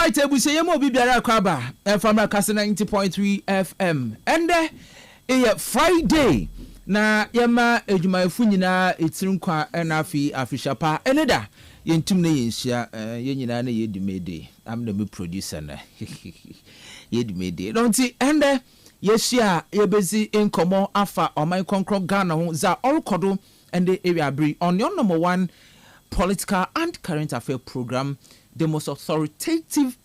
right, we say mo bi biara kwaba from Kastle 90.3 FM. And Friday na yema edwumayefo nyina etirim kwa na afishapa eneda yentum na yenhia yenyina na yedimede am na me producer na yedimede don't and yeshia yebezi inkomo afa oman konkro Ghana ho za orkodo and the area bri on your number one political and current affair program, the most authoritative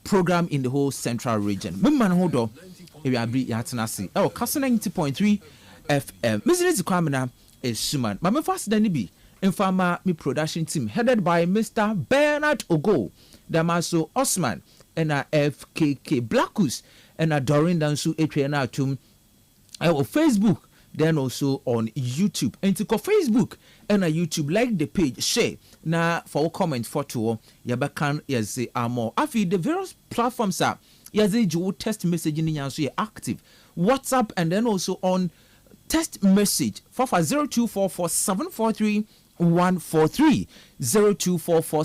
program in the whole central region. Memman hodo area bri yatenasi Kastle 90.3 FM. Mrs. Kwamina is Suman. My first Danibi Informa me production team headed by Mr. Bernard Ogo, Damaso Osman, and a FKK Blackus, and a Dorin Dansu Etriana Tum Facebook, then also on YouTube. And to go Facebook and a YouTube, like the page, share. Now for comment photo, Yabakan Yaze Amo. Afi the various platforms are Yaze Joe text messaging in Yansu active. WhatsApp and then also on text message 0244 143 0244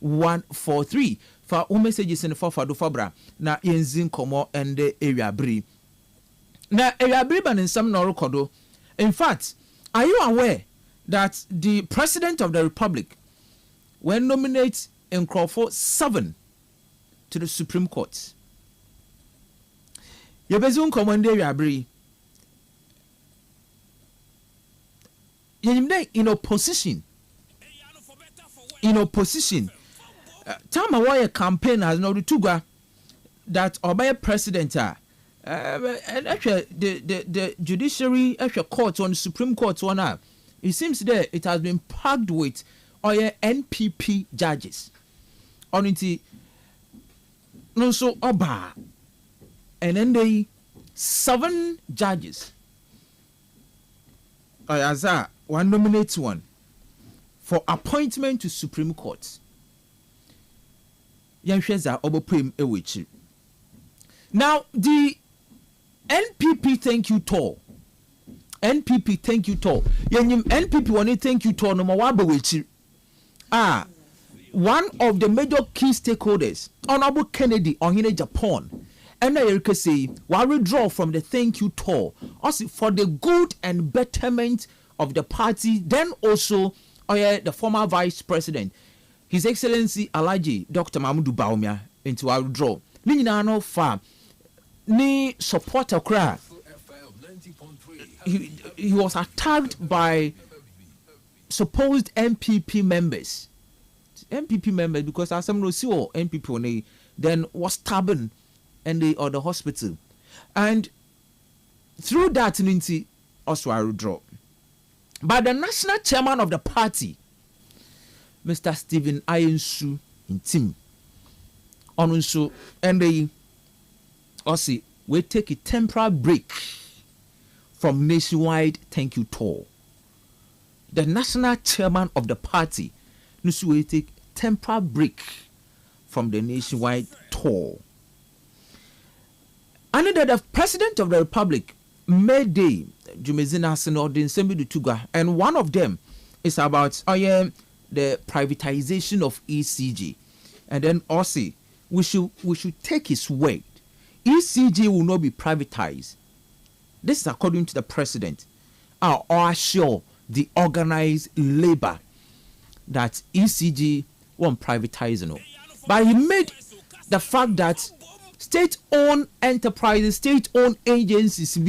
143 for all messages in the do fabra na yenzin komo and the area bri na area bri ban in some norokodo. In fact, are you aware that the president of the republic will nominate in Crawford 7 to the Supreme Court? Yebezun komo and the area bri in opposition. Time away campaign has not to that Obama president and actually the judiciary actually court on the Supreme Court one it seems that it has been packed with NPP judges. On it no so Oba and then they 7 judges. One nominates one for appointment to Supreme Court. Now, the NPP thank you tour. NPP thank you tour. NPP want to thank you tour. One of the major key stakeholders, Honorable Kennedy on Japan, and I say, while withdraw from the thank you tour, also for the good and betterment of the party, then also the former vice president, His Excellency Alhaji Dr. Mahmoud Bawumia, into our withdraw. Ninano fa ni supporter cry. He was attacked by supposed MPP members. MPP members because as some see MPP on then was stubborn and they or the hospital, and through that Ninti also I withdraw. But the national chairman of the party, Mr. Stephen Ayensu in team, on and they also will take a temporary break from nationwide thank you tour. The national chairman of the party will take temporary break from the nationwide tour. And that the president of the republic made the Jumezina Senodin Sembi Tuga, and one of them is about the privatization of ECG. And then also we should take his word. ECG will not be privatized. This is according to the president. Or assure the organized labor that ECG won't privatize. No. But he made the fact that state-owned enterprises, state-owned agencies, or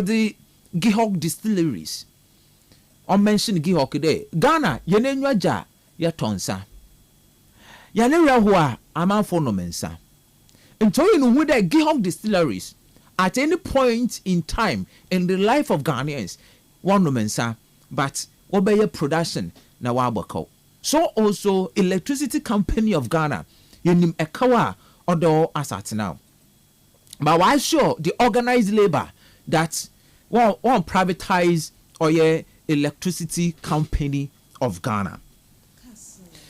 the Gihok distilleries. I mentioned Gihok today. Ghana, Yenenwaja, Yatonsa. Yanera Aman for no mensa. And so you with the Gihok distilleries, at any point in time in the life of Ghanaians, one no mensa, but obey production na wabako. So also Electricity Company of Ghana, Yenim Ekawa Odo Asat now. But why sure the organized labor that one privatize or Electricity Company of Ghana.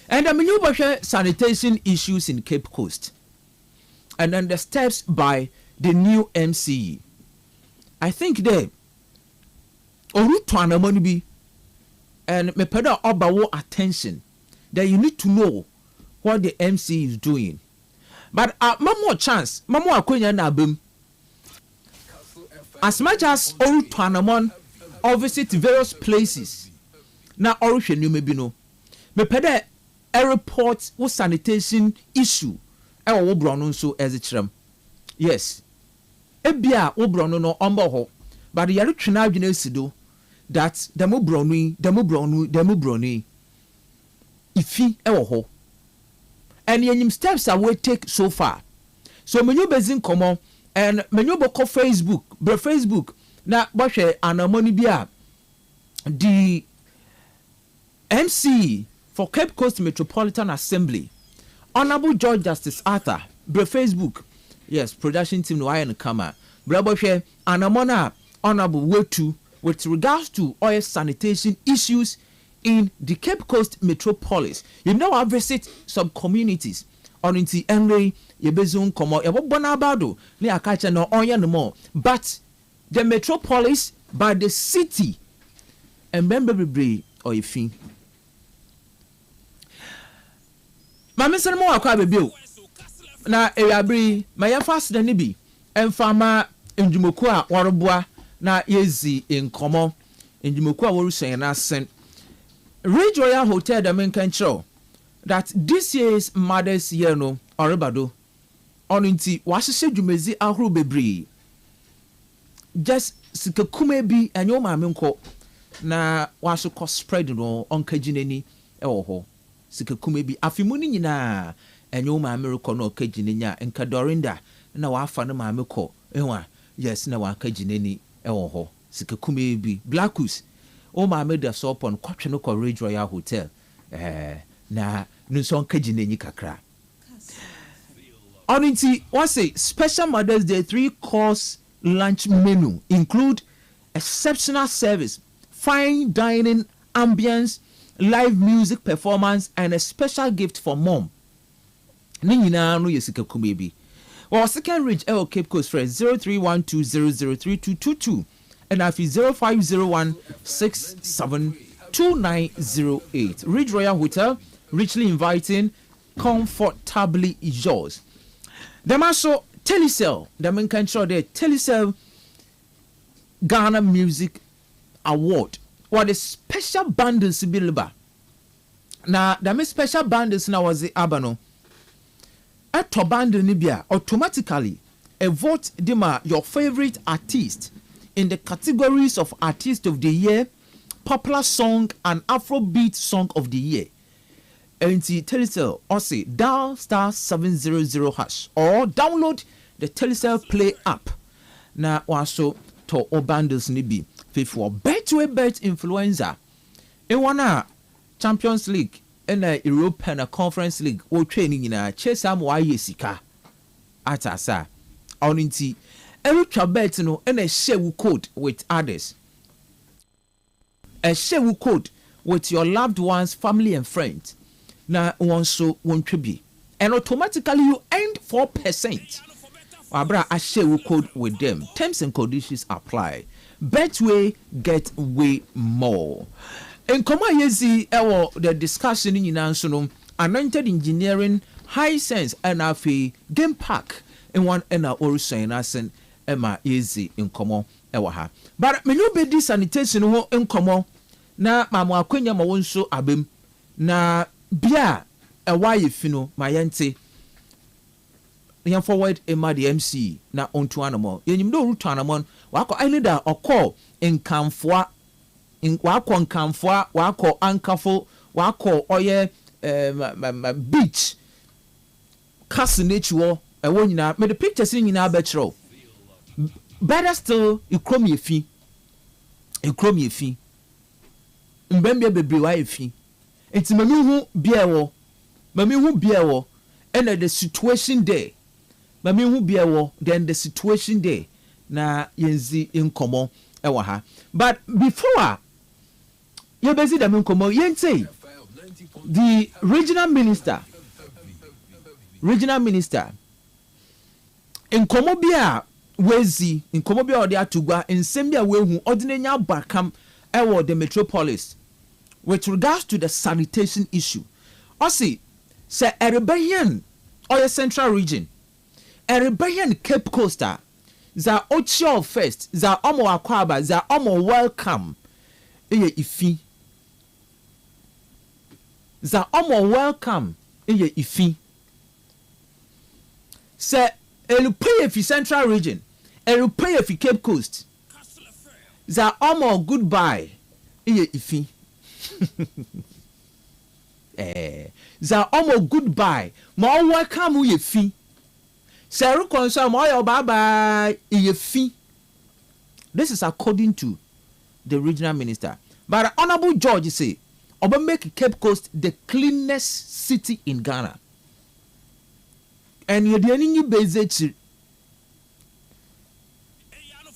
And the new sanitation issues in Cape Coast. And then the steps by the new MCE. I think they Orutuana Monibi and me peda obawo attention that you need to know what the MC is doing. But more chance, more akonya na abem. As much as all Panamon or visit various places, now origin you may be no. Me peda a report was sanitation issue. I will brown so as a tram. Yes. Ebia wo brown no ombo ho. But the yari trina do that demo brownie. Ifi ewo ho. And yenim steps are we take so far. So when you bezin komo and when you boko Facebook na boshe anamoni bia the MC for Cape Coast Metropolitan Assembly, Honorable George Justice Arthur, Facebook, yes, production team no iron kama. Boshe anamona Honorable Wetu with regards to oil sanitation issues in the Cape Coast Metropolis. You know, I visit some communities on into Henry, Yebezun, Komo, Yabona Bado, near Kacha, no oil no more. But the metropolis by the city, and member be or a thing. Mamma said more aqua bill. Na Erabri, my fast than Nibi, and Farmer in Jumokua, Warabua, na yezi in Komo, in Jumokua, will say and I sent. Ridge Royal Hotel the main control that this year's Mother's Year no Orebado on inti wasise dwumezi ahoro bebree just sikakume bi anyo maame nko na waso ko spread no onkagineni ewo ho sikakume bi afimuni nyina anyo maame rekọ no okagineni a enka dorinda na wafa no maame kọ ehwa yes na wakagineni ewo ho sikakume bi Blackus o ma me da so upon kwatwe no ko Ridge Royal Hotel na nso nkaginenyi kakra on inti what's a special Mother's Day 3-course lunch menu include exceptional service, fine dining ambience, live music performance and a special gift for mom. Ni nyina no yesika kumebi. Well, second Ridge L Cape Coast Fresh 0312003222 and afi 0501672908. Ridge Royal Hotel, richly inviting, comfortably yours. Them also Telecel, the main control there, Telecel Ghana Music Award. What a special bundles bilba. Now, the special bundles now was the Abano. At bundle Nibia automatically a vote dema your favorite artist in the categories of Artist of the Year, Popular Song, and Afrobeat Song of the Year. And Telecel or say dial *700# or download the Telecel Play app. Now also to all bundles nibi for Betway Bet Influenza. In one Champions League and a European Conference League or training in a Chesam Yesika Atasa. Oninti every bet no and a share code with others. A share code with your loved ones, family and friends. Now one so won't be. And automatically you earn 4%. Abra a share code with them. Terms and conditions apply. Betway get way more. In Koma Yezi the discussion in Nansono, anointed engineering, high sense and a game park in one and a also in Asen Emma Yezi in Komo Ewaha. But me no be this sanitation in Komo na mama kwenya ma wonso abem na bia ewaye fino mayente yan forward ema the MC na onto anamo yenyim do ruto anamon wako either okọ nkamfoa wako nkamfoa wako ankafo wako oye beach Kastle nature ewo nyina me the pictures nyina betro better still ikromi efi mbembia bebre wa efi enti mami hu bia wo and the situation there mami hu bia wo then the situation there na yenzi inkomo ewa ha but before you bezi da inkomo yente the regional minister inkomo bia wezi inkomo bia ode atugwa ensem bia wehu odinenya bakam ewo the metropolis with regards to the sanitation issue. Also, say a rebellion or a central region, a rebellion Cape Coastal, za Ochio first, za Omo Akwaba, za Omo welcome, ifi. Za Omo welcome, ifi. Say a pay fi central region, a pay fi Cape Coast, za Omo goodbye, ifi. Za Omo goodbye, ma welcome ye fi. Seru concern ma bye bye ye fi. This is according to the regional minister. But Honorable George say, Oba make Cape Coast the cleanest city in Ghana. And you're the basic.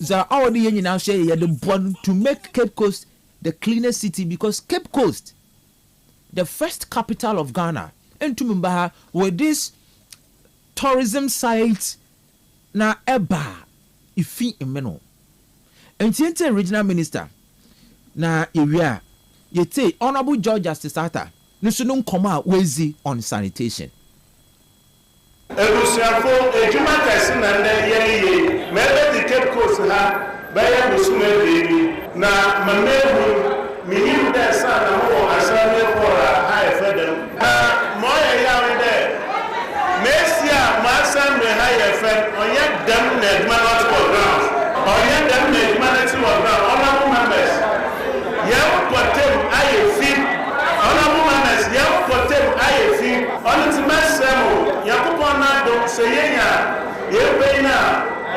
Za already you now say you're the one to make Cape Coast the cleanest city because Cape Coast, the first capital of Ghana, and to Mumbaha, where this tourism site na eba ifi imeno. And the regional minister na area yete Honorable George Justice Arthur nusunun koma wezi on sanitation. Elusiafo ejuma kesi na ye mebe di Cape Coast ha baya musume bebi na mamehu minim de sa na ho asane fora ha efedem moya yawe de mesia masa me ha efed onye dem na edma not for ground onye dem na edma not for ground honorable members yam potem ayefi honorable members yam potem ayefi onti masemo yakupon na do seyenya yebena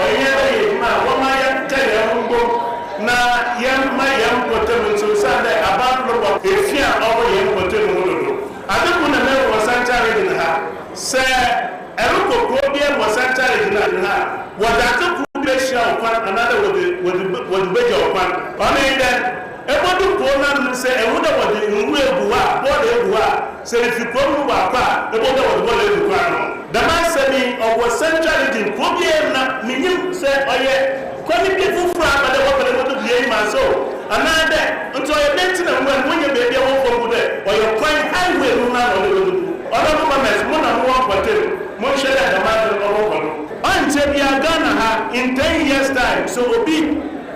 onye edma woma ya tele mbo na yam potem so sande about efia owo yam potem mudodo adekuna me wo sanctuary din ha se eroko probia wo sanctuary din ha wadatu kubesha okwan another with beja okwan oni den ebodu ko na se ewuda wodi nwu ebuwa bode ebuwa se refipo mu wa kwa ebodu wodi bode ebuwa no the man say me owo sanctuary din probia na minim se oye kwani people from abade wo bele wodu bie ma so anade nto oye denti na mwenye bebi e wo fogu de oye kwan highway no na no wodu odo ko mes mo na mo hotel mo shele da ma do owo ante bia Ghana ha in 10 years time so obi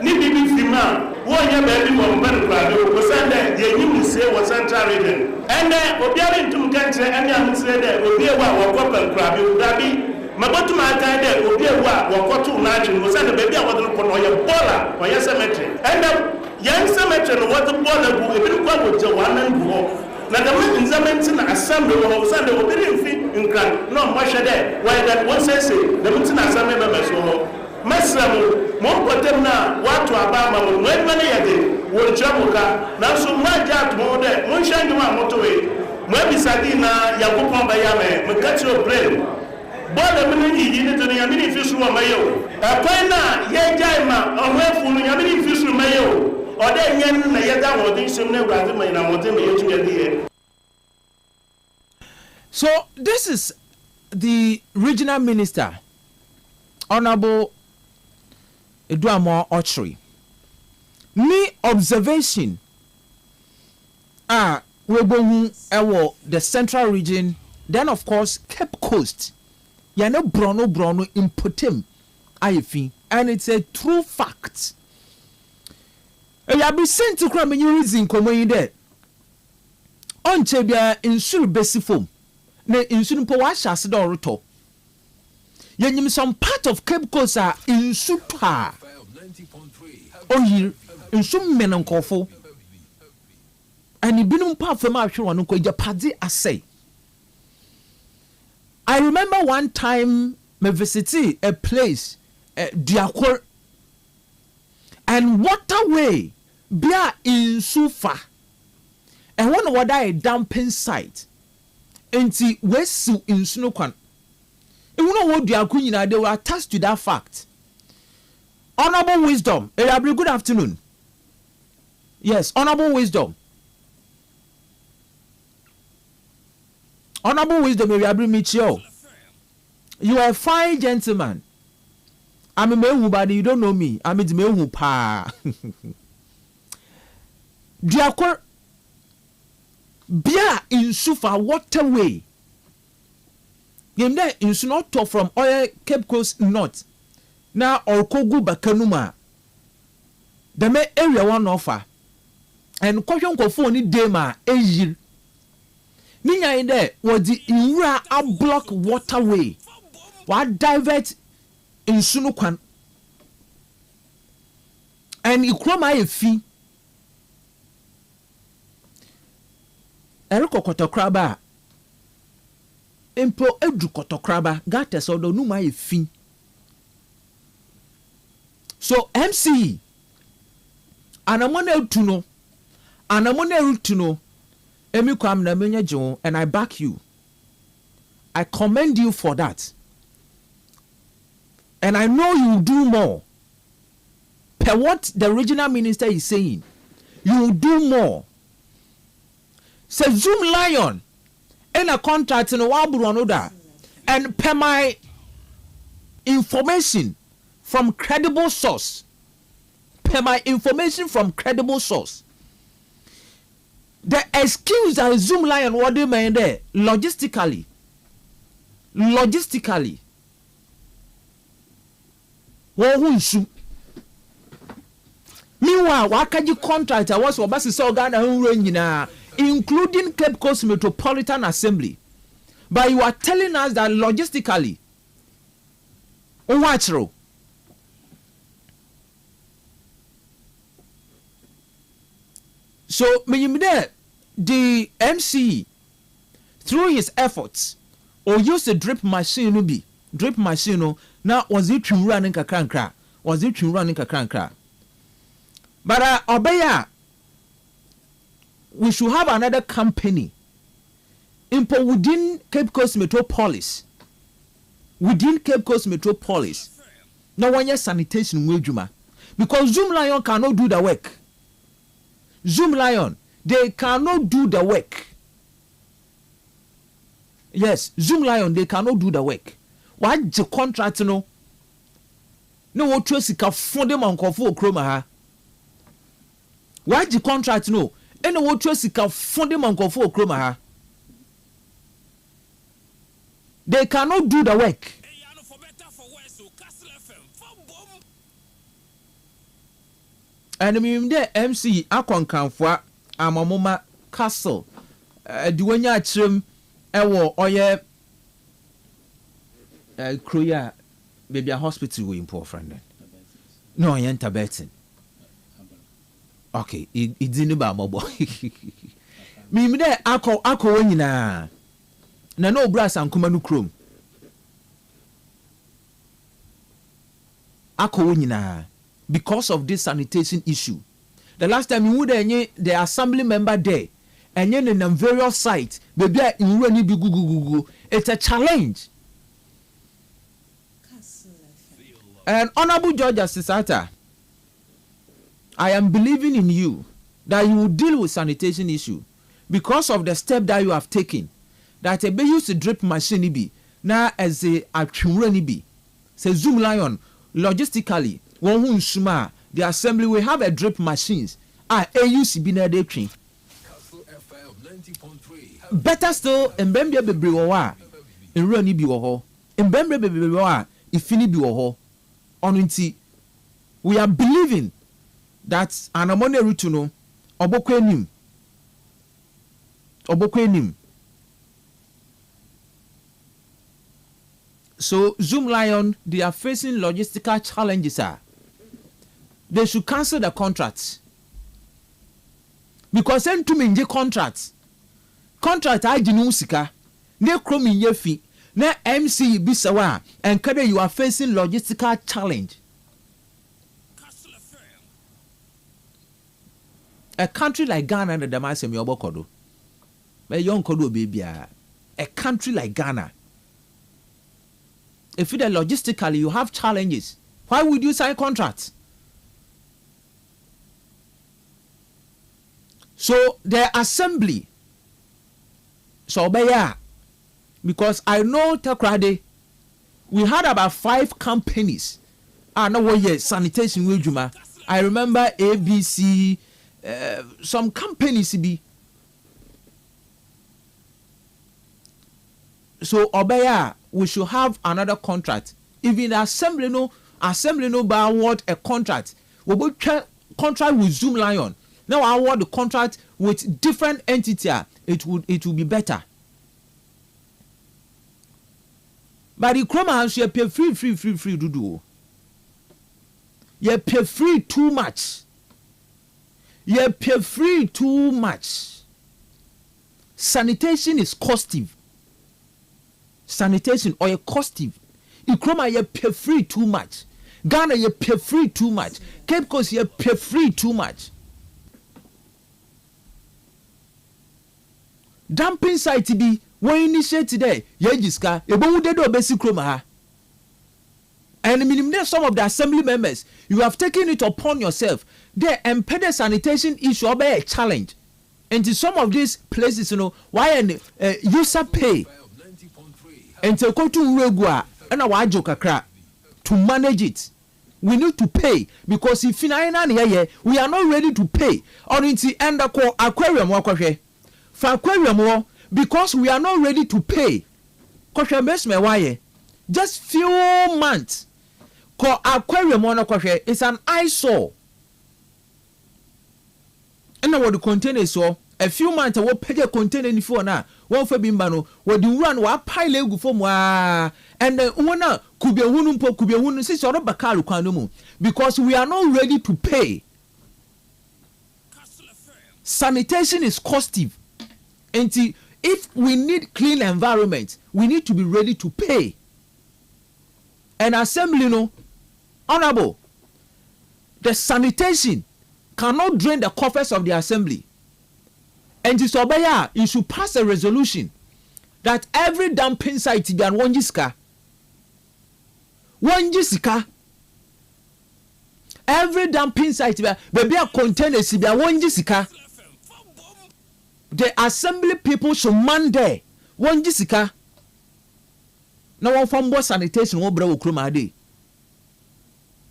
ni bibi fima wo nya bebi mo mban kwado ko sande ye nyim se wo central region ene obi ari ntum kantre ene amsire de obi ewa wo kopan kwado dabi mabotu ma kan de obi ewa wo kotu na atwe ko sande bebi a wodo ko no ye bola o ye cemetery ene yan cemetery no wodo bola bu ebi ko wo je wanan bu ho na da mun zamenti na assembly wo sande obi mfi nkran no mo hwede why that one say da mun na assembly members wo masramu mo potem na watu abama mo mwane yade wo nchamuka na so maja to de mo hwande ma motowe mo bisadi na yakopon ba ya me mo catch your brain bola mun yi ni to ya mini fisu wa mayo akwai na ye jai ma ohwefu no ya mini fisu mayo ode nyen na ye da wodin sim na gwade mai na modin me yetu ye. So this is the regional minister, Honorable Eduamo Ochri. Me observation we go the central region, then of course Cape Coast. Yane brono impotem ayefi, and it's a true fact. You be sent to crime you reason come in there. On chebia insure basic form. Ne insure po wa shase do roto. Yenyim some part of Cape Coast are insure pa. Oyi insure menankofo. And ibinum pa fema ahwe wonu ko japade asay. I remember one time me visited a place, Diakor, and waterway bia in Sufa. And one water a dumping site. Enti wesu in Snukwan. And you know what Diakuina, they were attached to that fact. Honorable Wisdom, good afternoon. Yes, Honorable Wisdom. Honorable Wisdom, Michio. You are a fine gentleman. I'm a mehu, but you don't know me. I'm a mehu pa. Diakor bia insu fa waterway yem dey insu not talk from oil Cape Coast north na orkogu bakanuma the me area one offer and kwahwe nkofo ni dema eyir ni nyan dey was the inra a block waterway wa divert insu no kwan and ikroma efi eriko kotokraba empo edu kotokraba gata so do numa efi so MC anamona etuno emi kwam na menye jo and I back you. I commend you for that. And I know you will do more. Per what the regional minister is saying, you will do more. Say Zoom Lion in a contract in a Waburonoda, and per my information from credible source, the excuse that Zoom Lion what they mean there logistically. Meanwhile, wakaji contract was for Basi Ghana including Cape Coast Metropolitan Assembly. But you are telling us that logistically, so the MC through his efforts or use the drip machine now was it running kakranka but Obeya, we should have another company within Cape Coast Metropolis. Now one year sanitation wejuma because Zoom Lion cannot do the work. They cannot do the work. Yes, Zoom Lion, they cannot do the work. What the contract no what trust ka fonde mankofo okroma ha. Why the contract no? Any what trust ka fonde mankofo okroma ha. They cannot do the work. And me the MC akonkanfo amamoma Kastle diwanya achirem ewo oye Kroya baby a hospital we import friend. No, you enter betting. Okay, it didn't ba mobo. Me there ako nyina. Na no brass and kuma no chrome. Ako nyina because of this sanitation issue. The last time you would the assembly member there and in various sites, baby in really be gugu. It's a challenge. And Honorable Judge Asisata, I am believing in you that you will deal with sanitation issue because of the step that you have taken. That a be used to drip machine be now as a actually be. Say Zoom Lion logistically one who suma the assembly will have a drip machines. AUC be na dey train. Kastle FM 90.3. Better still, mbembe bebre wo wa. Enro ni bi wo ho. Mbembe bebre wo a ifini bi wo ho. Onunti we are believing that anamone rutu no obokwa enim. So Zoom Lion, they are facing logistical challenges. They should cancel the contract. Because then to me contract I didn't sika ne kromi yefi na MC bisawa and kada you are facing logistical challenge. A country like Ghana and the Damascus yobokodo. Me young kodo baby a country like Ghana. If you logistically you have challenges, why would you sign contracts? So the assembly, so because I know Takrade, we had about 5 companies. Sanitation Wujuma. I remember ABC, some companies be. so obeya we should have another contract. Even the assembly no by award a contract. We will contract with Zoom Lion. Now I award the contract with different entity. It will be better. But the Chroma has you pay free do. You pay free too much. You pay free too much. Sanitation is costive. Sanitation or a costive. In Chroma you pay free too much. Ghana you pay free too much. Cape Coast you pay free too much. Dumping site be when initiate today. Yejiska ebo de do basic Chroma ha. And minimum some of the assembly members you have taken it upon yourself. The impeded sanitation issue will be a challenge. And in some of these places, why an user pay and to go to Uruguay and a wajokakra to manage it. We need to pay because if we are not ready to pay. Or in the end, aquarium for aquarium because we are not ready to pay. Just few months. Aquarium is an eyesore. And what the container so a few months I will pay the container in for now. One for bimbano, what the run wa pile go for moi and the one could be a wunumpo could be a wunun since or bakaru kwanumu because we are not ready to pay. Sanitation is costive. And if we need clean environment, we need to be ready to pay. And assembly honorable, the sanitation cannot drain the coffers of the assembly. And this obaya, you should pass a resolution that every dumping site be an one jisika. Every dumping site be a container be a one jisika. The assembly people should man there one jisika. Now one from boss sanitation wo bra wo kroma ade.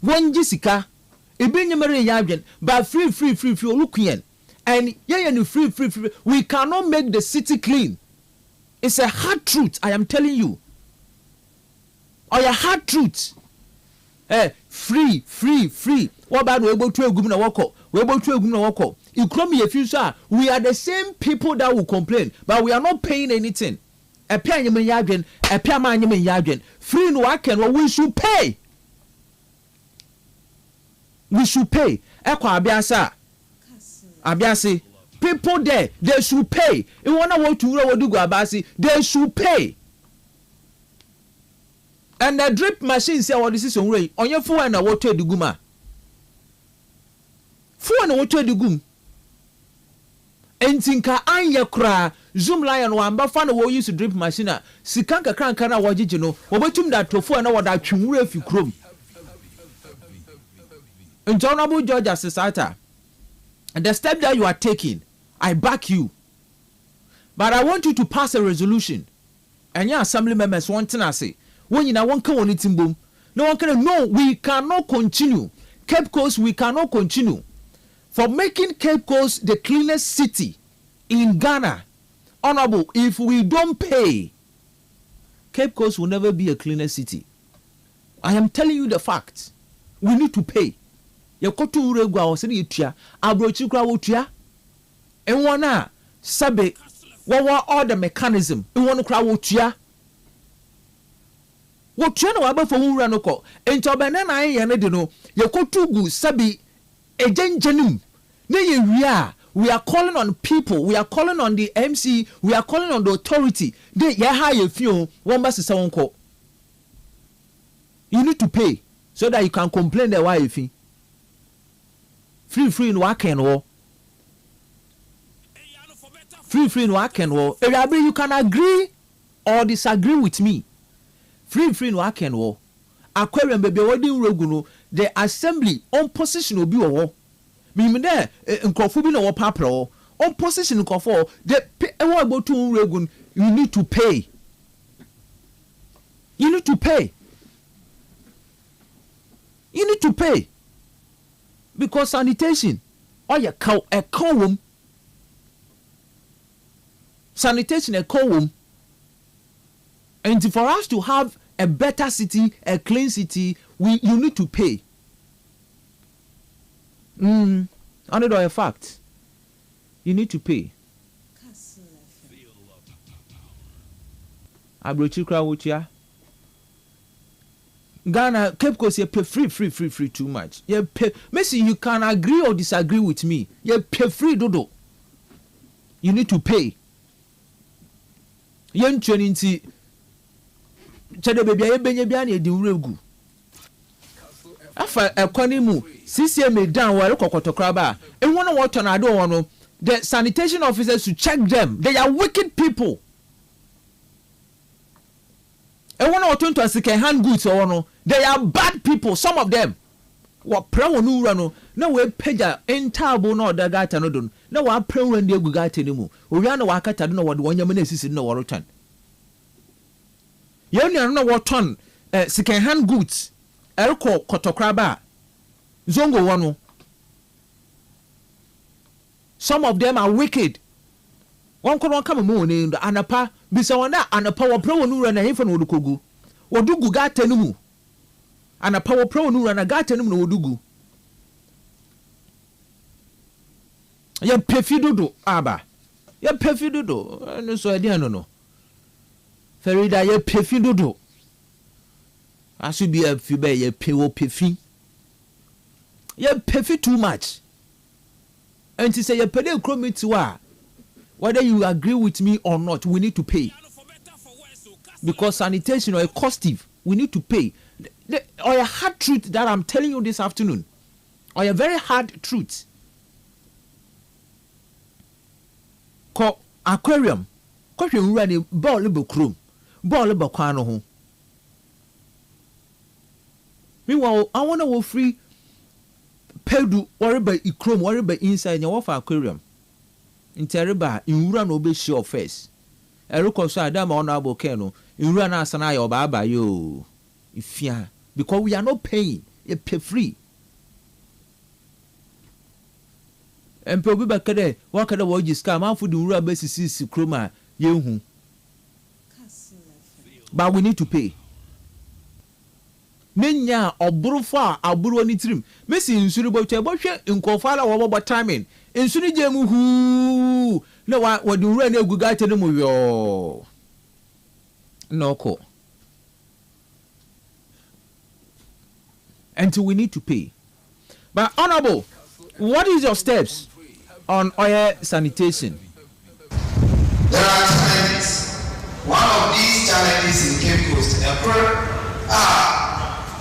One jisika. But free look here. And free. We cannot make the city clean. It's a hard truth, I am telling you. Or a hard truth. Free. What about we able to go walk? We able to go walk. You come here, future. We are the same people that will complain, but we are not paying anything. A pay free no I can we should pay. We should pay. Abiasi. People there, they should pay. You wanna want to do Abasi, they should pay. And the drip machine say what this is on way. On your phone and water the guma. Phone and water the gum. And tinka anya kra Zoom Lion wamba fan wo use drip machine. Sikanka krankana wajijino. Wabatum that to phone and what that chumure if you chrome. And Honorable George Asisata, the step that you are taking, I back you. But I want you to pass a resolution. And your assembly members want to say, when you won't come on it in boom. No one can no, we cannot continue. Cape Coast, we cannot continue. For making Cape Coast the cleanest city in Ghana. Honorable, if we don't pay, Cape Coast will never be a cleanest city. I am telling you the facts. We need to pay. Yakotu uregwa wasiri itia abrochi kwa wotua enwana sabe wawa all the mechanism enwonu kwa wotua na waba fo wura no ko entobene na ye ne de no yakotu gu sabe ejenjenim na ye wia. We are calling on people, we are calling on the MC, we are calling on the authority. They ye ha ye fio one bus se wonko. You need to pay so that you can complain the why you fee. Free in waken wo. Free in waken wo. You can agree or disagree with me. Free in waken wo. Aquarium baby wadi ureguno. The assembly on position will be wo. Me there nkofo bi na wo papro. On position nkofo the about to uregun you need to pay. You need to pay. You need to pay. Because sanitation, or your cow a cow sanitation a cow And for us to have a better city, a clean city, you need to pay. Under a fact, you need to pay. Abrochikra wuchia. Ghana, Cape Coast, you pay free too much. You pay. Messi, you can agree or disagree with me. You pay free dodo. You need to pay. Yen training ti. Chade baby, aye benye biani edi uregu. Afa ekoni mu. CCM down where kokotokra ba. E wona water na do wono. The sanitation officers to check them. They are wicked people. E wona water to second hand goods or wono. They are bad people. Some of them. What pre wonu ura no. Na we peja entabo no da gata no don. Na wa pre won de gu gata ni mu. Owia na wa kata do no wo de wonyam na sisi no wo return. Yen no wo turn second hand goods. Erko kotokra ba. Zongo wano. Some of them are wicked. One kono kama mo ni anapa bisa wana anapa wo pre wonu ura na hefa no wodukogu. Wodugu gata ni mu. Anapa wo pre wonu ura na gata ni mu no wodugu. Ya pefidodo aba. Ya pefidodo. No so edi no. Ferida ya pefidodo. Asu bi a fi be ya pewo pefi. Ya pefi too much. And to say you pay the whether you agree with me or not, we need to pay. Because sanitation or costive, we need to pay. Or a hard truth that I'm telling you this afternoon. Or a very hard truth. Ko aquarium. Ko hwe rani ball libo chrome. Ball libo kwano ho. Meanwhile, I want to free pedu worry by chrome, worry by inside your aquarium. In Terriba, in Uran obey show face. A record so Adam honorable Keno, in Uran Asana or Baba, yo. If ya, because we are not paying, you pay free. And probably back there, what kind of word you scam out for the Ura basis chroma, you. But we need to pay. Menya oburufa aburu ni trim mesi nsuru bo che bo hwe nkofala wo bo timing nsuru je mu hu na wa de wura na eguga te no mu yo noko until we need to pay. But honorable, what is your steps on oil sanitation? There are challenges. One of these challenges in Cape Coast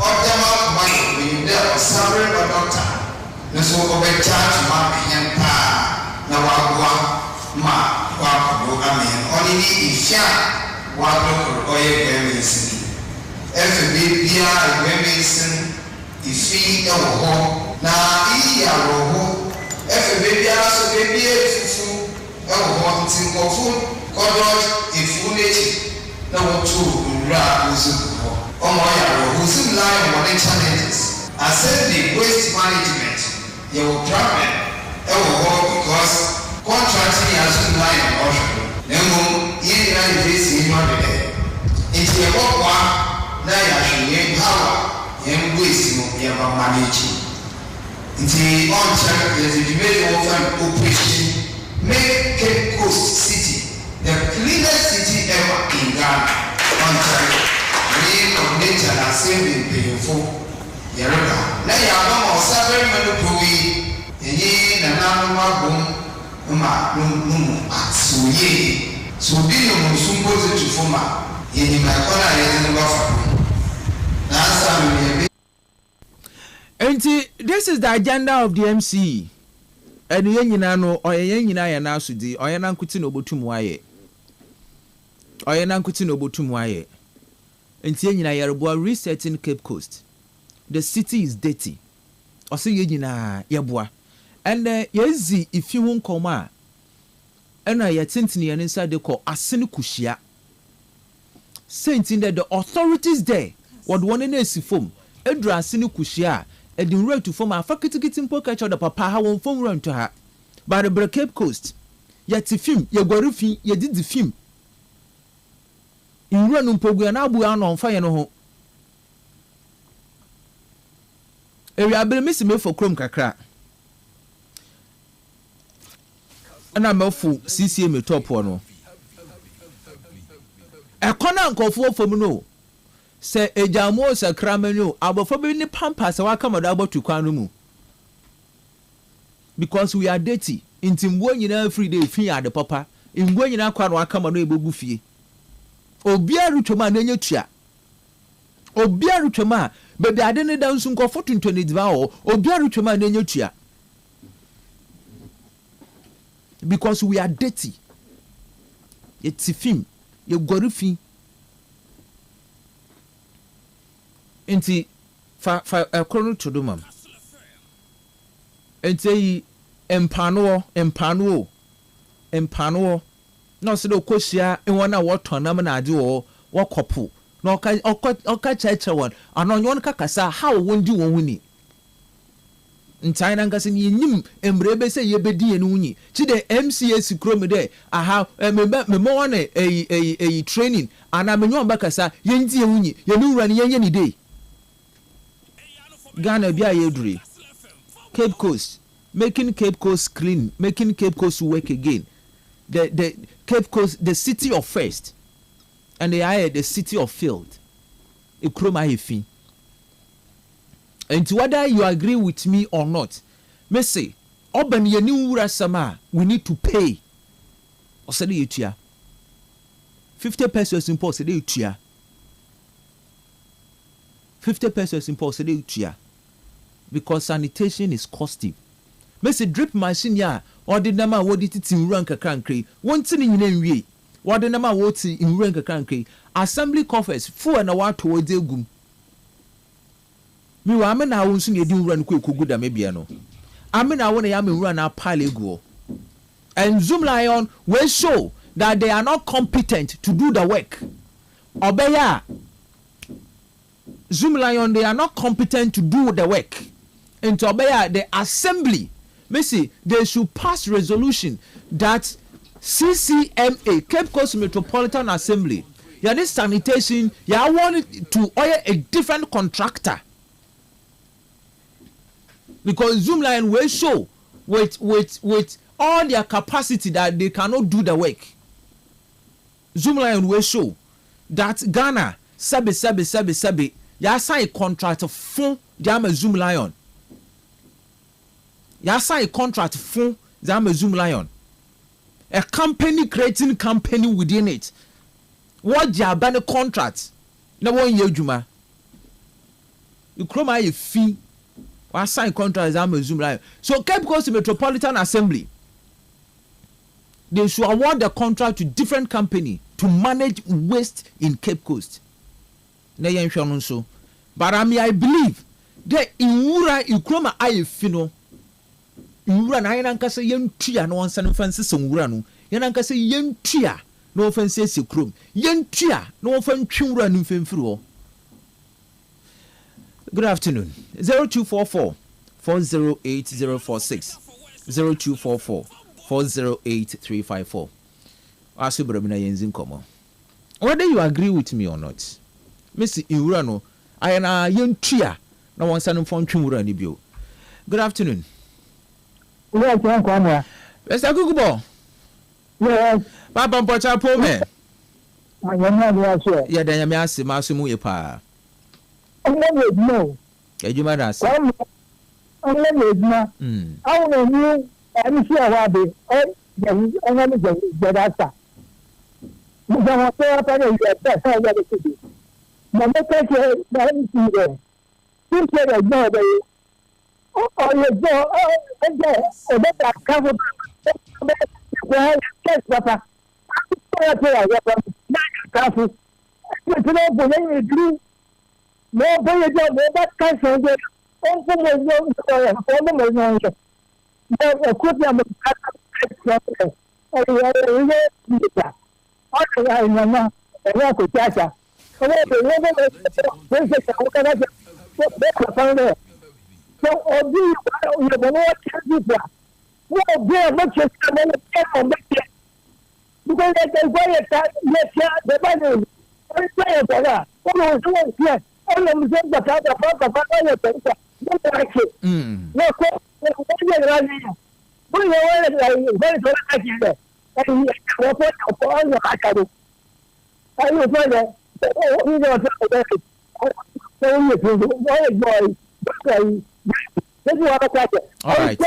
optimal money when you are suffering a doctor. No so over charge ma him pa na wa only if ya wa do oye medicine. FBBia medicine ifi e wo ho na iya wo ho FBBia so baby fufu e wo ho ntinkofo kodoj ifu nechi na wo tu ra uzu who's in line with the challenges. I said the waste management, you will problem, because contracting has in line on ocean. Then, you can face in your day. It's a walk, now you should power, and waste you have managing. It's the on-track, there's a debate over operation, make Cape Coast City the cleanest city ever in Ghana. On-track. Nature has saved painful. Yerba. Now you are more suffering when you put in an animal boom, so ye. So be no suppose to form in my corner. And this is the agenda of the MC. And the Yenino or Yenina and Asudi or Yanankutin Obotumwaye. Or Yanankutin Obotumwaye. And Yenina Yarboa resetting Cape Coast. The city is dirty. Or say Yenina Yabua. And Yezi, if you won't come out, and I attending and inside the call Asenikushia. Saying that the authorities there would want to see form. Edra Asenikushia. And in right to form a faculty getting pocket of the papa how won't phone run to her. By the Cape Coast. Yet the film, ye were ye did the film. nwura no mpogua na abu ano mfa ye no ho ewi abere misi me for krom kakra ana mafu CCM top no ekona nkofo fom no se ejamo sakramenu abofo bi ni pampas wa kamado abotu kwan no mu because we are dirty intimbo nyina every day fi ade papa ngwo nyina kwa no akama no ebogu fie obiaru twema na nyetua obiaru twema bebe ade ne da nsu nkofo 2025 obiaru twema na nyetua because we are dirty it's film ye gorifi enti fa ekrono todo mam enti empano no se do kosia enwona wotonam na ade wo kopo no oka cheche won anonyo kakasa how wondi won huni ntaina ngase ni nyim embrebe se yebedi enu nyi chi de MCS krom de aha me mo won training ana menyo mbakasa yendi enunyi yenu wura ni yenye ni dey Ghana bia yedure Cape Coast making Cape Coast clean, making Cape Coast work again. The Cape Coast, the city of first, and they are the city of field. Ikroma hefi. And whether you agree with me or not, me say, oben ye ni wura sama, we need to pay. Osede yutia. 50 pesos in post, osede yutia. 50 pesos in post, osede yutia. Because sanitation is costly. Mese drip machine ya odi na ma wodi titi nwura nkakra wonti ni nyina nwie wodi na ma woti nwura nkakra assembly coffers fu na wato wodi egum mi wa amena wo nso yedi nwura nko ekogu da mebia no amena wo na ya me nwura na pile egu and Zoom Lion will show that they are not competent to do the work obeya Zoom Lion they are not competent to do the work into obeya the assembly. Messi, they should pass resolution that CCMA, Cape Coast Metropolitan Assembly, this sanitation, want it to hire a different contractor. Because Zoom Line will show with all their capacity that they cannot do the work. Zoom Line will show that Ghana, sabi, sign a contract for the Zoom Lion. Ya sign a contract for the Zoom Lion. A company creating company within it. What ya ban a contract? No one year juma. You chroma a fee. Or sign contract as Zoom Lion. So Cape Coast Metropolitan Assembly. They should award the contract to different company to manage waste in Cape Coast. But I believe that in Wura Ukroma I fino. Nwura na yana nkasa yentua na wonsa no fanse sonwura no yana nkasa yentua na ofanse sekrom yentua na ofantwe nwura no mfemfiri ho. Good afternoon. 0244 408046 0244 408354. Asu brabina yenzin komo. Whether you agree with me or not, Mr. Nwura no ayana yentua na wonsa no mfantwe nwura ni bio. Good afternoon. Yes, Mr. Kukubo. Yes. Papa Pocha Pome. Yeah, then I ask Masumu Yepa. No. You might ask. I don't know. I'm sure I'll be. I'm going to get that. I'm going to get that. My mother said, oh, you go, and that cover. Well, yes, Papa. Careful. But no, when you do, no, but you don't know that country. Oh, no, no, could be a so, or do you want to do that? Well, there, much as I'm going to get on the because they go at that, yes, the money. say that. Oh, so yes. All of them that have the front of the paper. No like it. No, but you are very good at it. And you are all your academy. I will find that. Oh, you know, all right.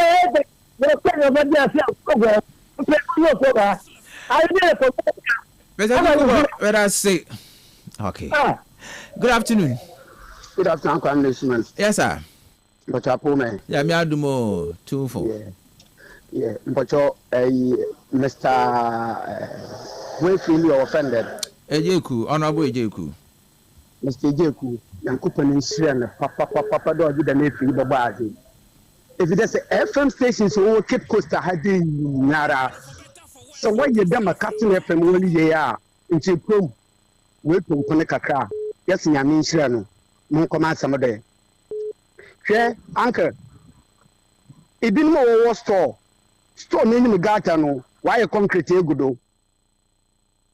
Let us say. Okay. Good afternoon. Good afternoon, Congressman. Yes, sir. But I pull me. Yeah, me adumo 2-4. Yeah. But Mr. Wayfield, you offended. Ejeku, honorable Ejeku. Mr. Ejeku, and Coupon in Sierra, Papa, do the Navy, Babazi. If it is a FM station, so Cape Coast, I had Nara. So why you damn a Captain FM only year into Prum? Wait to Koneka. Yes, I mean, Sierra. No command some day. Share, Uncle. It didn't know what store. Store name Gata no. Why a concrete good?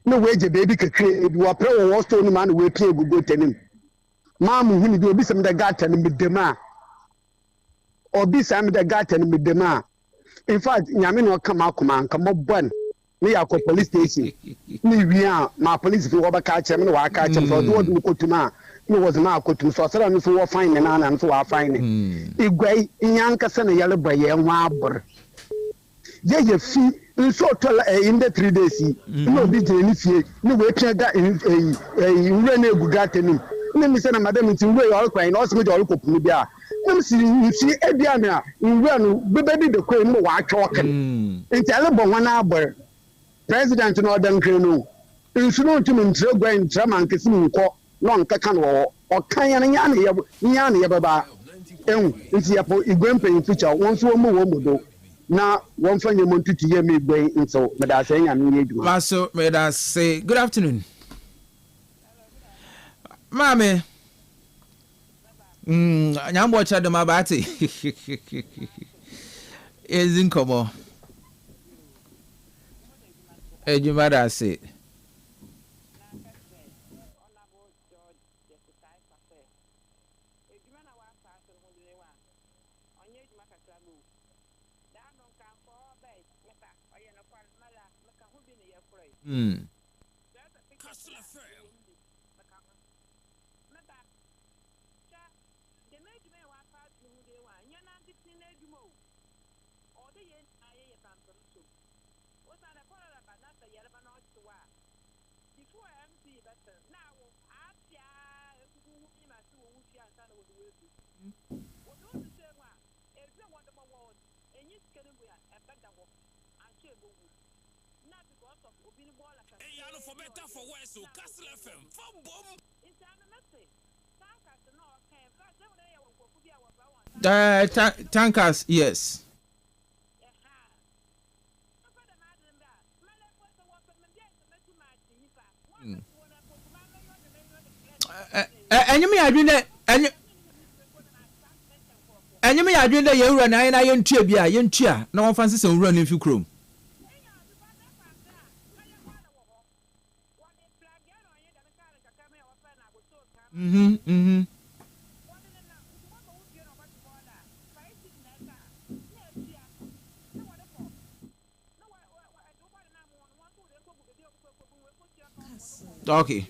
No way, baby, can create. You are pro or stone man will play good to him. Mamma, who will be some the garden with the ma. Or be some the garden with the ma. In fact, Yamin will come out, come up one. We are called police station. We are my police if you over catch him, no, I catch him for what we go to ma. No was now go to so I said, so fine and so I find it. If Gray in Yankas and a yellow by a wabber. Yeah, you see, in so tall in the 3 days, no big initiate, no way to get in a Rene Bugatin. Let me send a madam into way all crying, also with all Copubia. Let me see, you see, Ediana, in run, baby the queen, no white talking. In Talibon 1 hour, President Northern Crano. In Sunotum, so going Traman Kissing Court, long Kakan or Kayan Yani Baba. It's your Igwempe feature, once more. Now, one friend you want to hear me going into, but I say I'm need to. Maso, may I say good afternoon, Mammy. I'm watching the Mabati. Is in Como. You might have said. Kastle FM. Hey, I for better for worse, so Kastle FM. From bomb. Tankers, yes. And you mean I do that? And you mean I do that? You run, I am Tibia, you cheer. No one fancies on running if you chrome. Okay.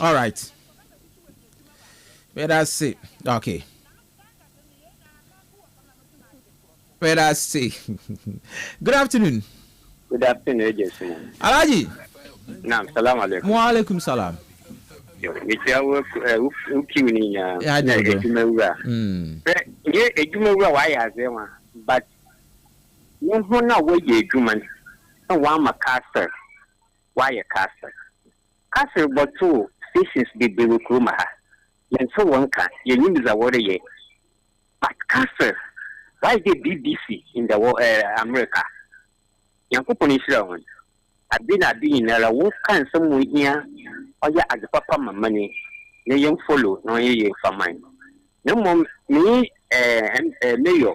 All right. Let us see. Okay. Let us see. Good afternoon. Good afternoon, Jason. Alaji. Naam, salam alaikum. Wa alaikum salam. Mitia ukiuni ya ejumewura. Ye ejumewura wa ya zema, but wo na wo ye ejuman. Na wa ma Kastle. Wa ya Kastle. Kastle botu stations be kuruma ha. Yen so wonka, ye nyimiza wore ye. But Kastle, why the BBC in the America? Yankopon Israel. I've been in a wolf can somewhere here, or as a papa, my money, no young follow, no ye for mine. No more me, mayor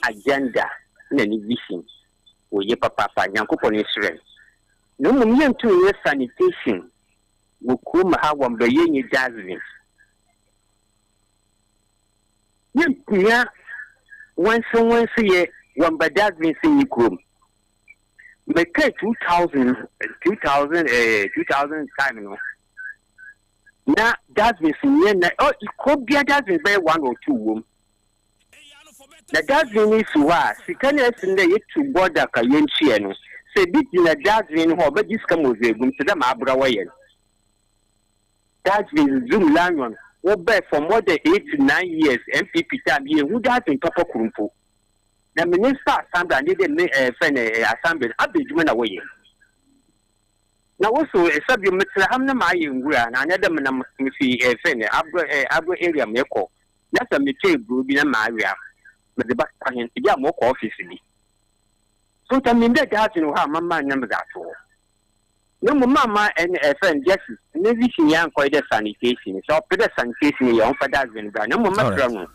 agenda na ni vision wo ye papa nyankopon Israel no mum ye ntu ye sanitation wo kuma ha won be ye jazmin ye once ye won be jazmin sin yikum me ke 2000 time no na jazmin sin ye na ko bia jazmin be 1 or 2 wom. The Dazvin is why, Sicanias in the to border Kayenchian, say bit in a Dazvin or but this come with a to them Abrawayan. Dazvin Zoom Lanyon, or back for more than 8 to 9 years, MPP time here, who does in Papa Kurumpo. The minister Sandra needed a friend assembly, I'll be doing away. Now also a subject Hamna Mayan Gran, another man, a friend, Abra area Meko. That's a material group in a Maria. But the back to get more office. So I mean that has how mamma number that for. No mamma and a friend just maybe she young quite a sanitation. So put sanitation young for that when no mamma.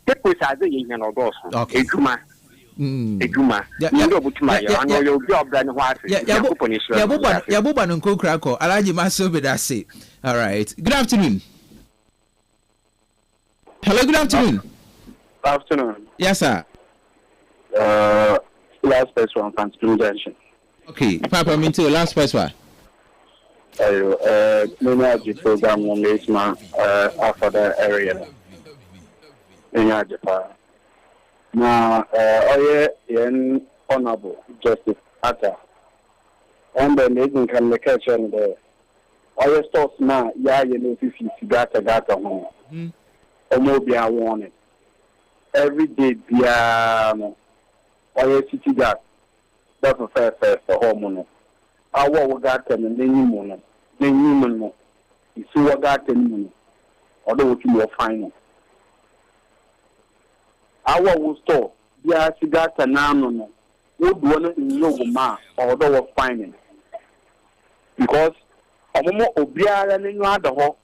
Take with other young or boss. Okay. Ejuma. You go to my your job than what Yabuban and Kokrako. Alaji Maso Bedasi. All right. Good afternoon. Hello, good afternoon. Afternoon. Yes, sir. Last person from Junction. Okay, Papa, me too. Last person. Maybe program on this man after the area. In Japan. Now, in honorable Justice Atta. And then they can communication there. All stores now, you know, if you got home. Or be a warning. Every day, or city gas. That's a fair for hormone. Our got them and then you you see what got them, although you are fine. Our will store, the cigar and now, would one in Yogoma, although of finding. Because a moment of beer and in the hall.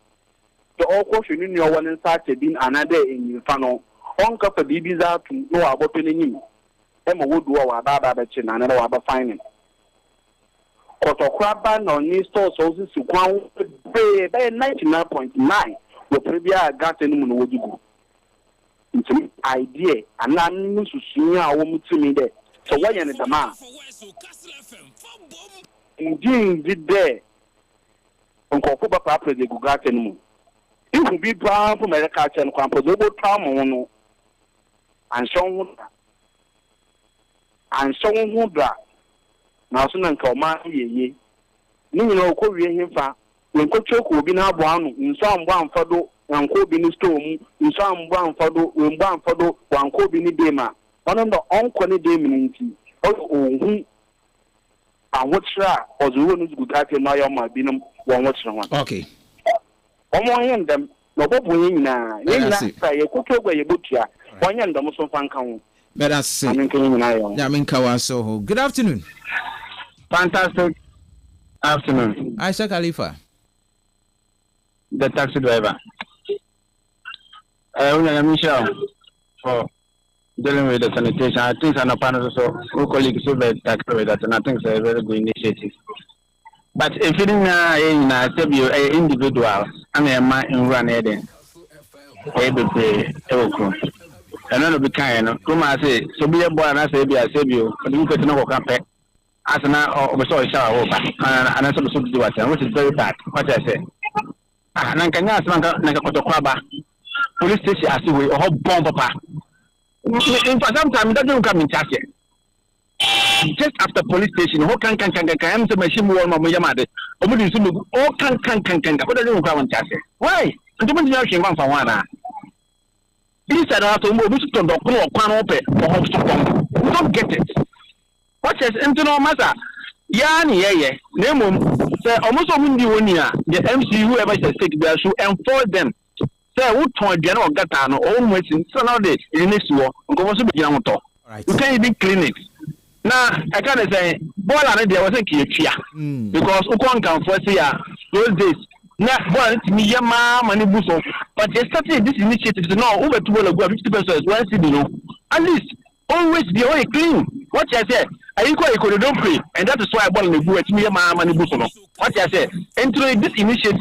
The all question in your one inside being another in your funnel. Uncle for babies out to know about him. Emma would do our baba chin and another finding. Crabban on new stores also to go by 99.9 with Privia Garden would go. It's an idea, and I'm not to see our woman to me there. So why in the man? Indeed, did there. Uncle Papa Papa the Garden. It will be brown for America and composable trauma and so who black. Now, soon and call my ye. No, Korean him when Coach will be now one in some one photo, one could be in storm, in some one photo, one photo, one could be in Dema. One of the uncle Deminity. Oh, who and what's that? Or the one who's good at my binum one watch one. Okay. Omo them no bobo nyina nyina say ekoto you butia onye ndom so fankan but that's say ya minka wa so good afternoon. Fantastic afternoon. Aisha Khalifa, the taxi driver. Michelle for dealing with the sanitation. I think an panel so colleagues so very taxi that, and I think it's a very good initiative. But if it is you individual, I mean, my in run heading, able to pay and then be kind. Come I say, so be a boy and I say, be a you, but you get to know what can as an hour or so shower over, and I supposed to do it, which is very bad. What I say, and I can ask Nakakotokwaba, police station as we or bomb papa. In fact, sometimes that don't come in charge. Just after police station, who can the machine war Yamade, or can, what do you want to say? Why? And don't you one for one. These are not to move to the pan open or hope to come. We don't get it. What says internal matter? Yani, name say almost a windy one year. The MC, whoever says take their shoe and for them. Say, who told General Gatano, always in some days in this war, and go to be young talk. You can't even clinics. Now, I can't say, boy, I wasn't here because Ukon can foresee those days. na boy me yama mani buso but they started this initiative no over to go 50% one city no at least always be all clean what I say I equal don't pray and that is why I bought me go at me yama mani buso no what I say into this initiative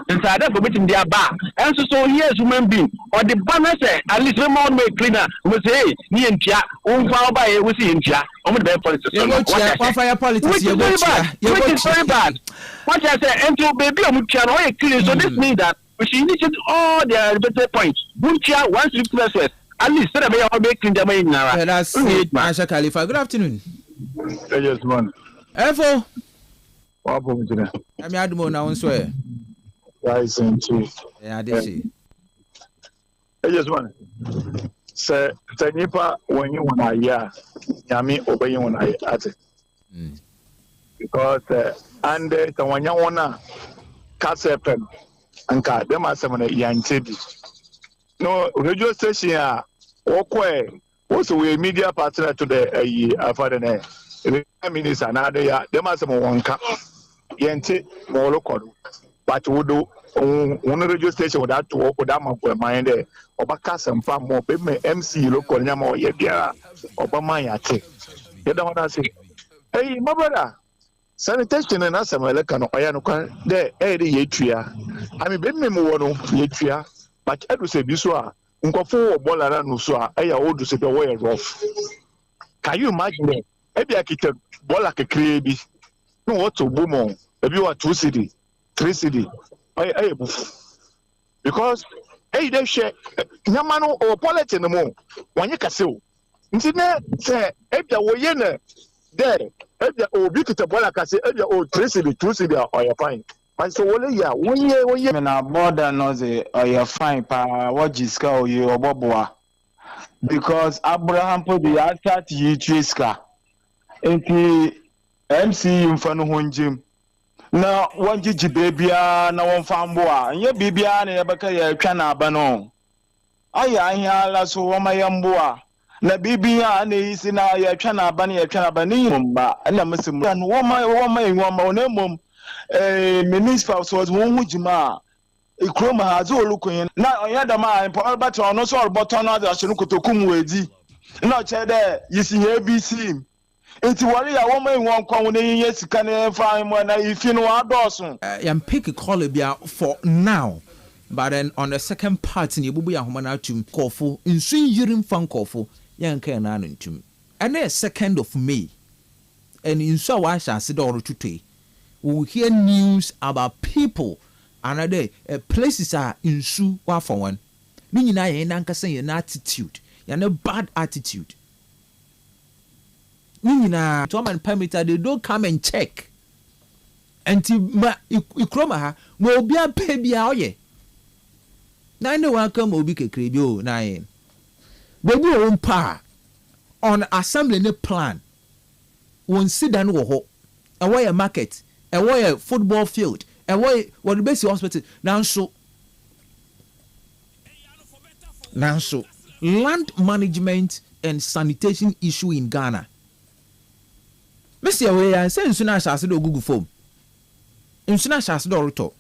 inside that for meeting their bar and so here's human being or the banner say at least one more cleaner we say hey me and tia power by we see in tia on the politics fire politics you very bad what I say and to baby I'm clean so this means that we should initiate all their better points buncha 150% at least so that we are making the money now that's it Masha Khalifa good afternoon yes man Efo what happened today I'm admo now so guys and chief yeah this is yes man say tanipa when you want to hear yami obey you want to at because and the wanya wana Kastle FM anka dem asem na yanchebi no radio station a okwe also we media partner to the afade na minister na de ya dem asem wonka yente mo lokodo but wodo one radio station that to oda manko mind there obaka semfa mo be me MC lokodo nyama o ye bia obama yate you don't want to say hey my brother sanitation na samele kan oya no kan de ye tua ami be mmemu wo no ye tua but edu se bi so a nkofo wo bolara no so a eya odu se be wo ye rough can you imagine that ebi akita bola kekere bi no what to boom ebi wa 2 cedi 3 cedi ay because dey share nyama no o politics no mo wanye kase o nti na se ebi wo ye na there ebia obi kitabola kase ebia o 3 cedi or you fine and so wole ya wonye na border no ze or you fine pa wajiska o ye oboboa because Abraham podi start yi triska enti MC mfano honjim na wanjiji bebia na wonfambo a nye bibia na yebeka ya twa na aba no aya ahia la so womayambo a na bibia na yisi na ya twa na aba ni mba na mesim na woma enwoma onemom municipal so won hujima ikroma hazo olukun na oyada ma Albert ono so orboton na da shinu kotokum wedi na chede yisi ABC enti wari ya woma enwon kwa ne yin sika ne fa mo na ifi no adosun yam pick call bia for now. But then on the second part in Yabubu Yahomana tum Kofu, in Swin Yirim Fan Kofu, Yan Kanan tum. And then 2nd of May, and in so I shall sit all today. We will hear news about people another places are in Su for one. Meaning I ain't saying an attitude, and a bad attitude. Meaning Tom and Permitter, they don't come and check. And Ikroma will be a baby out ye. Na no one come obi kekre bi o na yin baby o mpa on assembly ne plan won sida no ho e wo ye market e wo ye football field e wo the base hospital nanso land management and sanitation issue in Ghana Mr. we say nsu na asase do gugu form nsu na asase do roto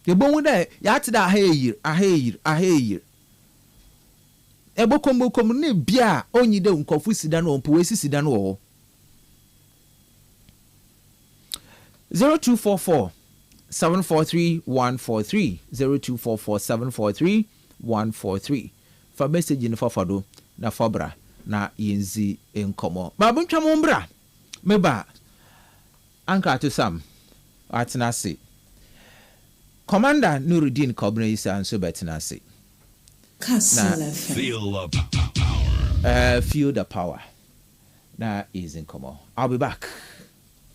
the bone there, yat da a hair. Ebo combo ne bia only de uncofu sidan on poesi sidan o 0244 743 143 0244 743 143 for message in fafado na fabra na yenzi enkomo babu ntwa mbra meba anka to sam atina se Commander Nuruddin Kobne is answer betinasi. Feel the power. Feel the power. Now is in common. I'll be back.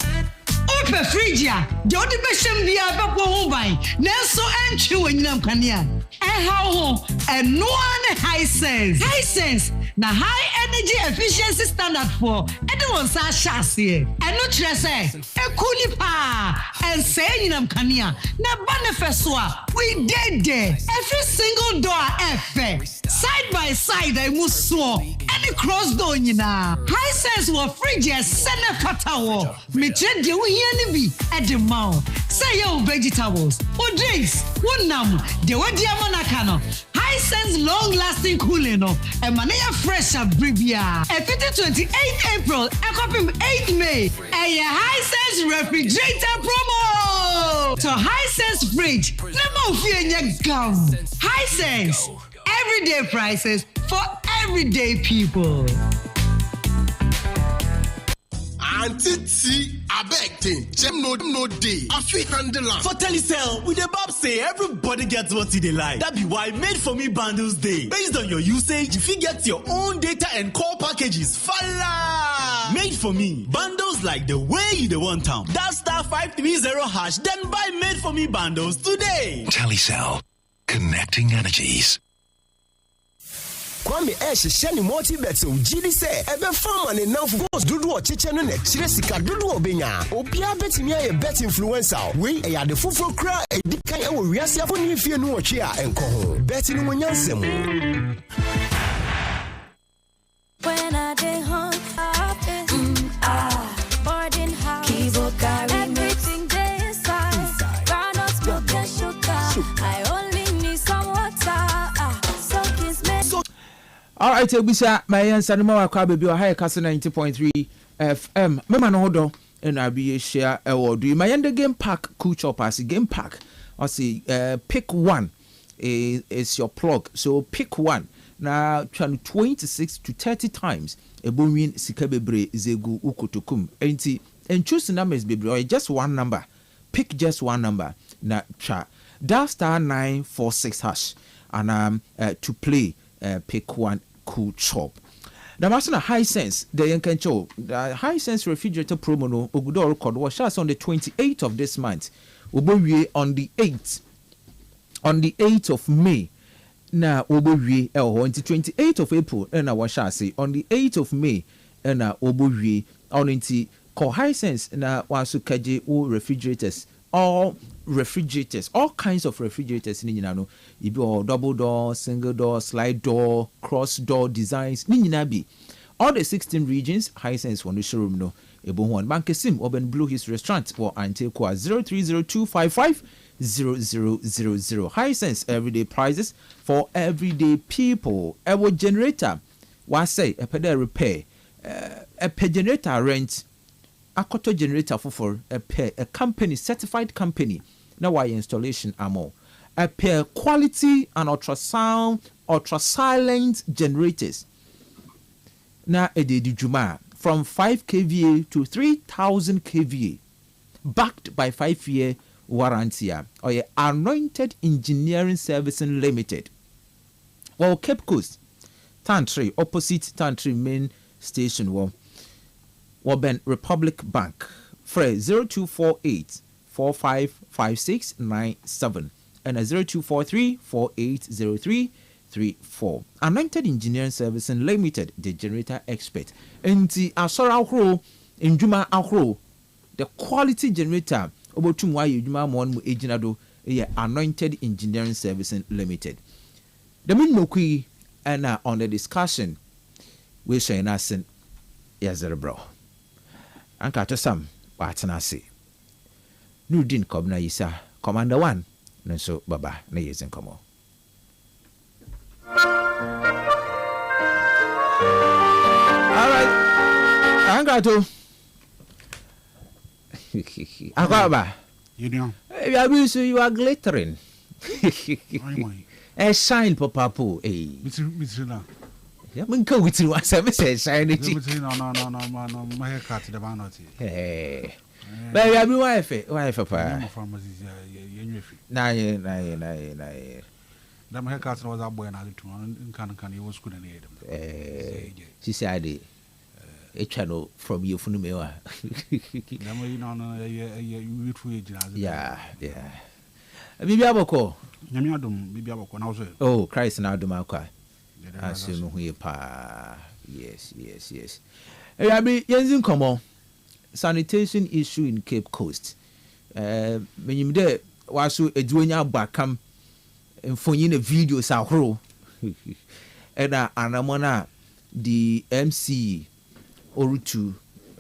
Ope Phrygia, the only person we have a woman, Nelson and Chewingham Canyon. And how and no one high sense. Na high energy efficiency standard for anyone's chassis. And no stress, a coolie pa and saying I'm Kania. Na banefeswa, we did there. Every single door F side by side I must swore. And any cross door nyina. High sense wo fridge sene pata wo. Me che de wo hia ni bi e de ma wo. Say your vegetables, or drinks, one nam, the what diamonaka no. High sense long lasting cooling no. And manaya fresh at Bribia. A 28 April, a copy 8 May. A high sense refrigerator promo. So high sense fridge, never fear your gum. High sense, everyday prices for everyday people. Auntie, I beg thing. Gem no day. I feel handle for Telecel, with the Bob say everybody gets what they like. That be why Made For Me bundles day. Based on your usage, if you get your own data and call packages, falla! Made For Me bundles like the way you want town. That *530# then buy Made For Me bundles today. Telecel, connecting energies. Kwame sheni multi-bet ujidi se ebe farm and now goes dudu o chiche no ne chire sika dudu obenya obia betimi aye bet influencer we ya de fufuro kra edikan e wo wiase afo ni fie no otwe a enko ho bet ni wonyansem. When I dey home boarding house keyboard carry everything dey inside groundnut milk and sugar I only need some water so kiss me. All right, Ebisa, my answer no more kwa baby o high Kastle 90.3 FM. Mema no hodo and I be share award. My end game pack cool choppers game pack. I see pick one is your plug. So pick one. Now 26 to 30 times a win sikabebre zegu ukotokum. And choose numbers baby or just one number. Pick just one number. Na cha. Dial *946# and to play pick one cool chop. Now, Master High Sense, the Yankancho, the High Sense refrigerator promo no Ogudo record was shot on the 28th of this month. Obowie on the 8th. On the 8th of May. Now, Obowie on the 28th of April, and I was say on the 8th of May, and Obowie on the call High Sense, na wasukaje o refrigerators. All refrigerators, all kinds of refrigerators ni nyina no ibi or double door, single door, slide door, cross door designs ni nyina bi all the 16 regions. High Sense one showroom no ebo one bankesim Urban Blue Hills restaurant or Antekwa 0302550000. High Sense everyday prices for everyday people. Ewo generator wa say a pede repair a generator rent akoto generator for a company certified company now why installation ammo a pair quality and ultrasound ultra silent generators na ededi juma from 5 kVA to 3000 kVA backed by 5-year warranty or your Anointed Engineering Servicing Limited. Well, Cape Coast Tantry opposite Tantry main station Warben Republic Bank. Fred 0248 455697 and a 0243 480334. Anointed Engineering Servicing Limited, the generator expert. And the Asora Ahro in Juma Ahro, the quality generator about to why you Juma Mon Ejinado, Anointed Engineering Servicing Limited. The Minokui and on the discussion, we're saying us in Yazero. Anka to some watana say. Nudin Kobna Isa, Commander 1, Nanso Baba, na yezen komo. Alright, Anka to Akaba. You know, you are glittering. A shine, Papa. Mr. Yeah, I'm going with you. I say, shine. No, my haircut to the vanity. Hey, baby, I'll be wife, Papa. Nah. That my haircut was up when I lived in Can you was good and aid. She said, a channel from you from the mirror. Yeah. Maybe I will call. Oh, Christ now do my car. As you know, yes. I mean, yes, come on. Sanitation issue in Cape Coast. When you there, was so a junior back come and for you the videos are whole. And Anamona the MC Orutu,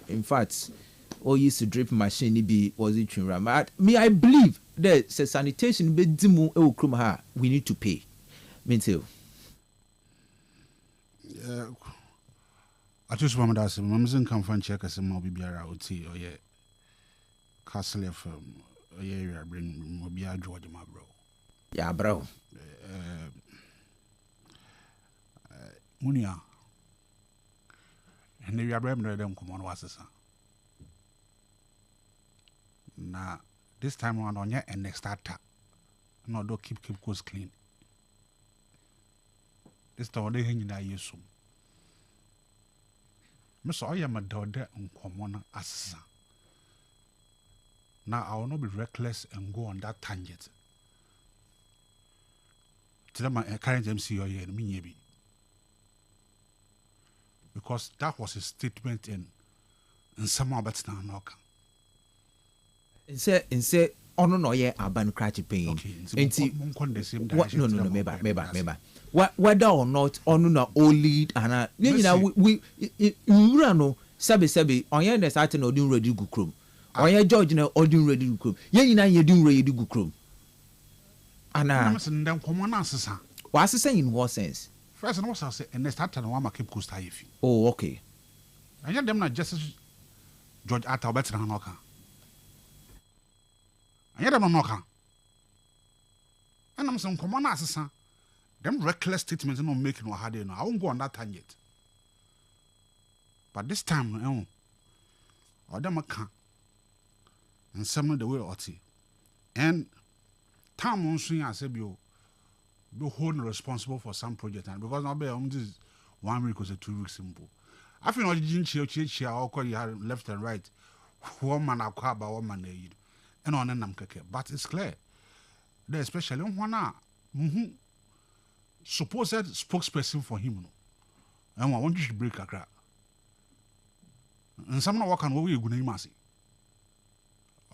in fact, or used to drip machine be was it me, I believe that sanitation be dimu we need to pay. Me too. I just remember that some Mamson come from check as a mobile OT or Kastle FM or bring mobile Georgia, my bro. Yeah, bro. Munia. And we are bringing them come on was now this time around on your and next starter. No, don't keep coast clean. This time they hang in that use. Miss I am a daughter on common assassin. Now I will not be reckless and go on that tangent. Tell my current MC or ye me because that was a statement in somehow but now knock. In say no ye aban cratchy pain. No, maybe. Whether or not no all lead and we no sabi on ye start no do ready go chrome. On ye George na odin ready go chrome. Ye na ye do ready go chrome. Ana them common answer. What's saying in what sense? First and what I say and start and one keep coast high. Oh, okay. I hear them not just George Atta better than knocker. I hear them on knocker. And I'm some common answer. Them reckless statements not making no hard enough. I won't go on that tangent. But this time, or them a can and some of the way or tea. And time on swing I said you be holding responsible for some project and because now be this 1 week or 2 weeks simple. I feel no didn't cheer all call you have left and right. One man acquire by one man need. And on them keke. But it's clear. They especially one supposed spokesperson for him. And I want you to break a crack. And some no work on what we going to mercy.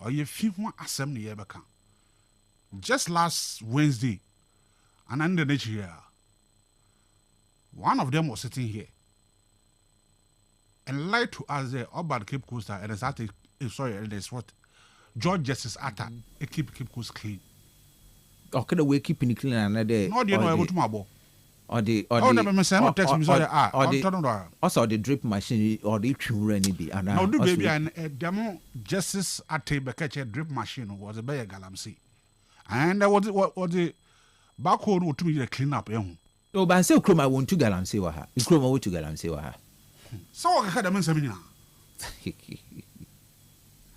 Or you feel one assembly ever can. Just last Wednesday, and under the year, one of them was sitting here and lied to us there about Cape Coast and it's at there's what George Justice Atta keep Coast clean. Okay, the way keeping it clean another. No, you know able to my boy. Or the also the drip machine or the children be and no do baby and demo Justice Atta Becatcher drip machine was a bear galamsey. And there was what the backhoe would to clean up. Oh, but I say, Chrome, I want to get and say what her. You Chrome, I want to get and say what her. So I had a man saying,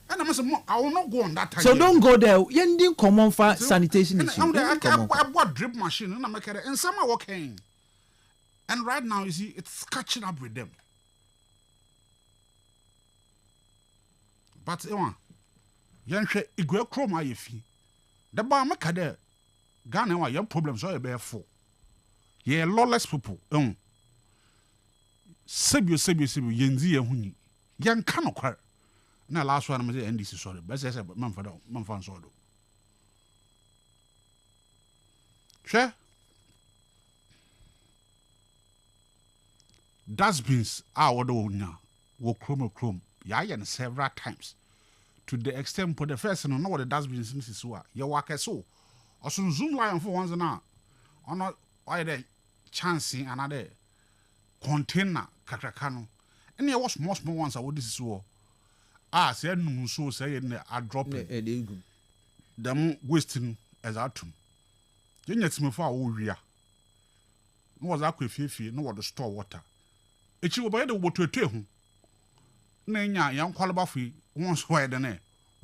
and I will not go on that time. So don't go there. You didn't come on for sanitation issue. I bought drip machine and I'm like, and some are working. And right now, you see, it's catching up with them. But, young Igwe Chrome, I fee. The bar make there. Ghana wa your problems are bare for. Ye lawless people. Sebu yenzi huni. Yan cannot cry. Na last one I say NDC sorry. But I said man fan sorry. Sure. Dustbins are what now. Wo chrome. Ya several times. To the extent for the first and know what the dustbins is what. You work so. Or some zoom line for once an hour. Or not why the chancing another container kakrakano. And there was most more ones I would this war. Say no so say I drop it. Them wasting as atom. You get me for all rear. No was aquafifi, no what the store water. It you by the water to him. Nanya young qualified once why the name.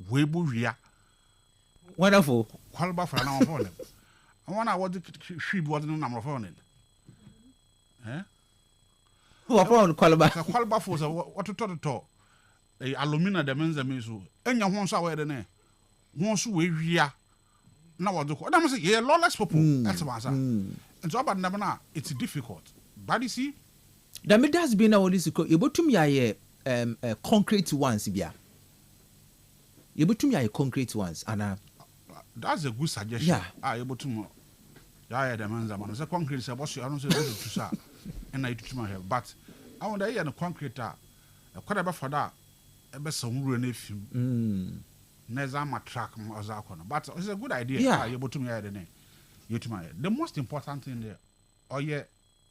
Webu ria. Wonderful. Qualba for an hour for them. I want to what the sheep wasn't a number for it. Eh? Who are from Qualba? Qualba for what to talk. The alumina demands a miso. And your ones away the name. Once we ria. Now what the call. I say, yeah, lawless people. That's what I say. And so about Namana, it's difficult. But you see, the mid has been all this. You bought to me a concrete ones, Sibia. You bought to me a concrete ones, and that's a good suggestion. Yeah, able to more. Yeah, the man's a man. The concrete is a boss. I don't say what to say. and I do my hair. But I want to hear the concrete. Quite about for that. Ebe some run if you. Nezama track but it's a good idea. Yeah, you're able to me. You to my the most important thing there. Oh yeah,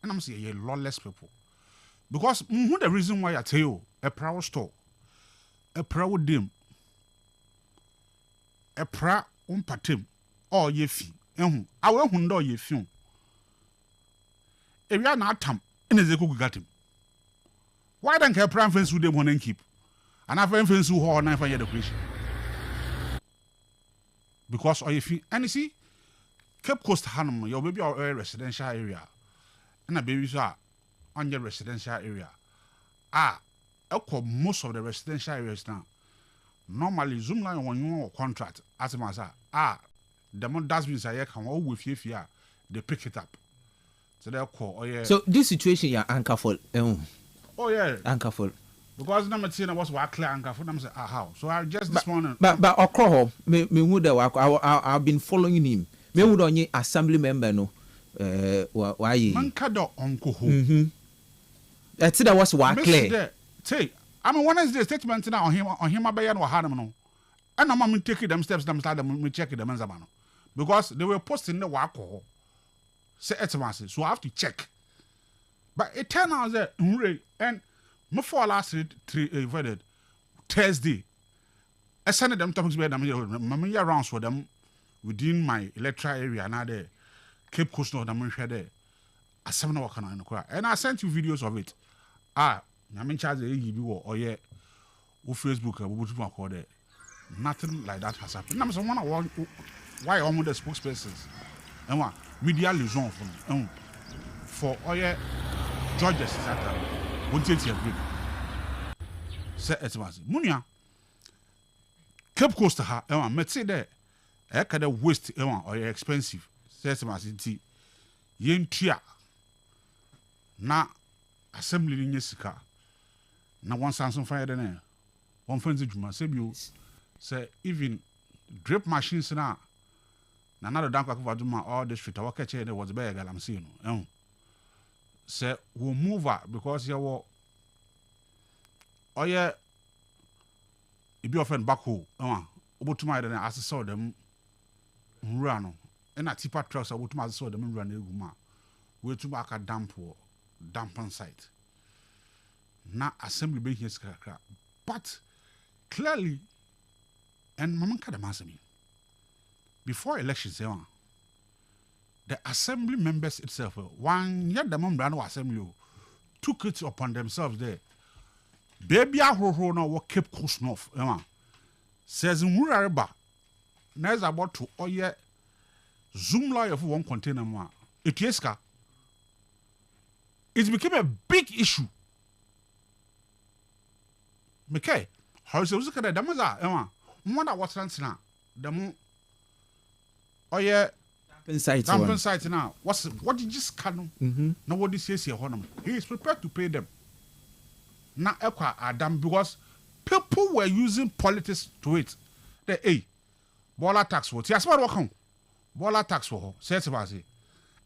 and I'm saying you're lawless people. Because the reason why I tell you a proud store, a proud dim, a proud umpatim, or ye fee, I will hundo ye film. If you are not tam, in a zeku got him. Why don't care prime fence with them one and keep? And I've friends who are not for your education. Because or if you and you see Cape Coast Hanum, your baby are a residential area, and a babies are on your residential area. Most of the residential areas now. Normally, Zoom line when you want contract as a master. The more dustbins I can all with you, they pick it up. So they'll call. Oh yeah. So this situation, you're anchorful. Oh yeah, anchorful. Because number 10 was what clear anchor for them say how. So I just this morning. But Okroho, me would I've been following him. Me would only assembly member no. Why? Man kado uncle who. That's that was what clear. Say, I mean Wednesday statement now on him abayan or hanam no. And I'm taking them steps them start them check them zamano. Because they were posting the work say etmase. So I have to check. But it turned out that and before last Thursday, I sent them topics where I'm rounds for them within my electoral area. Now there, Cape Coast, I'm there. I sent them and I sent you videos of it. I'm in charge of the or yeah, or Facebook, or there. Nothing like that has happened. I'm someone why almost the spokespersons and what media liaison for oh yeah, Georges won't you agree? Say it was Munia Cape Coast ha, met say there, I can't waste or expensive. Says Massity Yen Tia na assembly in Yesica. Now one Samsung fire than one friend of Juma say even drip machines now. Another dank of Vaduma all the street. I walk there was big. I'm seeing. Say we'll move her because you were. Oh yeah. If you offend back home, about tomorrow then I saw them run. And at tipper trucks, I would saw them run a guma. We to back a damp on site. Now assembly being here, but clearly, and Mamma Kadamasa me. Before elections, the assembly members itself, one year the Mambrano assembly took it upon themselves there. Baby, I no what Cape Coast North, says in Murareba, Nez about to oh yeah, Zoom lawyer for one container more. It became a big issue. Okay, how is it look at the Damaza, one that was now, the moon. Oh yeah, dumping site now. What did you scan? Now what this is here, he is prepared to pay them. Now, Adam, because people were using politics to it. They Bola tax for yes, what welcome. Bola tax for says about it.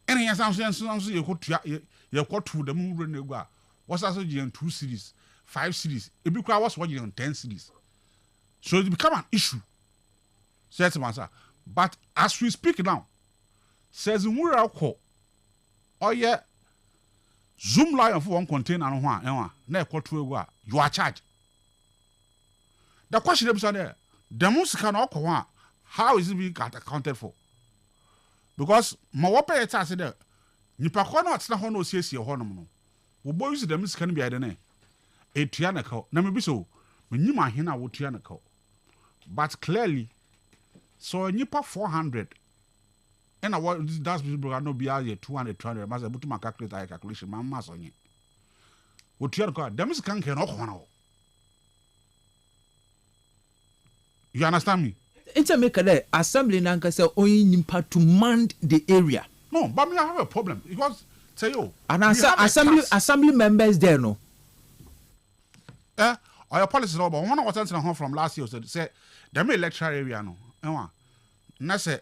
And yes, I'm saying you got to the moon. What's also in 2 cities, 5 cities. It was watching on 10 cities. So it become an issue. Says about but as we speak now, says in we're out. Oh yeah. Zoom line for one container and one, you are charged. The question is there, the most can all how is it being accounted for? Because my wapa it has there, you pack not no CC or honor. We boys the miss can be idene. A tyrannical, never be so. When you might hina would tyrannical. But clearly, so a nipa 400. And what that's no be out 200, 300. Mas able to my calculation, my mass on it. What you are them is can't you understand me? It's a make a assembly nanka say only nimpa to man the area. No, but me I have a problem because say you and assembly members there no. Or your policy over one I was answering home from last year say them electoral area no. Na say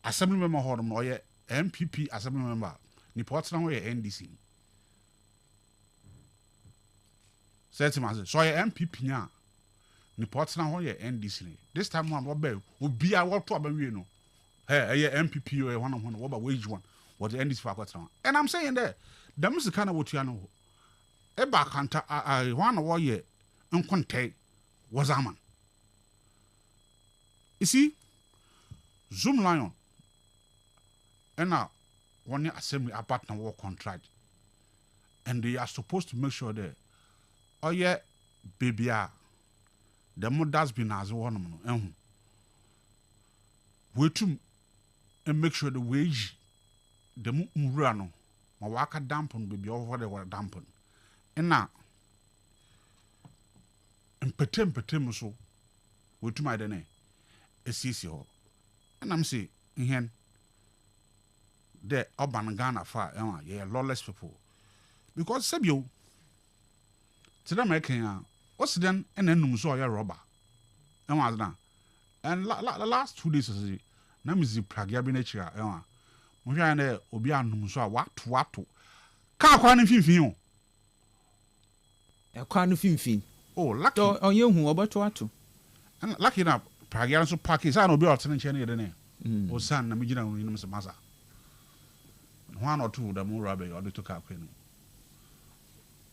assembly member hold or MPP assembly member ni ports na we NDC Set him as so I MPP now. Ni pot na ho ye NDC. This time one what be obi a what to we no. Hey, MPP or one what about wage one. What the NDC for kwatra. And I'm saying there, the music kind of what you know. E ba kanta I one what ye nkontai was a man. You see, Zoom Lion and now one assembly a partner work contract. And they are supposed to make sure that oh yeah, baby the mother's been as one wait to and make sure the wage the murano my waka dampen baby over the water dampen. And now and petem so wait to my dene easy and I'm saying in the urban Ghana far yeah lawless people because Sabio to them making what's then and then so ya robber and was now and last 2 days na mizi pragia bi na chira mo hwa na obi anum so a wato ka kwa ne finfin o e kwa ne finfin oh lucky onye hu obato ato and lucky na pragia so park is na obi otene nche ne de ne o san na migina no nim se masa one or two the more robber or to ka kwenu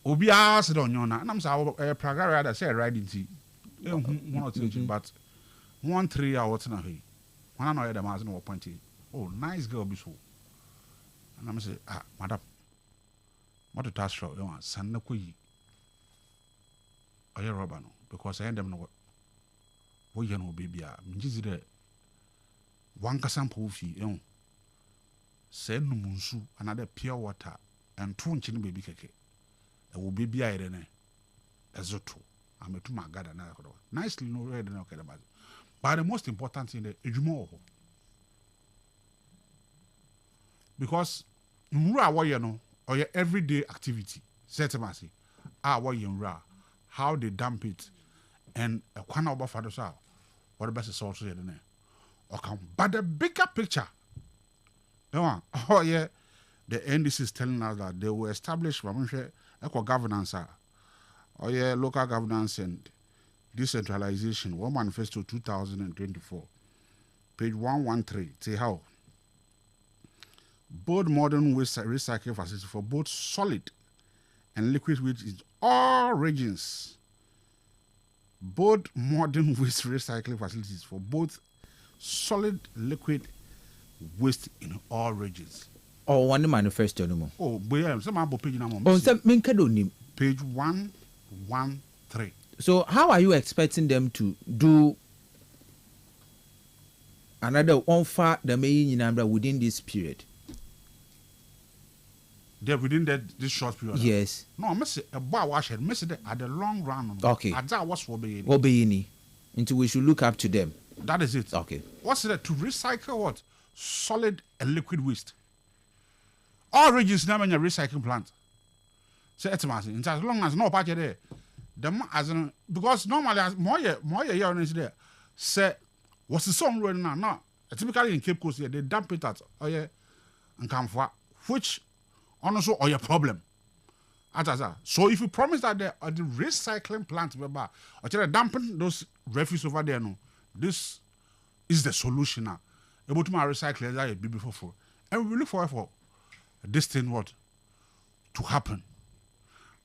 obi asked on you na say praga rather say riding tea one or two but 1 3 hours na he one no the man no point oh nice girl be so and I'm say madam what to task for you san na koyi oye robber no because I end them no wo ye no baby a mjizi de one kasampo fi say no munsu another pure water and two nchi baby keke e wo baby aire ne ezoto ametu magada na kodo nicely no read na okay but the most important thing the edwuma ho because nra wo ye no or your everyday activity set massy wo ye nra how they dump it and a kwana oba fado so what the best is also here ne okay but the bigger picture oh yeah, the NDC is telling us that they will establish eco governance, oh yeah, local governance and decentralization. One manifesto 2024, page 113. Say how both modern waste recycling facilities for both solid and liquid waste in all regions. Both modern waste recycling facilities for both solid, liquid waste in all regions. Oh, one manifesto no more. Oh, boy, some page number. Oh, some minkadonim. Page 113. So, how are you expecting them to do another one far the main number within this period? They're within this short period. Yes. No, I miss a bar wash and miss it at the long run. Okay. At that was obeying. Obeying. Until we should look up to them. That is it. Okay. What's it to recycle what? Solid and liquid waste. All regions now in a recycling plant. So it's massive. As long as no party there, because normally as more year is there. Say what's the song right now? Typically in Cape Coast here, they dump it at and come for which also or your problem. So if you promise that the recycling plant or dumping those refuse over there, no, this is the solution now. Able to recycle that be before, and we look for this thing what to happen.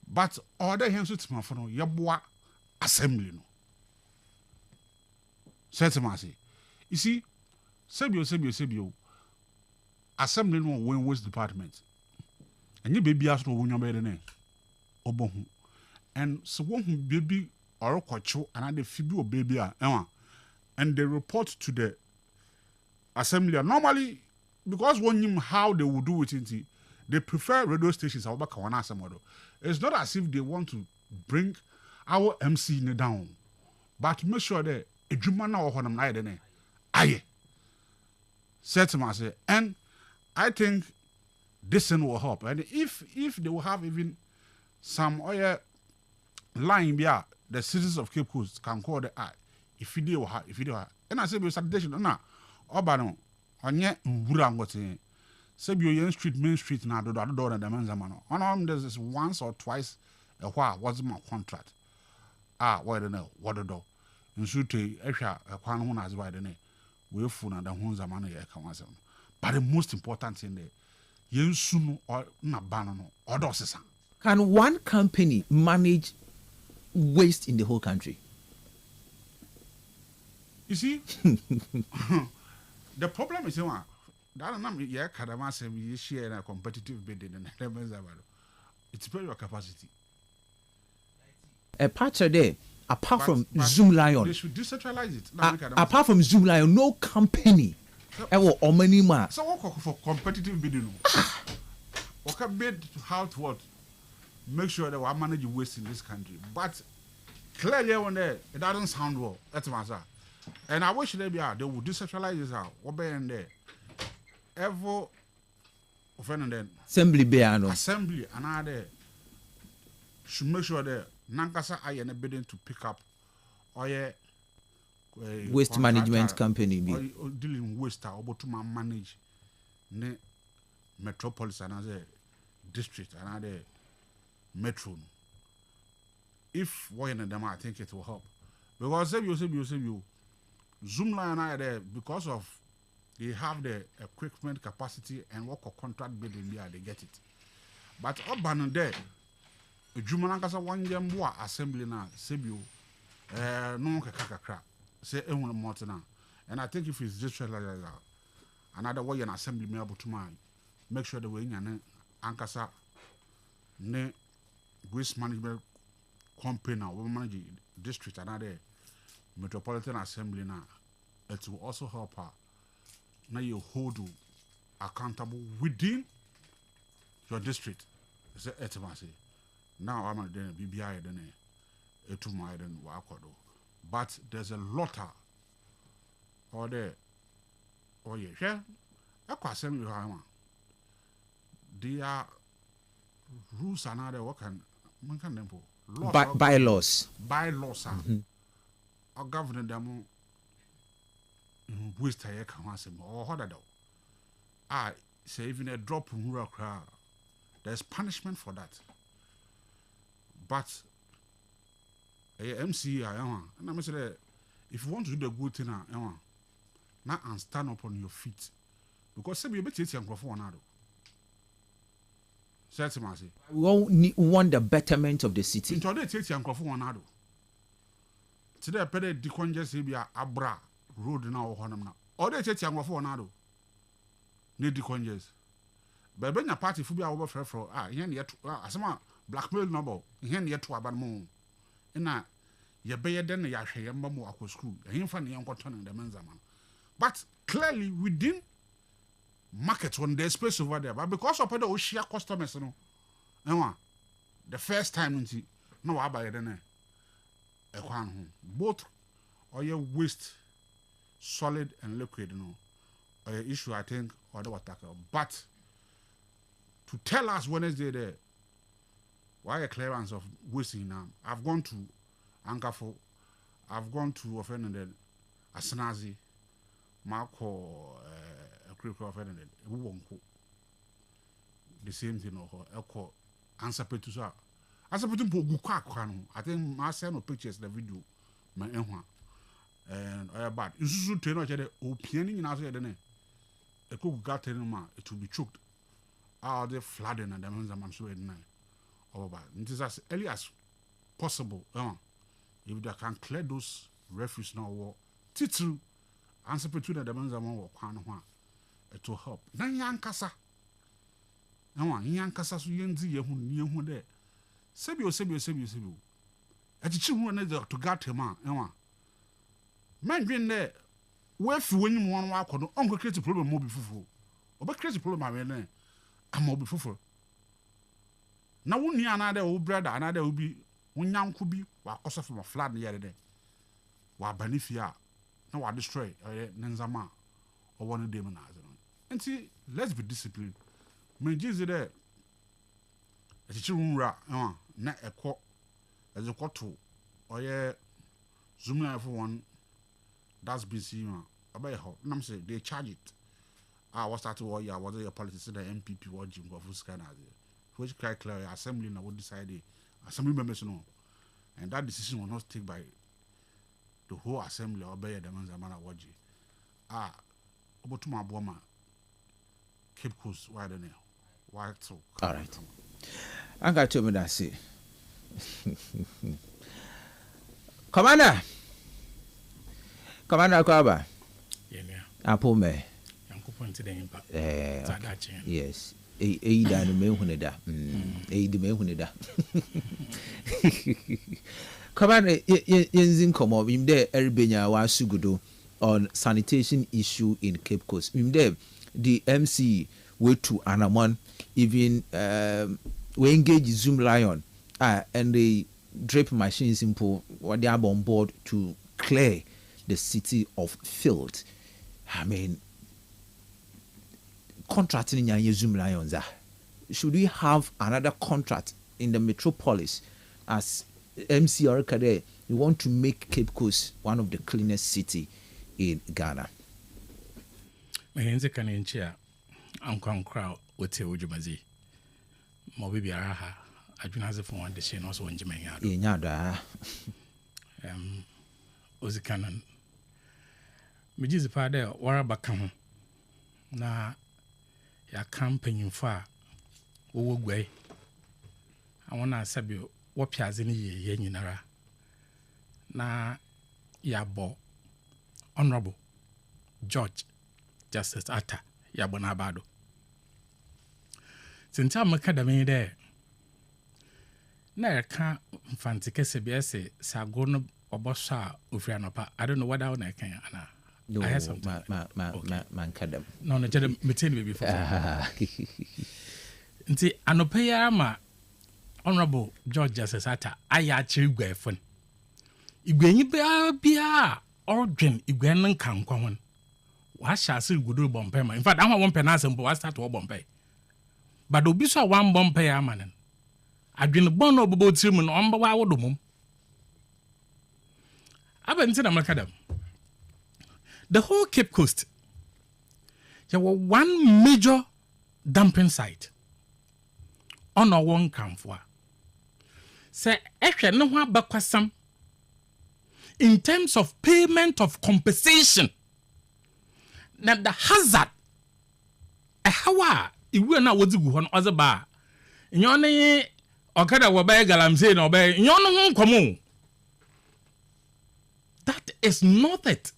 But other hands with my phone, your assembly no. Say, you see, Sebio, assembly no when waste department, and your baby asked no when you're better obohu, and so one baby or kwacho and the fibu baby and they report to the assembly. Normally, because one knew how they would do it, they prefer radio stations. It's not as if they want to bring our MC down, but make sure that a Jumana or Honam Naidene, aye, say, and I think this thing will help. And if they will have even some line, yeah, the citizens of Cape Coast can call the eye. If you have, and I say, be sanitation, no. Obano, onye mbura ngote. Say be Main Street now, do the door and the man's amano. On there's this once or twice ɛhɔ was my contract why the no what do nso te ehwa ɛkwan ho na ase why the no we fu na da ho zaman na yɛ ka wasɛm but the most important thing there yensu no na ban no odo sesa. Can one company manage waste in the whole country? You see, the problem is that yeah, kadama say we share a competitive bidding and it's very your capacity. A part of there, apart from Zoom Lion, they should decentralize it. Apart from Zoom Lion, no company ever or many more. So what for competitive bidding? What can bid how to what? Make sure that we manage waste in this country. But clearly, when there, it doesn't sound well. That's my answer. And I wish they would decentralize this out. What be in there? Ever offending them. Assembly beano. Assembly and I there should make sure that Nankasa I am bidding to pick up or waste management company be or dealing waste or to manage ne metropolis and other district and other metro. If one of them, I think it will help because say you Zoom Line are there because of they have the equipment capacity and work or contract bidding there they get it. But urban there, Jumanankasa one year more assembly na Sebio no kakakra say one more now. And I think if it's just another way an assembly may able to mind make sure the way in Ankasa ne waste management company now we manage district another metropolitan assembly now it will also help her now you hold you accountable within your district say etimasi now I'm at the BBI then etumai then wakodo but there's a lot or there oh yeah assembly their rules are not what can them bylaws or government them waste a year or what say even a drop in rural crowd there's punishment for that but MC and I'm saying if you want to do the good thing now and stand up on your feet because some you bet it's for one we want the betterment of the city. Today, take your microphone one. Today, I paid the congestion be Abra road now or Honam now. Or they take your microphone one. Need the congestion. But when your party for be over for yet some blackmail number, yet to about more. And you bear then you share more aqua school, and funny young cotton in the menzaman. But clearly within market when there's space over there, but because of the share customers, the first time no I buy then both or your waste solid and liquid, or your issue I think or the water. But to tell us Wednesday there why a clearance of wasting now, I've gone to Ankafo, I've gone to offended Asanazi, Marco the same thing or answer petusa answer petu I think I send no pictures the video my and bad you train the opening in answer the a cook got it will be choked out the flooding and the man so at night over it is as early as possible if they can clear those refuse now war titru answer petu the man war it will help. Then Yankasa. No, Yankasa so yenzi yehu there. Sebio. At the children to get him on. Man being there, where for when you want to walk on, create a problem more before. Or create a problem I mean, I'm more before. Now, when you another old brother, another will be when young could be, while also from a flood the other day. While Benifia, no, I destroy Nenzama or one of them. And see, let's be disciplined. Me Jesus there. A teacher ra, na a court as a court to or yeah, zoom line for one. That's busy, about how. And say they charge it. I was starting to was a politician, the MPP, or Jim of Scanner, which quite clear assembly now would decide assembly members no, and that decision was not taken by the whole assembly or by the man's amana waji. About to my boma Cape Coast, why don't you? Why so? All right. I got to me that see. Commander Kwaba. Yeah. Apple me. Yes. Da no me huneda. Da me huneda. Commander yenzin komo bim de erbenya wa sugudo on sanitation issue in Cape Coast. Bim de the MC went to Anamon, even we engage Zoom Lion and the drip machines what they are on board to clear the city of filth. I mean, contracting in Zoom Lions. Should we have another contract in the metropolis as MCR Kade? We want to make Cape Coast one of the cleanest city in Ghana. Mahenze kanenchia ankrankra wote wujumazi. Mo bibi araha adwuna ze fon de she no so njemanya do. Nyada. Ozikanan. Mijizi pa de warabaka ho. Na ya campaign fa wo gwe. Awona asabi wo piaze ni ye nyinara. Na ya bo Honorable George Justice Atta Yabona Abado. Since I'm a academy there, na can't fancy KCBS, Sagono or Bossa Ufrianopa. I don't know what I can. No, I have something. Man cadam. No, no, just maintain me before. Nti Anopeya ma Honorable George Justice Atta, I actually go fun. Igwenyi bia Organ Igwenan Kankwan. What shall see good bompema? In fact, I want one penance and start to bompay. But Obisa one bompay man. I've been born over both human on the Wawodum. I've been saying Macadam. The whole Cape Coast. There were one major dumping site on our one camphor. Say, actually, no one but some. In terms of payment of compensation, that the hazard, how you na wodi gu hon ozeba nyone okada wo ba galamse no ba nyone ho nkomo. That is not it.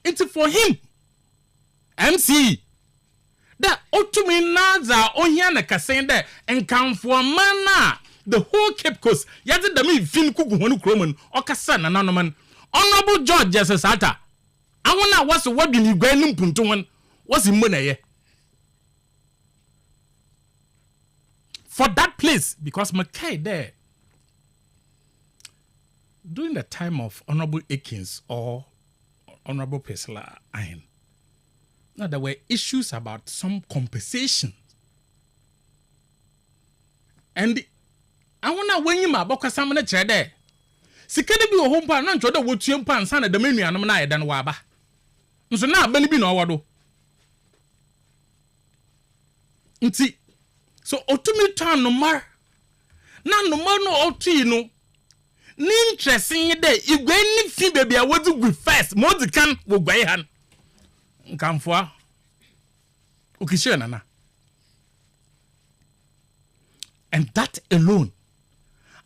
It's for him MC that otumi naza ohia na kasen de enkamfo mana the whole Cape Coast yade da me fin kugu honu kroman okasa na nanoman Honorable George Jesus Atta awona was wadwini gwa nim punto won was immo na ye for that place because Mackay there during the time of Honorable Akins or Honorable Pesla Ayn. Now there were issues about some compensation. And I wanna when you ma boka samana chede. Sikede bi o hompa na nchoda wotuem pa nsa na de manuanom na yede no waba. Nso na abani bi na owodo. Nti so otumi tan no mar. Na no mar no otui no. Ni interesting de igwe ni fi baby a wodi gu first mo di kan wo gwa han. Nkamfoa. Okishe nana. And that alone.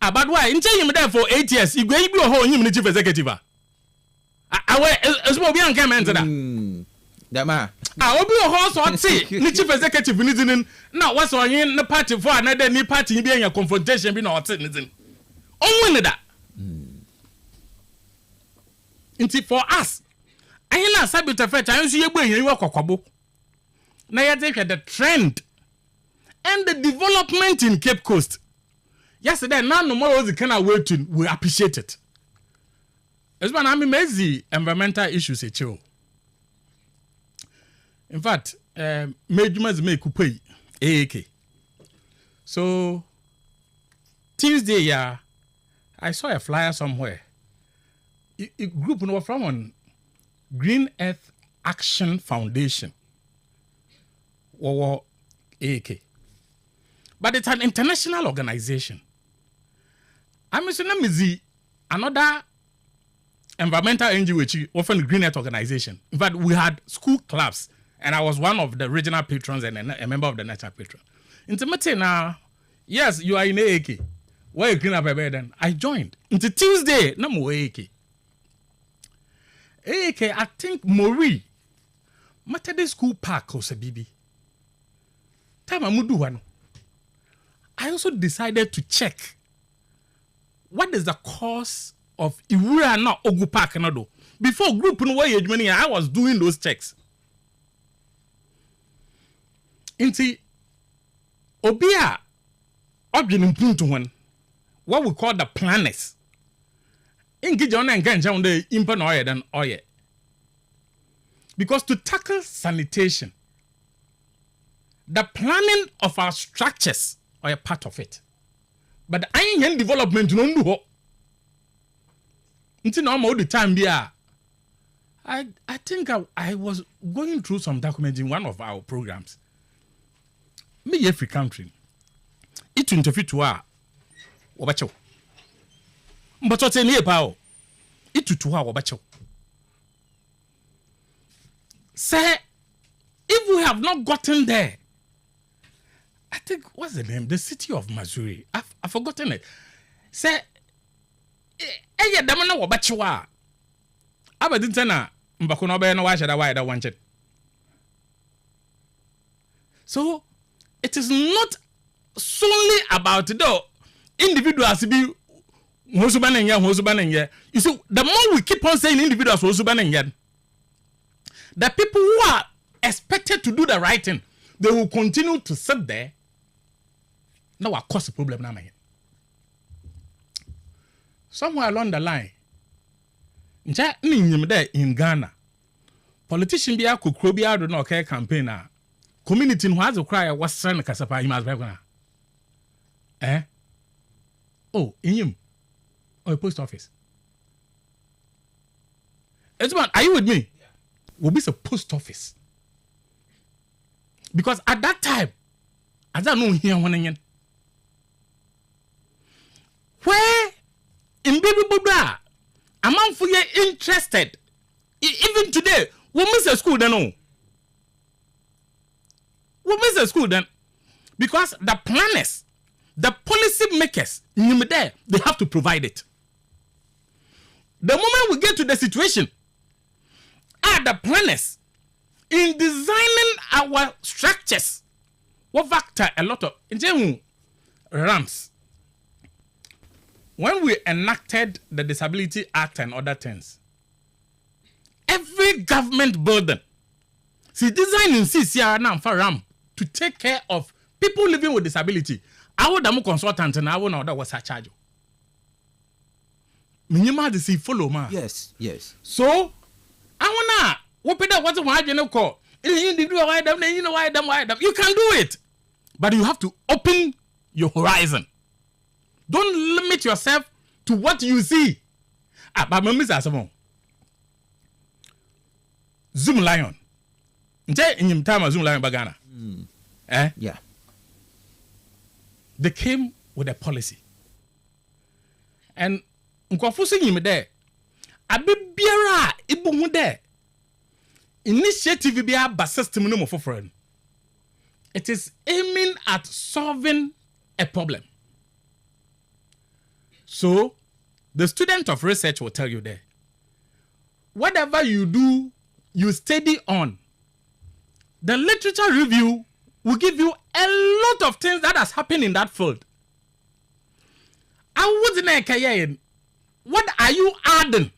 About why? In him there for 8 years. He go be a whole him chief executive. As well be on come enter that. That man. I will be a horse or see the chief executive in now what's on in the party for another new party being a confrontation be not citizen. Only that. Inti for us. I na sabi to fetch I see you going you work kwabo. Na ya take the trend and the development in Cape Coast. Yesterday, now no more the kind of way to we appreciate it. It's when I'm amazing environmental issues at you. In fact, measurements make coupe AAK. So Tuesday, I saw a flyer somewhere. A group no from on Green Earth Action Foundation or AAK. But it's an international organization. I'm mentioning another environmental NGO, which often Green Earth organization. In fact, we had school clubs, and I was one of the regional patrons and a member of the national patron. Intimate now, yes, you are in AAK. Why you clean up a bed then? I joined. Into Tuesday, no more AAK. AAK, I think Mori, Methodist School Park, or Bibi. Time I do one. I also decided to check what is the cause of Iwura na Ogu Park na do. Before group no way money, I was doing those checks. Inti Obia Objin Puntu one, what we call the planners. Inki John and Ganjan the impan oil than oil. Because to tackle sanitation, the planning of our structures are a part of it. But I ain't development no do. Until now all the time I think I was going through some documents in one of our programs. Me every country. It interfere to our wabacho. But what's in here power? It to our wabacho. Say, if we have not gotten there, I think, what's the name? The city of Missouri. I've forgotten it. Say, eh, damana wabachiwa. Abadintana, mbakuno be no washada why that wanted. So, it is not solely about the individuals be whosubanenya. You see, the more we keep on saying individuals whosubanenya, the people who are expected to do the right thing, they will continue to sit there. Now what cause the problem now? Somewhere along the line, in Ghana, politician be a kukrobi out of no care campaigner. Community who has a cry was sent Kasapa, you must be Oh, in him or a post office. Edmund, are you with me? Will be a post office. Because at that time, I don't know here one again. Where in baby Buddha, a man for you interested. Even today, we miss a school then. No. We miss a school then. Because the planners, the policy makers, they have to provide it. The moment we get to the situation, the planners, in designing our structures, what factor a lot of ramps. When we enacted the Disability Act and other things, every government building, designing CCR now for ramp to take care of people living with disability. I would have consultant and I would know that was a charge. Minima to see follow ma. Yes. So I wanna what that was why you know call. You can do it. But you have to open your horizon. Don't limit yourself to what you see. But Mr. Zoom Lion. In time of Zoom Lion Bagana. Yeah. They came with a policy. And Nkofusi him there. Abibiara ibu there. Initiative be a system no for friend. It is aiming at solving a problem. So, the student of research will tell you there. Whatever you do, you study on. The literature review will give you a lot of things that has happened in that field. What are you adding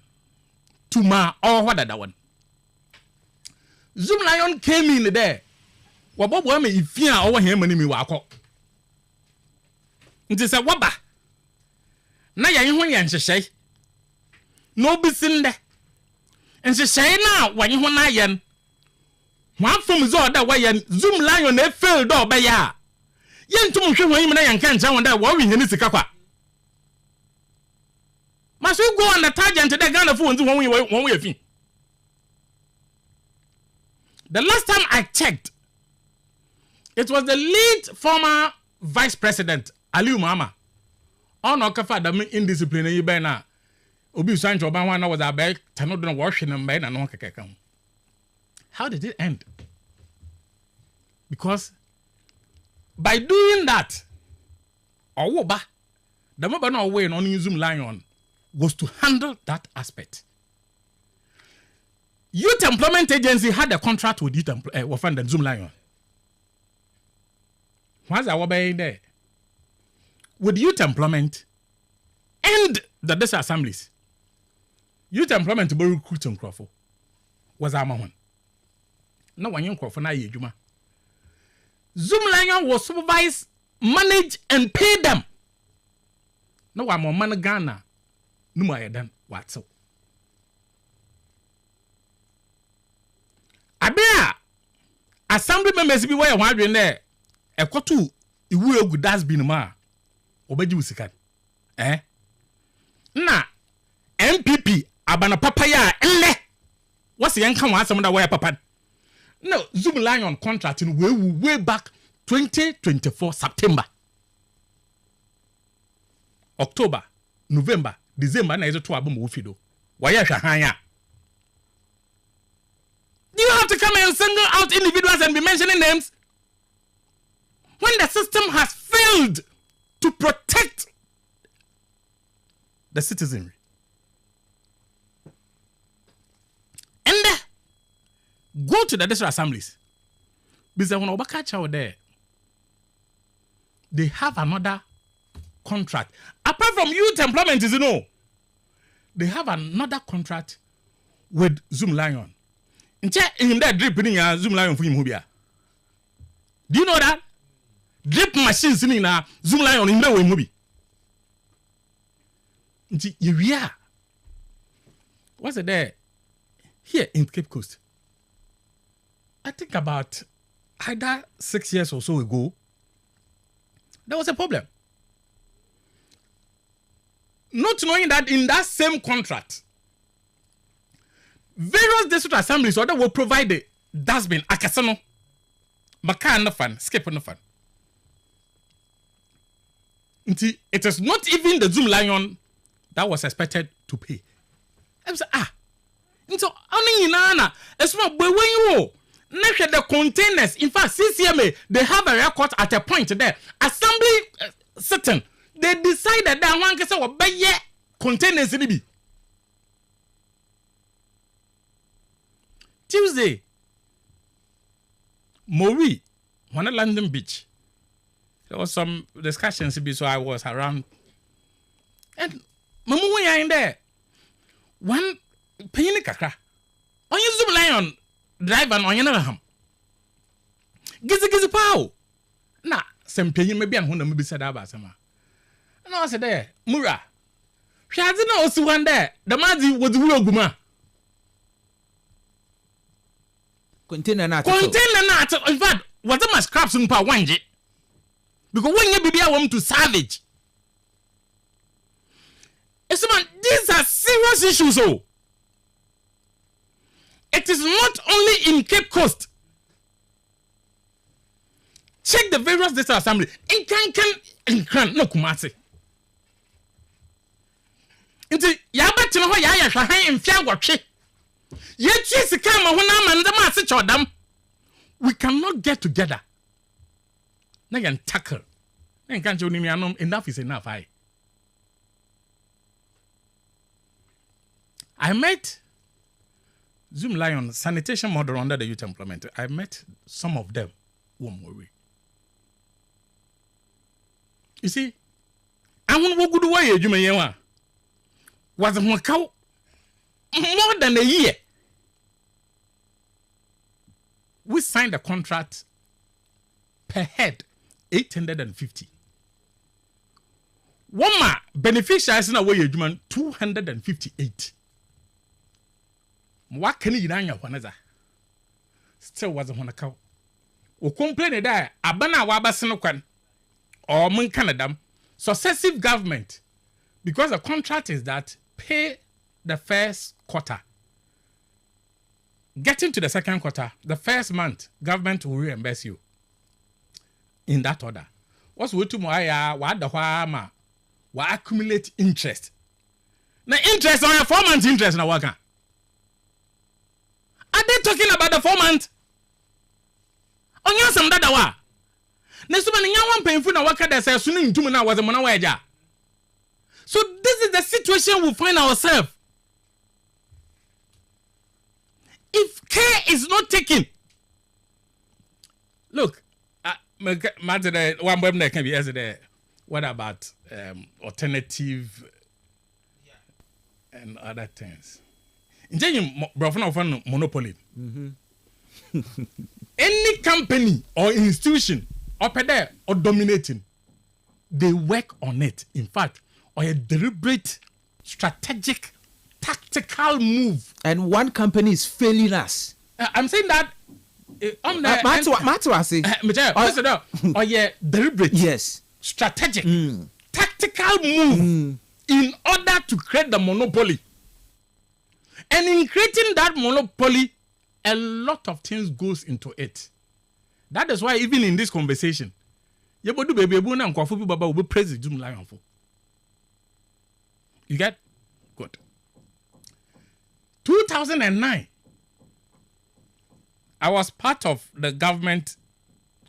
to my or what other one? Zoom Lion came in there. Wabobo me ifia over here mani mi wako. Nti se waba. Na ya yin ho ya nhyehyey. No bi sinde. Nhyehyey na wa yin ho na yen. One from zo da wa yen Zoom Lion e fail do ba ya. Yen tum hwe ho yin na yanka ncha won da wa wi hene sika kwa. Must you go on the tangent to the Ghana phones when we fin. The last time I checked, it was the late former Vice President Aliu Mama. On Okafa the indiscipline you be na. Obi Sancho Obama was a bag, Tanodon washing and men and no kekam. How did it end? Because by doing that, Owoba, the mobile way on Zoom Lion was to handle that aspect. Youth Employment Agency had a contract with Youth Zoom Lion. What's our way there? With Youth Employment and the district assemblies, Youth Employment to be recruiting Crawford was our one. No one young Crawford, na Juma. Zoom Lion was supervise, manage, and pay them. No one more money Ghana. No more than what's so. Abia assembly members be where one there. A quartu, it will go das bin ma. Obeji usikan. Na MPP abana papaya ele. What's the income was some that way papa? No, Zoom Lion contract in way back 2024 September. October, November, December na ezo to abum wofido. Why hwahanya? Do you have to come and single out individuals and be mentioning names? When the system has failed to protect the citizenry. And go to the district assemblies. Because when Obakacha there, they have another contract. Apart from youth employment, you know, they have another contract with Zoom Lion. In that drip in Zoom Lion for him. Do you know that? Drip machines in Zoom Lion in the way movie. Yeah. What's it there? Here in Cape Coast. I think about either 6 years or so ago, there was a problem. Not knowing that in that same contract, various district assemblies or that will provide the dustbin, akasano, maka no fan, skip no fan. It is not even the Zoom Lion that was expected to pay. I was so only nana, it's not when you the containers. In fact, CCMA they have a record at a point there. Assembly sitting, they decided that one can say what buy containers in be. Tuesday, Mori, one at London Beach. There was some discussions, so I was around. And Mamu in there. One penny kakra. On your Zoom Lion drive on your ham. Gizi pow. Na, some penny maybe and who be said about some. And I said there, Mura. She has no also one there. The man was Guma. Container not. In fact, what am I scraps in power one? Because when you be there, I want to savage. Man, these are serious issues. Oh, it is not only in Cape Coast. Check the various district assembly. In can no kumasi. Inti yaba tino ho ya hwahan mfia gwotwe. Ye twi sika ma ho na ma ndam ase chodam. We cannot get together. Na yan tackle. Na kan je onimi anom enough is enough. I met Zoom Lion sanitation model under the youth employment. I met some of them. You see, I want to go to way you may was more than a year. We signed a contract per head 850. One beneficiaries in a way 258. What can you do? Still wasn't on a cow. O complain that Abana Wabasinokan or Mun Canada successive government, because the contract is that pay the first quarter. Getting to the second quarter, the first month, government will reimburse you. In that order. What's what tomorrow? What the why What accumulate interest? Now interest on your 4 months interest now work. Are they talking about the 4 months? On your some that wa. Next one in one painful na work that says soon to me now was a monawaja. So this is the situation we find ourselves. If care is not taken, look, matter one web can be yesterday. What about alternative and other things? In general, brother, monopoly. Any company or institution up there or dominating, they work on it. In fact, or a deliberate, strategic, tactical move. And one company is failing us. I'm saying that. Or yeah, deliberate. Yes. Strategic, tactical move in order to create the monopoly. And in creating that monopoly, a lot of things goes into it. That is why even in this conversation, you get? Good. 2009, I was part of the government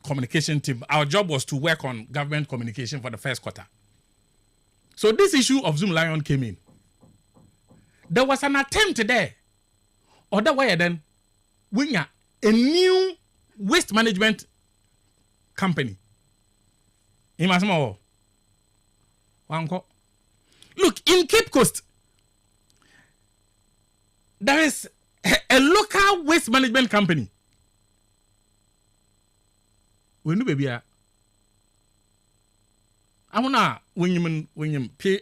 communication team. Our job was to work on government communication for the first quarter. So this issue of Zoom Lion came in. There was an attempt there. Other way then, we are a new waste management company. Look, in Cape Coast, there is a local waste management company. We know baby. I wanna when you pay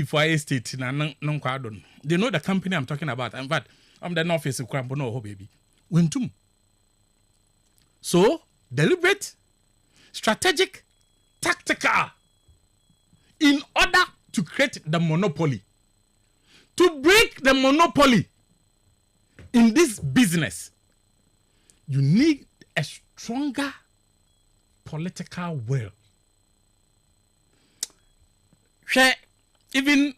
for estate na non quadron. They know the company I'm talking about. In fact, I'm the office of Crampono, baby. Wintum. So deliberate, strategic, tactical, in order to create the monopoly. To break the monopoly in this business, you need a stronger political will. Even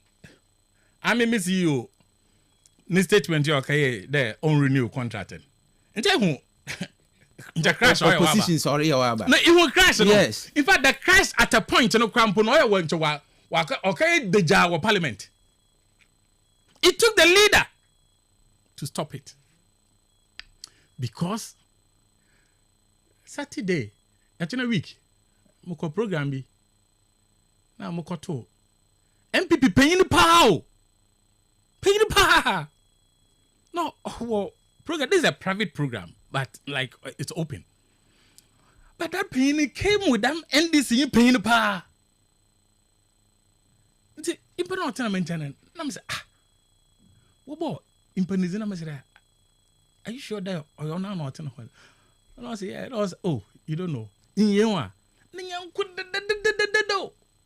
I may miss you. This statement you okay there on renew contract. And who the crash opposition sorry no, it will crash. Yes. In fact, the crash at a point no crampo no went to okay the Jawa parliament. It took the leader to stop it. Because Saturday, at a week, moko program bi. Na moko to. MPP paying the power. Paying the power. No, well, program. This is a private program, but like it's open. But that paying came with them NDC paying the power. See, impotent not maintenance. I'm say what boy? Impotent is say are you sure that or you're not not? And I say yeah. Was you don't know. In yewa.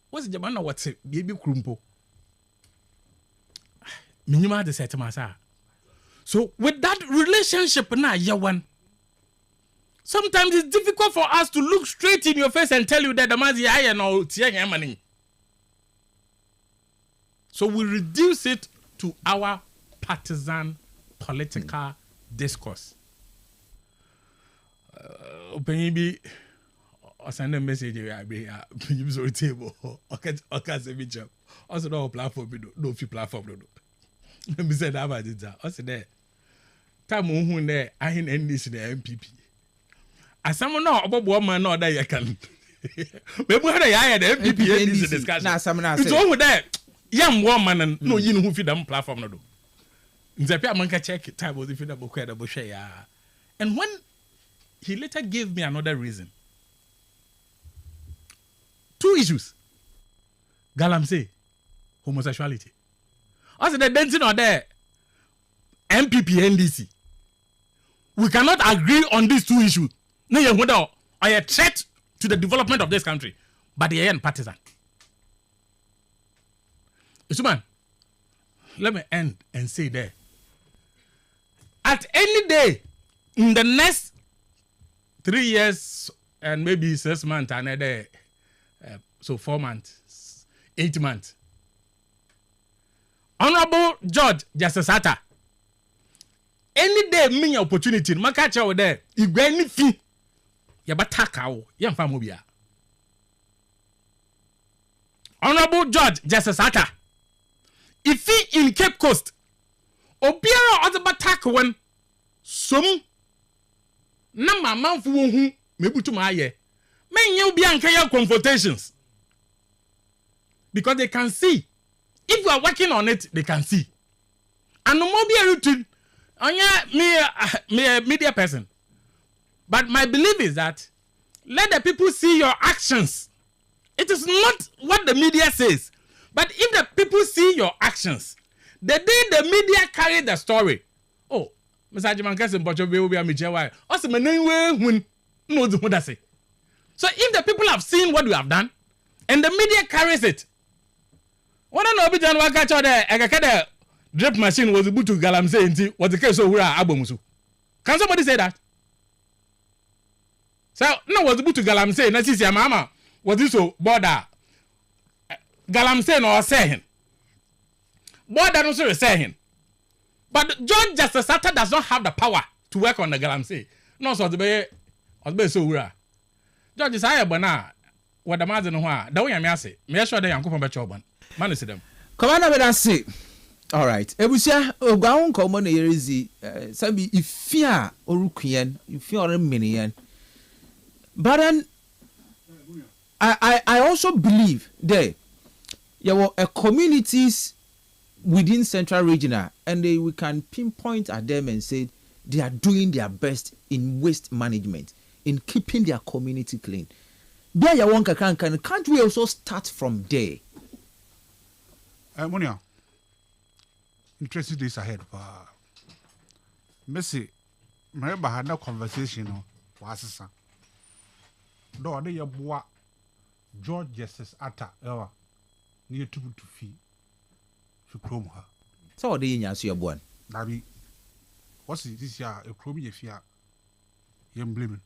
What's the man? What's it? Baby krumpo. Minima de set masa. So with that relationship now, one. Sometimes it's difficult for us to look straight in your face and tell you that the man's here no tiang money. So we reduce it to our partisan political discourse. Maybe I send a message I be use on table. Okay, say me job. Also no platform no free platform no. Let me say that about it. Also there. Time who there I in NDC the MPP. As someone know about woman no that you can. Maybe when I had the MPP NDC discussion. Now someone it's over there. Young woman and no you know who feed them platform no do. Nzepia manka check time was if you double queer double share. And when he later gave me another reason. 2 issues. Galamsey, homosexuality. Also the dancing on there, MPP, NDC. We cannot agree on these 2 issues. No, you are a threat to the development of this country, but they are partisan. Isuman, let me end and say there. At any day in the next 3 years and maybe 6 months, another So 4 months, 8 months. Honorable George Justice Atta. Any day, me opportunity, my catch over there. You go any fee. You but takao. You am mobia. Honorable George Justice Atta. If he in Cape Coast, Obiara other batak one, some. Na my man for who maybe to my year. Men you be unclear confrontations. Because they can see. If you are working on it, they can see. And no more be a routine. Me a media person. But my belief is that let the people see your actions. It is not what the media says. But if the people see your actions, the day the media carry the story, oh, Mr. Ajiman Kessin Bocho will be a media. Also, my name will know what I say. So if the people have seen what we have done, and the media carries it, what I know, Bijan Wakacho there, a drip machine was able to galamse what the case of Abomusu. Can somebody say that? So no was able to galamse, na sisi mama was this so border galamse no saying. Border no so saying. But George Justice Atta does not have the power to work on the galamse. No so the be so ura. George is higher bana what the mazen no ha. Da we am ase. Me sure dey Yankopon be choban. Man see them. Commander we say. All right. Ebusia ogawon komo na yerezi sabi ifia orukuyen, ifia oremeniyen. But then I also believe there were communities within Central Regional and we can pinpoint at them and say they are doing their best in waste management, in keeping their community clean. Can't we also start from there? Monia, interesting days ahead. Messi, remember had no conversation was do they boa George Justice Atta ewa near to fee for chrome her. So what do you answer your one? Nabi, what's this year a chrome ye fear? Yem blaming.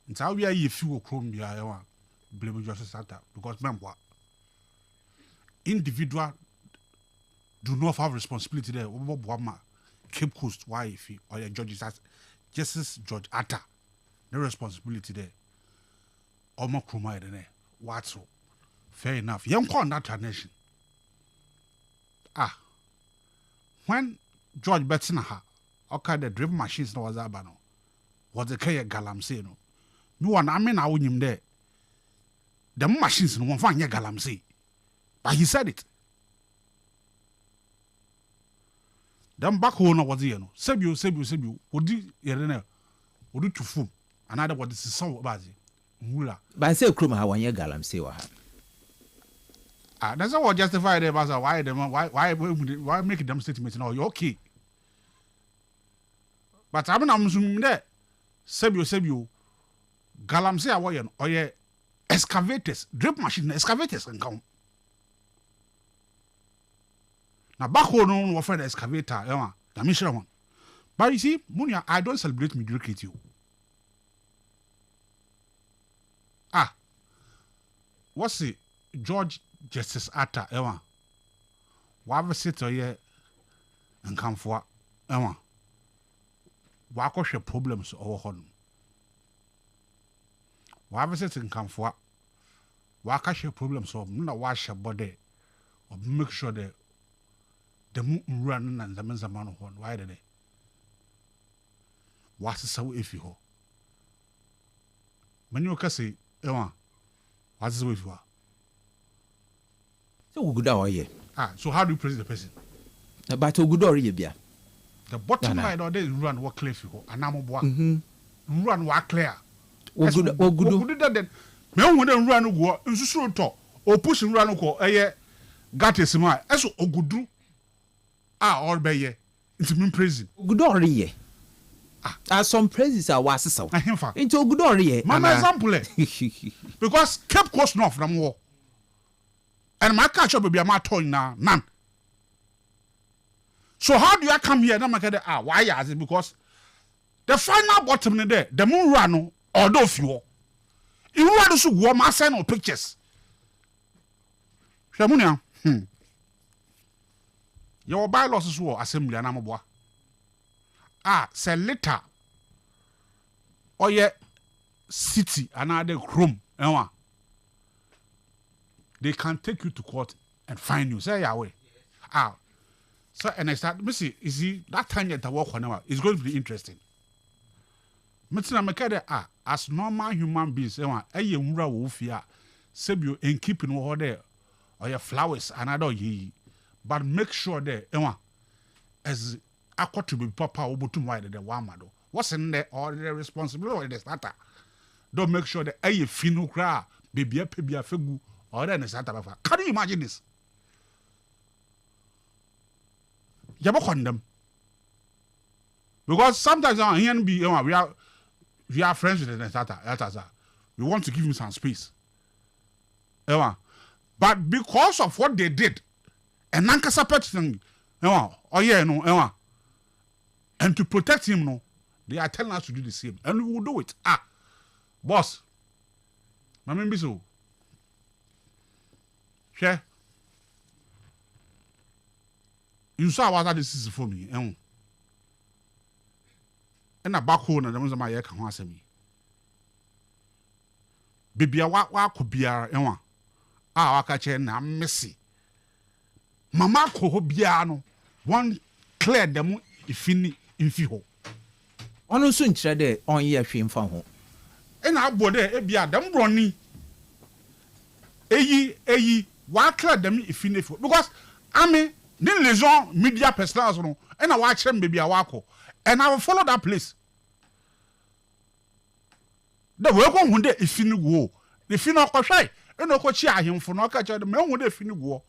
It's how we are ye few chrome the Iowa blame Justice Atta because remember individual do not have responsibility there. Cape Coast, why if he or your judges as Justice George Atta, no responsibility there. Or more chromide in there. What's so? Fair enough. Young call that nation. When George Betsinaha, okay, the driven machines no was abano. Was the Kaya Galamsey no? No one, I mean, I wouldn't him there. The machines no one find your Galamsey. But he said it. Them back home was here no. Sebu. Would you yerene? Would you to fool? Another what is so bad. Mula. But I say Kruma ha 1 year Galamsey wa ha. That's not what justify them as why make them statements now. You're okay. But I'm assuming there. Sebu. Galamsey awayen or ye excavators, drip machine excavators can come. Now back home no friend excavator, the mission one. But you see, Munia, I don't celebrate mediocrity. What's it? George Justice Atta, Whatever sit here and come for, Wako share problems over home. Whatever sit and come for, Waka share problems of no wash your body or make sure that the run and the men's amount of one. Why did they? What's so if you ho? When you can say, what's the way you are? So good hour here. So how do you praise the person? But good or ye be. The bottom line or they run what clear you and I'm run what clear. What good that men wouldn't run go and so talk or push and run go got a smile. As o good do. All by ye. It's been praising. Good or ye. Some praises are was so. Into good or ye. My example. Because Cape Coast North from war. And my catch up will be a matter now, none. So how do I come here? Why is it? Because the final bottom there, the moon run or do fuel. You want to go my send or pictures. Shamunia. Your bylaws is war assembly and amaboa. Say later. Or yet city another room. They can take you to court and fine you. Say Yahweh. So and I start, see, you see, that time you walk on hour is going to be interesting. As normal human beings, you in keeping over there or your flowers and other ye, but make sure there, as I got to be papa over to why the one mado. What's in there or the responsibility of the starter? Don't make sure that a finu cry, baby a fegu, or then a starter. Can you imagine this? You them because sometimes we are friends with the starter. We want to give him some space. But because of what they did, and thing, and to protect him, no, they are telling us to do the same, and we will do it. Boss, I mean, so share. You saw what this is for me, and a back home, and there was my ear can answer me. Baby, what could be our catch and I'm messy. Mamma Cohobiano, one clear them if in Fiho. On soon trade on your film from home. And I bought there, Ebia, them Ronnie. What clear them if in Fiho? Because I mean, then les gens media personals and I watch them baby a wako, and I will follow that place. The work on one day if you go, if you know what shy, and no coach him for no catch the man one day if you go.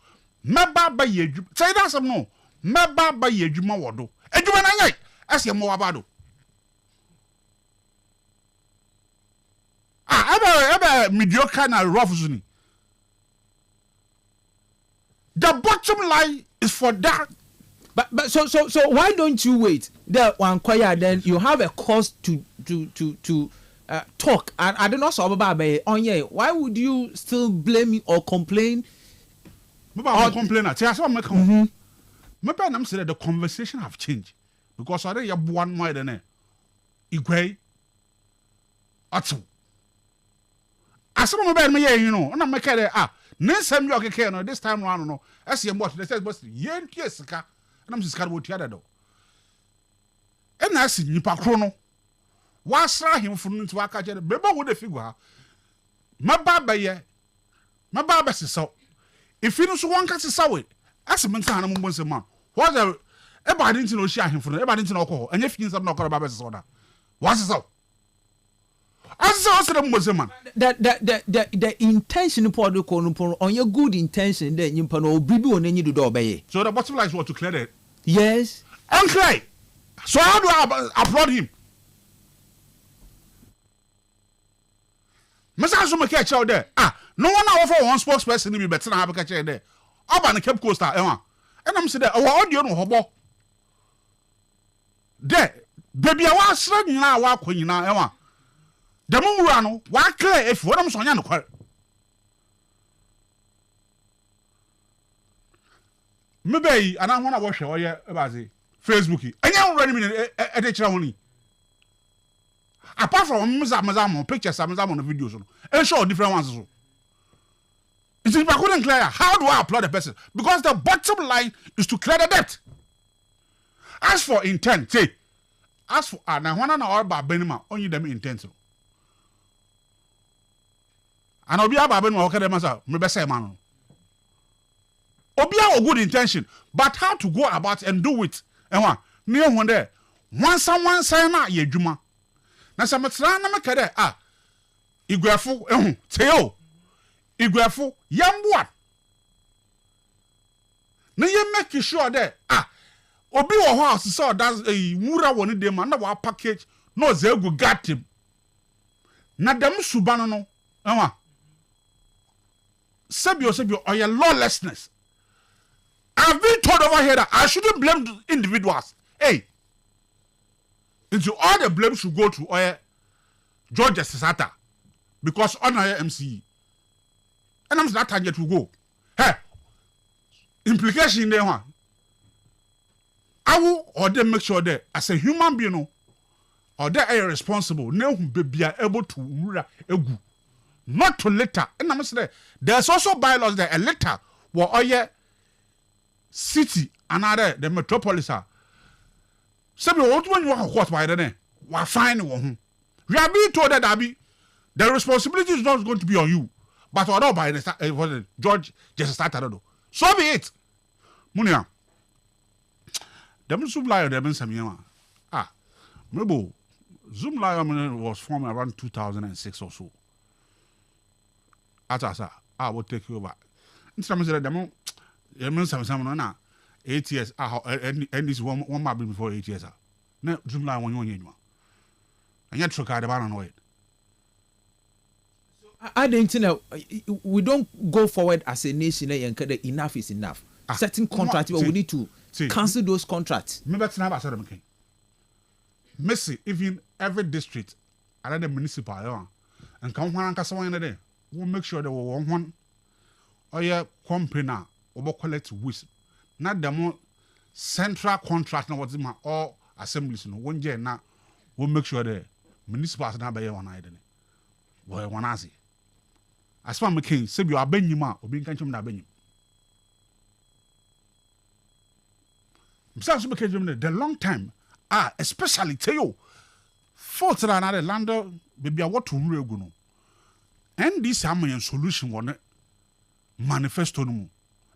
Meba by ye, say that's some no. Meba by ye, Juma Wado, and you and I, as your more about. Ever mediocre and rough. The bottom line is for that. But so why don't you wait? There one quiet, then you have a cause to talk. And I don't know so about on ye. Why would you still blame me or complain? Maybe complain. Maybe I'm saying the conversation have changed because I already have one more than Igwe. Atu. As some of me, you know, and I'm making next time you okay, no, this time around, no. As you watch, they said, "But yen kiesika," and I'm just scared about the other door. And I see Nipa Chrono. Why saw him from into our catcher? Baby, would the figure? My baba, my baba says so. If you know so one catches away, as a man, I'm once a man. What's the everybody didn't know share him for everybody didn't know, and if you some knock about soda. What's so? The intention on your good intention, then you know, Bibi on any do obey. So the bottom line is what to clear it. Yes. Okay. So how do I applaud him? Mr. Zuma catch out there. No one offer one spokesperson to be better than have a catch there. Up on the Cape Coast, and I'm saying that our audio no hobo. There, baby, I was struggling now. Walk when you now, the moon run, why clear if what I'm so young? Maybe, and I want to watch your Facebook. And you already at the channel. Apart from Mazam pictures, Mazam on the videos, and show different ones. It's if I couldn't clear, how do I applaud the person? Because the bottom line is to clear the debt. As for intent, say, as for now, one and all about Benima, only them intent. And I'll be about Benima, okay, them as a maybe say man. Obia a good intention, but how to go about and do it? And one, near one there, once someone say na ye juma. Na sametra na mekade igwafo teo igwafo yamboa na ye make sure that obi wo house so that wura woni dem na wa package no zegu gatim na dem subano no sebio or your lawlessness. I've been told over here that I shouldn't blame the individuals. Hey, into all the blame should go to George Sisata because on our MCE. And I'm that target to go. Hey, implication there one. I will or they make sure that as a human being, or they are responsible. No be able to egu, not to later. And I'm saying there's also bylaws there. A letter where all city another the metropolis are. So what when you are caught by the name, we fine one. We are being told that the responsibility is not going to be on you. But or by the George just started. So be it. Munia. Them Zoom Lion, them Samia. Maybe Zoom Lion was formed around 2006 or so. Asa, I will take you over. In some say them, some na 8 years. And this one might be before 8 years. No Zoom Lion one year. And yet, truck the ban on it. I didn't know we don't go forward as a nation and enough is enough. Certain contracts, we need to cancel those contracts. Maybe that's not about okay. Messi, even every district, another municipal, and come one and someone in there, we'll make sure that we one or yeah, company or collect waste. Not the more central contract, now what's in my all assemblies, no one year now, we'll make sure that municipals not by one item. Well, one as as far as McCain, say you are Benjamin or being country na Benjamin. The long time, especially tell you, fault that another lander, baby, what to real go. And this American solution one manifesto no.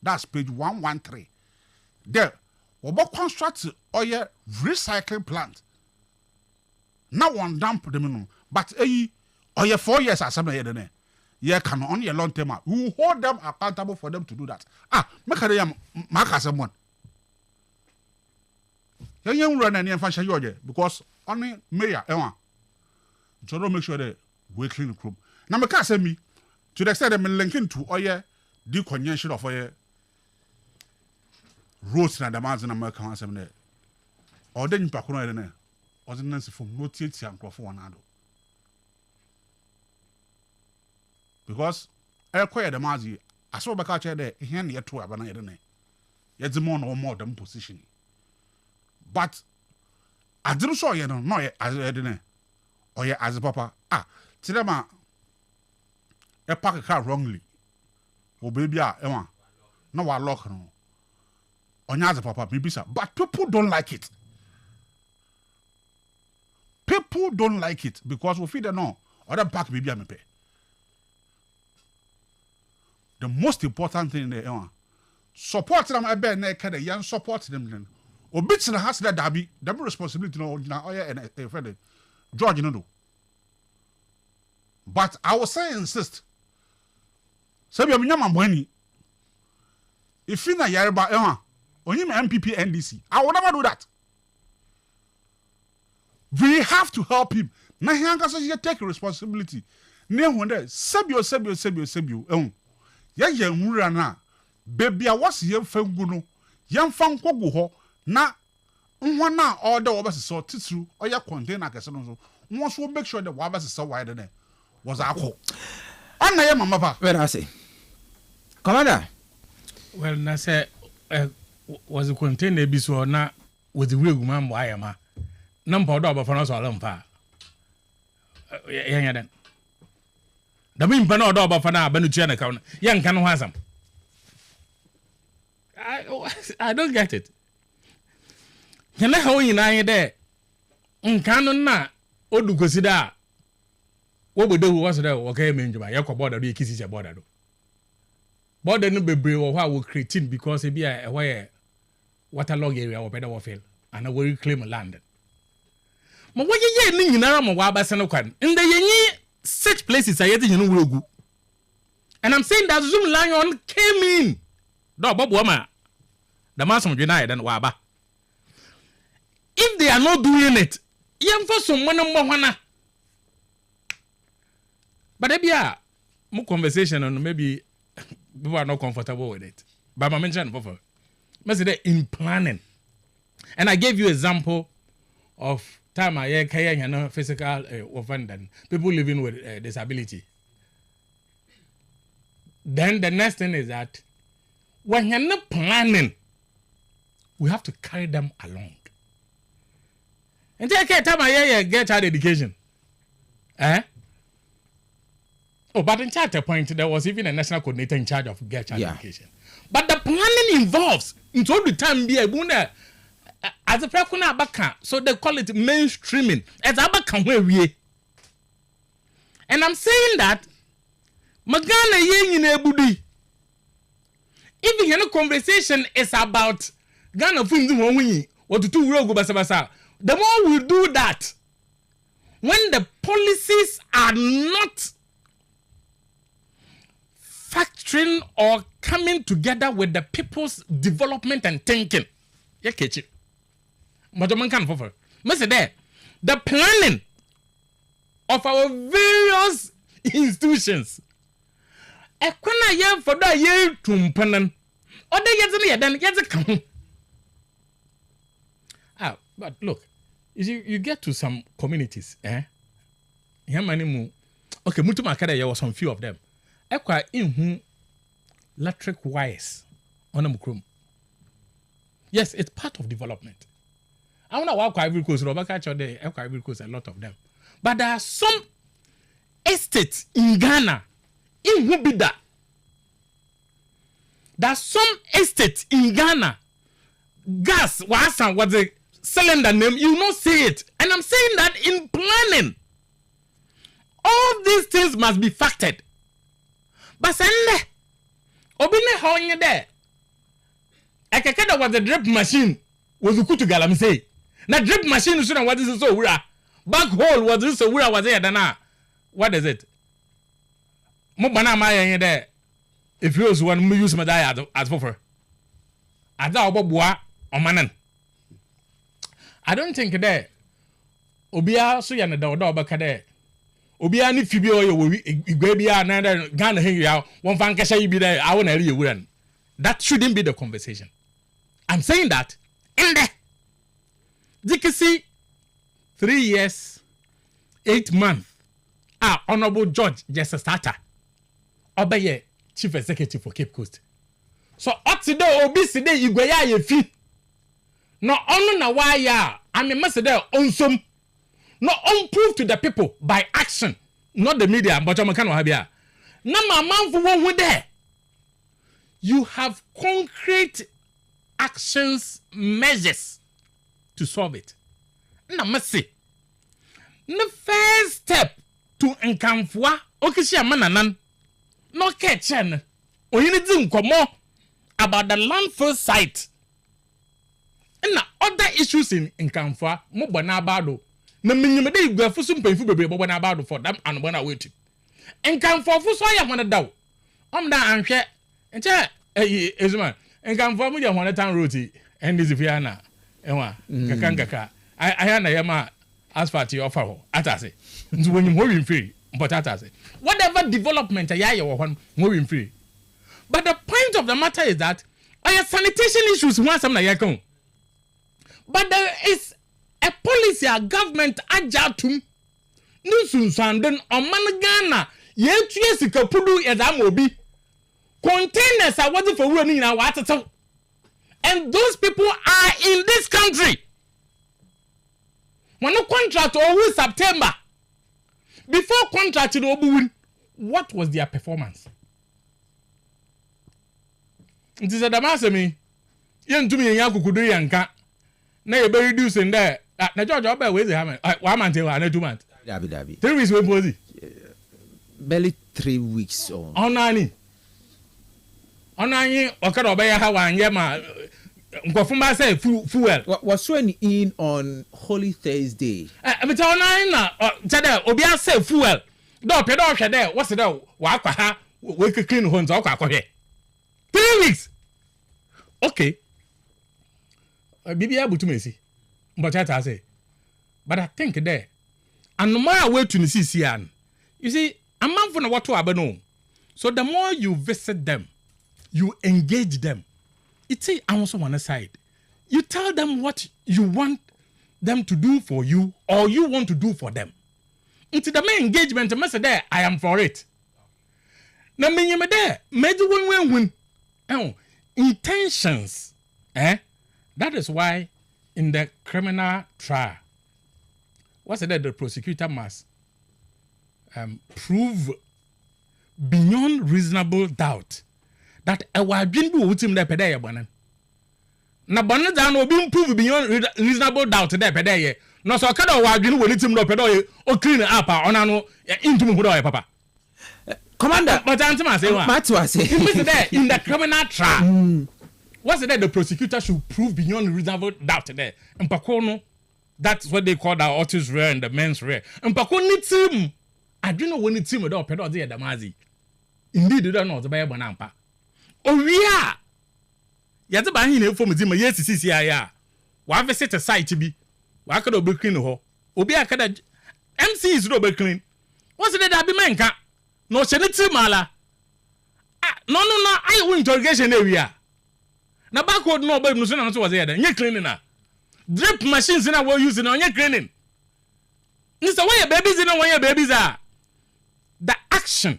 That's page 113. There, about construct or your recycling plant. Now one dump them no, but or your 4 years as something here. Yeah, can only a long term. We will hold them accountable for them to do that. Make a mark as someone. You run any function because only mayor, so don't make sure that we clean the room. Now, I can't say me to the extent that I'm linking to the decongestion of roads and the mountains in America. Or then you pack on there. Or the Nancy from no teeth and for one another. Because I acquired the Mazi, I saw the culture there, he had yet to have an idea. Yet the more than position. But I didn't saw you know, no, as a dinner or yeah, as a papa. Tidama a park a car wrongly. Oh, baby, Emma, no, I lock no. On as a papa, maybe so. But people don't like it. People don't like it because we feed them no, or that park maybe I'm a pay. The most important thing in the Emma support them, I bet, naked, a young support them then. Or bits in the house that Darby, the responsibility no now and a friend George you know. But I will say insist. So be a minimum money. If you na yarba on him MPP NDC, I will never do that. We have to help him. Now he has take responsibility. Near one day, Sebio. Ya murana. Baby, I was here fanguno. Yan fan kogo. Na na order was so tissue or your container so once we make sure the wabas is so wide than was our call. And I am mama. Where I say, Commander. Well, na say was a container be so na with the real man why am I? Number double for us all on fire. Yeah, then. The mean panel double for now, Benuchian account. Young can has them. I don't get it. Can I hold in I there? Canon na Odu consider what we do was there, okay, mean by your border, the kisses your border. Border no be brave or what will create because it be a way waterlog area or better warfare and I will claim land. But what you mean in Aram Wabasanokan? In the 6 places I yet you know will go. And I'm saying that Zoom Lion came in. No, Bob Wama. The Master of United and Waba. If they are not doing it, you for some one. But if you are more conversation and maybe people are not comfortable with it. But I mentioned before, in planning. And I gave you example of time I physical offender, people living with disability. then the next thing is that when you're not planning, we have to carry them along. And take a time I get child education. Oh, but in charter point, there was even a national coordinator in charge of get child education. But the planning involves, in all the time, be a bunda as a prekuna baka, so they call it mainstreaming. As abaka where we. And I'm saying that Magana yen in ebudi. If the conversation is about Ghana Fundu or to two rogo basabasa, the more we do that, when the policies are not factoring or coming together with the people's development and thinking, yeah, catch it. But man can for the planning of our various institutions. A corner year for that year to Mpanan. Or they get a come. Ah, but look, you get to some communities, okay, Mutumakada, there was some few of them. Ekwa in electric wires on a mukrum. Yes, it's part of development. I want to walk Ivory Coast, Robert Catcher, Ivory Coast, a lot of them. But there are some estates in Ghana, in Hubida. There are some estates in Ghana. Gas, was the cylinder name, you not see it. And I'm saying that in planning, all these things must be factored. But sende obine how you there. I can get what the drip machine was a kutu galam say. Na drip machine should what is so wura. Back hole was this so wura was there dana. What is it? Mo bana ma there. If you was one use my die as for. Ada oboboa omanan. I don't think there. Obia so ya na da obaka there. Obia ni fibi oyo igwe bia na Ghana hen ya won fan kasha yi bi there I wanna read wuran. That shouldn't be the conversation. I'm saying that in there. Dikisi 3 years 8 months. Honorable Judge just a starter. Obeye Chief Executive for Cape Coast. So otido obi side igwe ya ye fi. No onu na wa ya ame mesede onsom. No unprove to the people by action, not the media. But I'm kind of happy. You have concrete actions, measures to solve it. Now, mercy. The first step to enkamfwa okishia mananan no ketchen. Or you need to come more about the landfill site. And now other issues in enkamfwa mo bana bado. Na minyime dey gwafu so mpanfu bebre bobo na about for them and when I wait. Enkan for so ya hwana daw. Da anhwe. Enche ezuma. Enkan for mu dey hwana tan road and this if ya na. Enwa kaka. I na yama asphalt you offer ho. Atase. Nti when you moving free but atase. Whatever development ya ye wo hon moving free. But the point of the matter is that sanitation issues one some na ya kan. But there is a policy a government ajatum nusunsanden oman Ghana yetue sikapudu ezam obi containers are what for we na watetew and those people are in this country when the contract over September before contract no win what was their performance it is a damasemi yentumi yankukudu yanka na you be reducing there. Na George Oba we say how many? 1 month or 2 months? Dabi. 3 weeks we pose. Barely 3 weeks or. Onani okada Oba ya ha wan ye ma nkofuma say fuel. Was sworn in on Holy Thursday. Me tell onani na tell obi a say fuel. Do hwe there. What's there? Wa akwa ha we clean ho nza akwa hwe. 3 weeks. Okay. Bibia butumesi. But I say, but I think there, and no matter where to CCN, you see, a man for what to happen. So the more you visit them, you engage them. It's I also on the side. You tell them what you want them to do for you, or you want to do for them. Into the main engagement, I say there, I am for it. na menyeme there meji won intentions that is why in the criminal trial what's that the prosecutor must prove beyond reasonable doubt that a wadwin bi wo tim da pede ye bonan na bonan da no bi prove beyond reasonable doubt da pede ye no so ka da wadwin wo tim no pede ye o clean up ona no intum hu da ye papa commander but antima say wa matwa say in the criminal trial what's that the prosecutor should prove beyond reasonable doubt there mpako no that's what they call the autis rare and the men's rare mpako ni tim adwin wo ni tim da pede o de damazi indeed you don't know the Bible nampa owia yate ba hin na efom di ma yesisi aya wa visit a site bi wa ka do be clean ho obi akada MC is do be clean what's that be menka no cheniti mala no I win interrogation area na barcode no be no so na so was here nye cleaning na drip machines na we use na nye cleaning ni so why babies na why babies are the action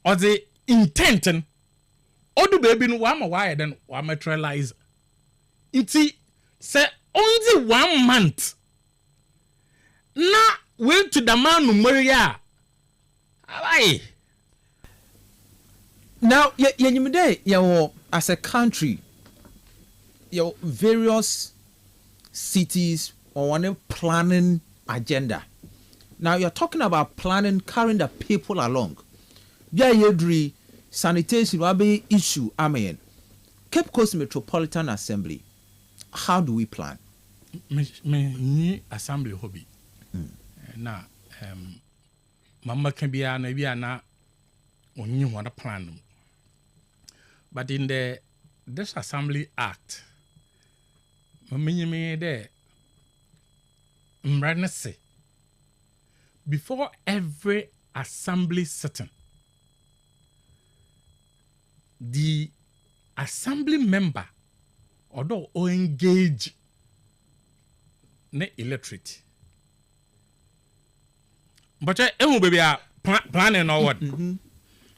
or the intent or the baby no one why then we materialize inti say only 1 month na wait to the man no maria why now you as a country your various cities or one planning agenda. Now you're talking about planning, carrying the people along. Yeah, you sanitation will be issue. I mean, Cape Coast Metropolitan Assembly. How do we plan? Me assembly hobby. Now, Mama can be na only want plan. But in this Assembly Act, me there, before every assembly sitting, the assembly member, although engage ne illiterate, but baby are planning or what.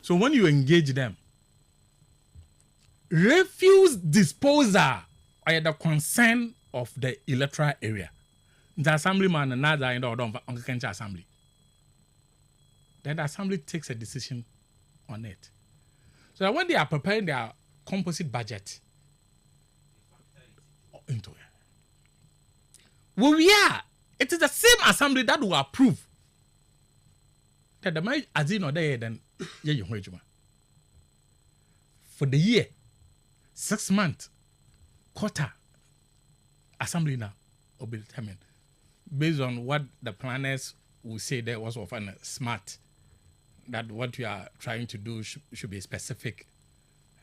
So when you engage them, refuse disposal or the concern of the electoral area. The assemblyman and another in the assembly. Then the assembly takes a decision on it. So that when they are preparing their composite budget into it, it is the same assembly that will approve that the money as in or there then for the year, 6 months, quarter, assembly now will be determined based on what the planners will say there was often smart, that what you are trying to do should be specific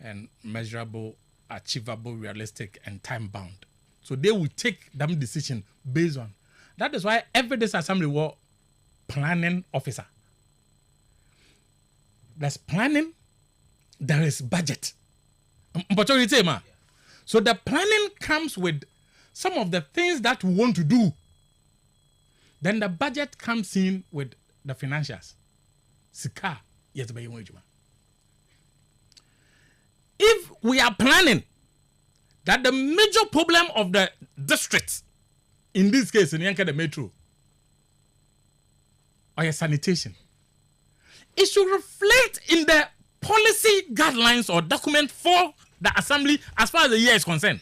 and measurable, achievable, realistic, and time bound. So they will take them decision based on. That is why every this assembly was planning officer. There's planning, there is budget. So the planning comes with some of the things that we want to do. Then the budget comes in with the financials. Sika, yes, by if we are planning that the major problem of the district, in this case, in the metro, or sanitation, it should reflect in the policy guidelines or document for the assembly as far as the year is concerned.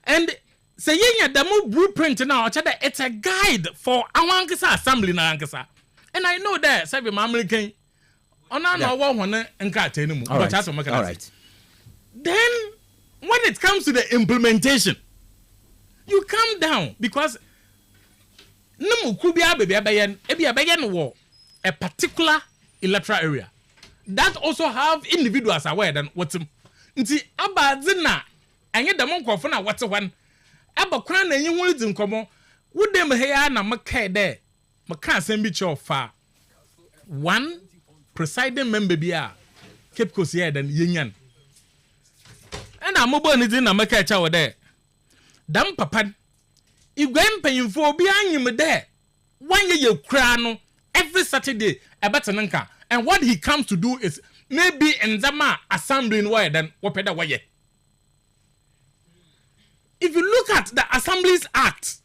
And say the more blueprint now, it's a guide for our assembly na ankasa. And I know that say my American on all right. Then when it comes to the implementation, you calm down because a particular electoral area that also have individuals aware than what's nti abadzina anye dem nkofo na what's one abakwan na yin wuri din komo wudem he ya na makai there maka asem bi chofa one presiding member bia Cape Coast here than yenyan and amobo ni din na makai cha wo there dam papa igwem panyimfo obi anyim there 1 year crano every Saturday about Nanka. And what he comes to do is maybe in Zama assembly in way then wapeda way. If you look at the Assemblies Act,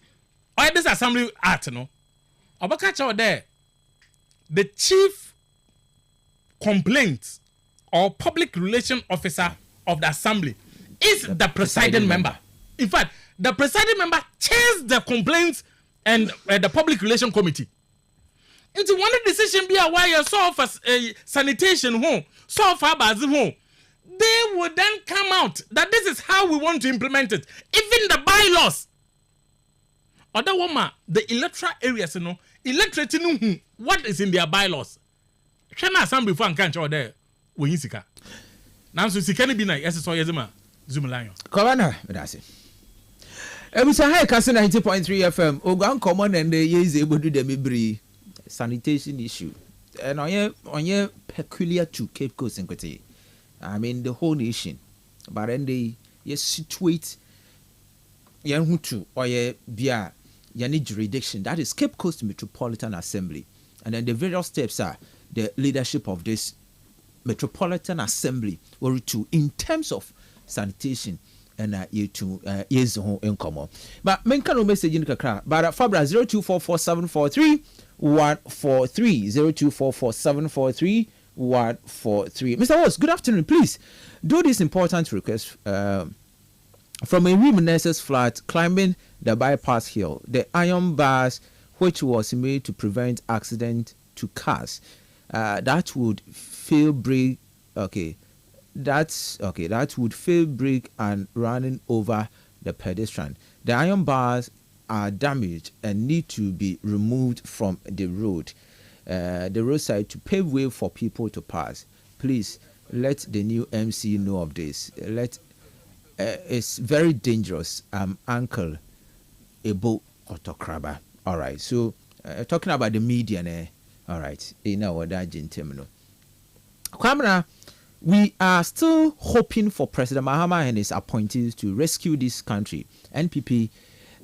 or this Assembly Act, no, Obakacha there, the chief complaint or public relation officer of the assembly is the presiding member. In fact, the presiding member chairs the complaints and the public relation committee. Into one decision be a wire so for sanitation home, so far as home. They would then come out that this is how we want to implement it. Even the bylaws. Other woman, the electoral areas, electorate know what is in their bylaws. Shana assembly before and can't show there. When you see ka. Now so see can be na yes so yezema Zoom line. Corona, that's it. Ebusa high Kastle 90.3 FM. Ogan common and the years able to do the sanitation issue. And on peculiar to Cape Coast and Kote. I mean the whole nation. But then they situate Yanhutu or Bia Yani jurisdiction. That is Cape Coast Metropolitan Assembly. And then the various steps are the leadership of this Metropolitan Assembly or to in terms of sanitation and years in common. But men can message in Kakra. But Fabra 0244743143 0244743143. Mr. Walls, good afternoon. Please do this important request from a women nurse's flat climbing the bypass hill. The iron bars which was made to prevent accident to cars. That would fail brake. That would fail brake and running over the pedestrian. The iron bars are damaged and need to be removed from the road. The roadside to pave way for people to pass. Please let the new MC know of this. It's very dangerous. Uncle Ebo Otokraba. All right. So talking about the media, all right. Kwamra, we are still hoping for President Mahama and his appointees to rescue this country. NPP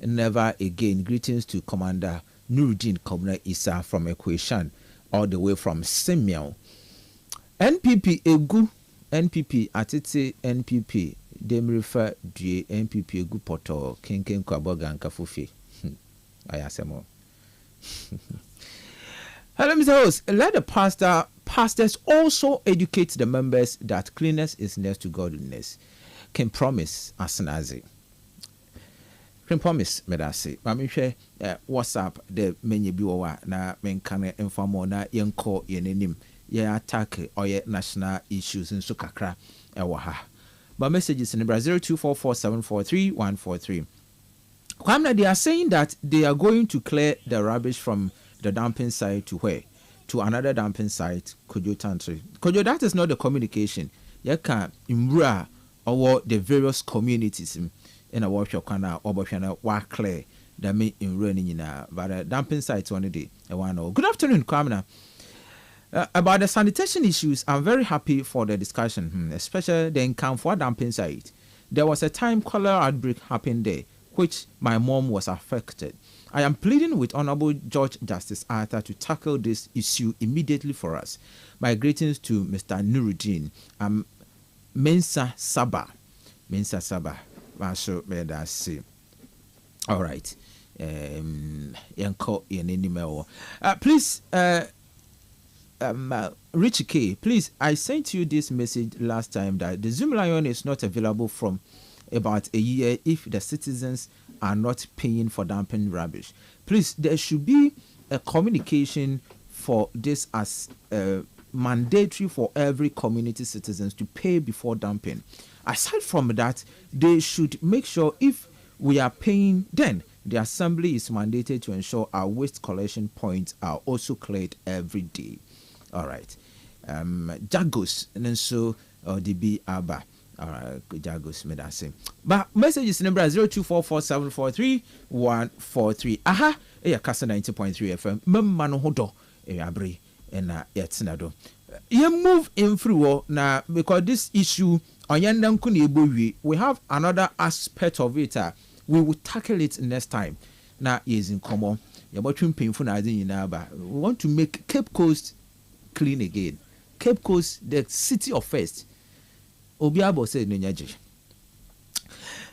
never again. Greetings to Commander Nuruddin Kobna Isa from Equation, all the way from Simeon. NPP Egu, NPP Atiti NPP, them refer to NPP Egu Poto, Kinken Kwaboga and Kafufi. Ayasemo. Hello, Mr. Host. Let the pastors also educate the members that cleanliness is next to godliness. Can promise Asanazi. Can promise Medasi. Mami share WhatsApp the menu biwa na menkane informo na yenko yenenim ye attack or ye national issues in Sukakra ewaha. But messages in Brazil 0244743143. Kwamna, they are saying that they are going to clear the rubbish from the dumping site to where? To another dumping site, Kojo Tantri. Kojo, that is not the communication. You can imra or the various communities in a workshop kana or work clear that may in running in a but dumping sites one day. Good afternoon, Kwamna. About the sanitation issues, I'm very happy for the discussion, especially the Nkamfwa dumping site. There was a time cholera outbreak happened there, which my mom was affected. I am pleading with Honorable Judge Justice Arthur to tackle this issue immediately for us. My greetings to Mr. Nuruddin. Mensa Saba. Mensa Saba. All right. Please, Richie K, please, I sent you this message last time that the Zoom Lion is not available from about a year if the citizens are not paying for dumping rubbish. Please, there should be a communication for this as mandatory for every community citizens to pay before dumping. Aside from that, they should make sure if we are paying, then the assembly is mandated to ensure our waste collection points are also cleared every day. All right. Jagos, and so DB Abba. All right, Jagos Medase. But messages number 0244743143. Aha, Kastle 90.3 FM. Mano hodo abri and yetsinado. You move in through now because this issue on Yandam Kuni, we have another aspect of it. We will tackle it next time. Now is in common. You're watching painful as in Yinaba. We want to make Cape Coast clean again. Cape Coast, the city of first. Obiabo said Nyaji.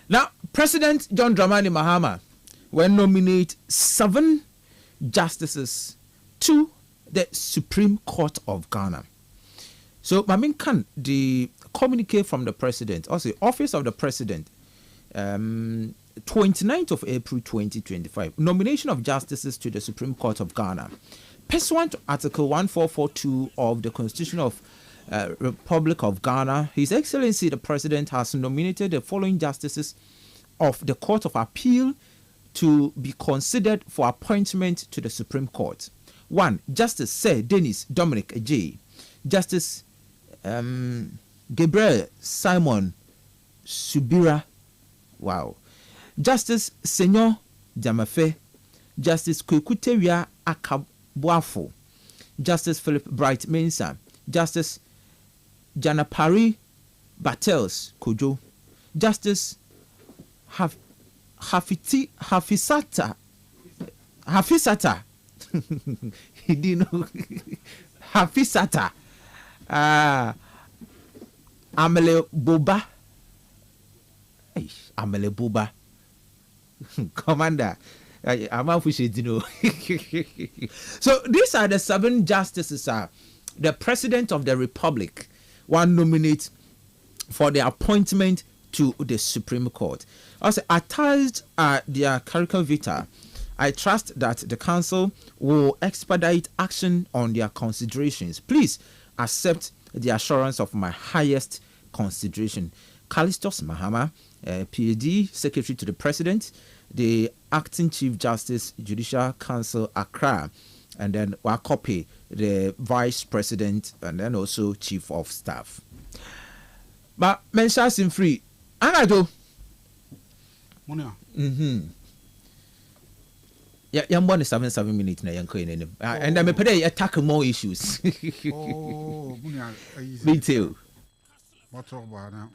Now, President John Dramani Mahama will nominate 7 justices to the Supreme Court of Ghana. So, Mamin Khan, the communique from the president, also Office of the President, 29th of April 2025, nomination of justices to the Supreme Court of Ghana. Pursuant to Article 1442 of the Constitution of Republic of Ghana, His Excellency the President has nominated the following justices of the Court of Appeal to be considered for appointment to the Supreme Court. 1. Justice Sir Dennis Dominic J. Justice Gabriel Simon Subira. Wow. Justice Senyor Jamafe. Justice Kwekutewia Akabuafo. Justice Philip Bright Mensah. Justice Janapari Battles Kojo. Justice Hafisata. He didn't know. Hafisata. Amele Boba. Amele Boba. Commander. I'm out for shit, you know. So these are the 7 justices. The President of the Republic one nominate for the appointment to the Supreme Court. Also, attached their curriculum vitae, I trust that the Council will expedite action on their considerations. Please accept the assurance of my highest consideration. Callistus Mahama, PhD, Secretary to the President, the Acting Chief Justice, Judicial Council, Accra, and then Wakope, the Vice President, and then also Chief of Staff. But mention free. Anado. Yeah, I'm 7 minutes now. And I'm a attack more issues. Oh, me too. What's up now?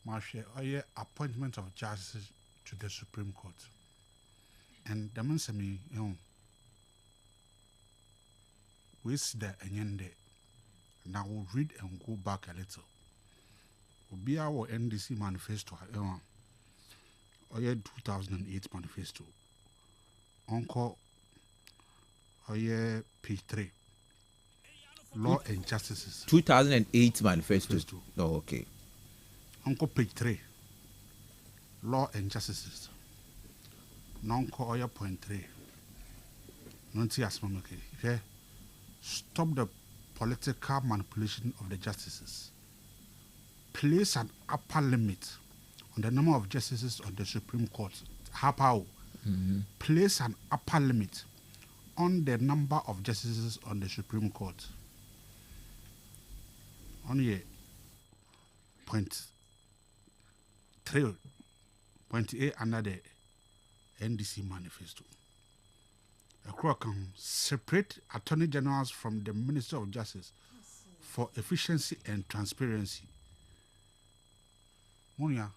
Marshal, appointment of justices to the Supreme Court. And the man said me, we see that and now we'll read and go back a little. We'll be our NDC manifesto, 2008 manifesto. Uncle, page 3. Law and Justices. 2008 manifesto. Oh, okay. Uncle page 3. Law and Justices. Non-co point 3. Okay. Stop the political manipulation of the justices. Place an upper limit on the number of justices on the Supreme Court. Place an upper limit on the number of justices on the Supreme Court. Only point 3, point 8 under the NDC manifesto. A crow can separate attorney generals from the Minister of Justice for efficiency and transparency. Monia,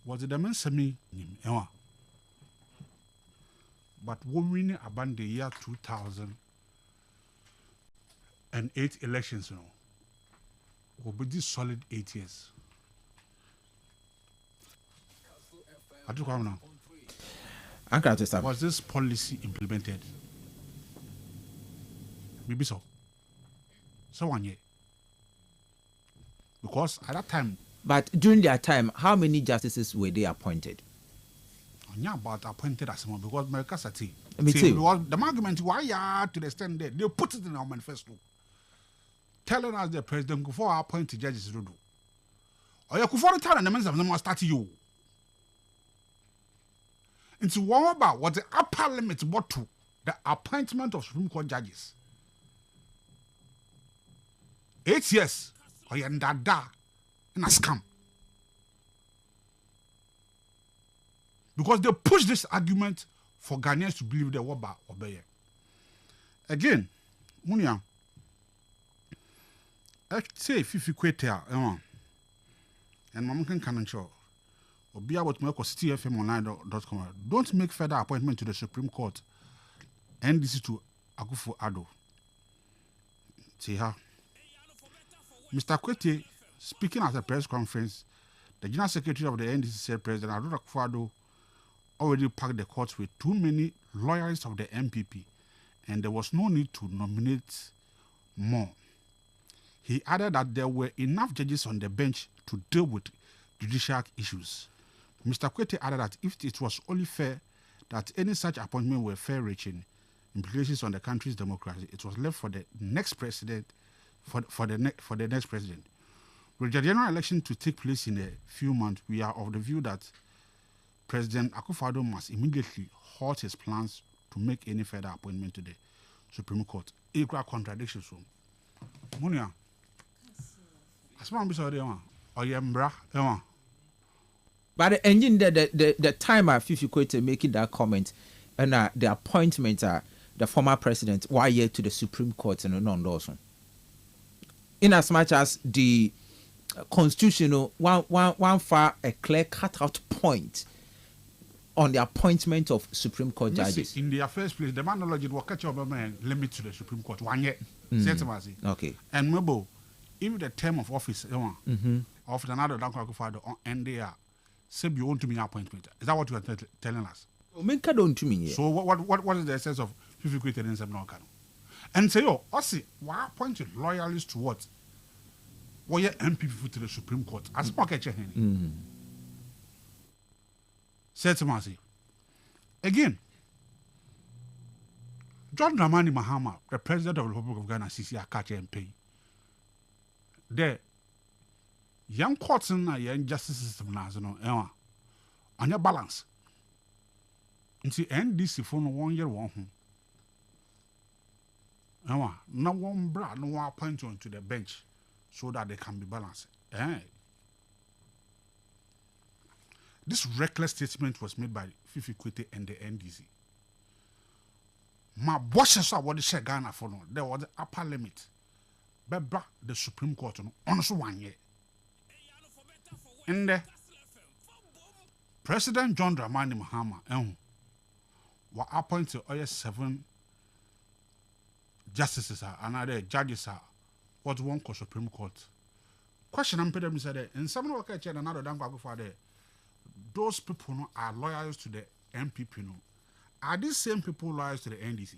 was the man semi? But women abandoned the year 2008 elections, will be this solid 8 years. I took out now. Was this policy implemented? Maybe so. So 1 year. Because at that time. But during their time, how many justices were they appointed? Yeah, but appointed as one because my City. Me too. The argument why to the extent that they put it in our manifesto, telling us the president before appointed judges to do. Or you could follow the minister of them start you. Into one about what the upper limit what to the appointment of Supreme Court judges. 8 years or you're in a scam. Because they push this argument for Ghanaians to believe they were obey. Again, Munia, I say if you quit here, and Mamma can show. be able to make cityfmonline.com. Don't make further appointment to the Supreme Court. NDC to Akufo-Addo. See how Mr. Kwete, speaking at a press conference, the General Secretary of the NDC said President Akufo-Addo already packed the courts with too many lawyers of the MPP, and there was no need to nominate more. He added that there were enough judges on the bench to deal with judicial issues. Mr. Kwete added that if it was only fair that any such appointment were fair-reaching implications on the country's democracy, it was left for the next president, for the next president. With the general election to take place in a few months, we are of the view that President Akufo-Addo must immediately halt his plans to make any further appointment to the Supreme Court. Equal contradictions from Munia. As long as but the engine, the time Fifi Kwete making that comment, and the appointment, the former president, why yet to the Supreme Court and non-endorsement. In as much as the constitutional one far a clear cut-out point on the appointment of Supreme Court judges. In their first place, the monology will catch up limit to the Supreme Court 1 year. Okay. And maybe if the term of office of another Akufo-Addo end there, say you want to be appointment. Is that what you are telling us? So what is the essence of 50 quid and 7 no? And say why appointed loyalists to what? Why MPP to the Supreme Court? As pocket hen. Said to again, John Dramani Mahama, the president of the Republic of Ghana, CC Akache and Pay. The young courts and young justice system now, on your balance. Until NDC for 1 year, 1 home. No one brought no one appoint on to the bench so that they can be balanced. This reckless statement was made by Fifi Kwete and the NDC. My bosses are what they said Ghana for no. There was the upper limit. But the Supreme Court on 1 year. And the President John Dramani Mahama were appointed 7 justices and other judges what one called Supreme Court. Question I'm putting said in some of the and another damn for there. Those people are loyal to the MPP. Are these same people loyal to the NDC?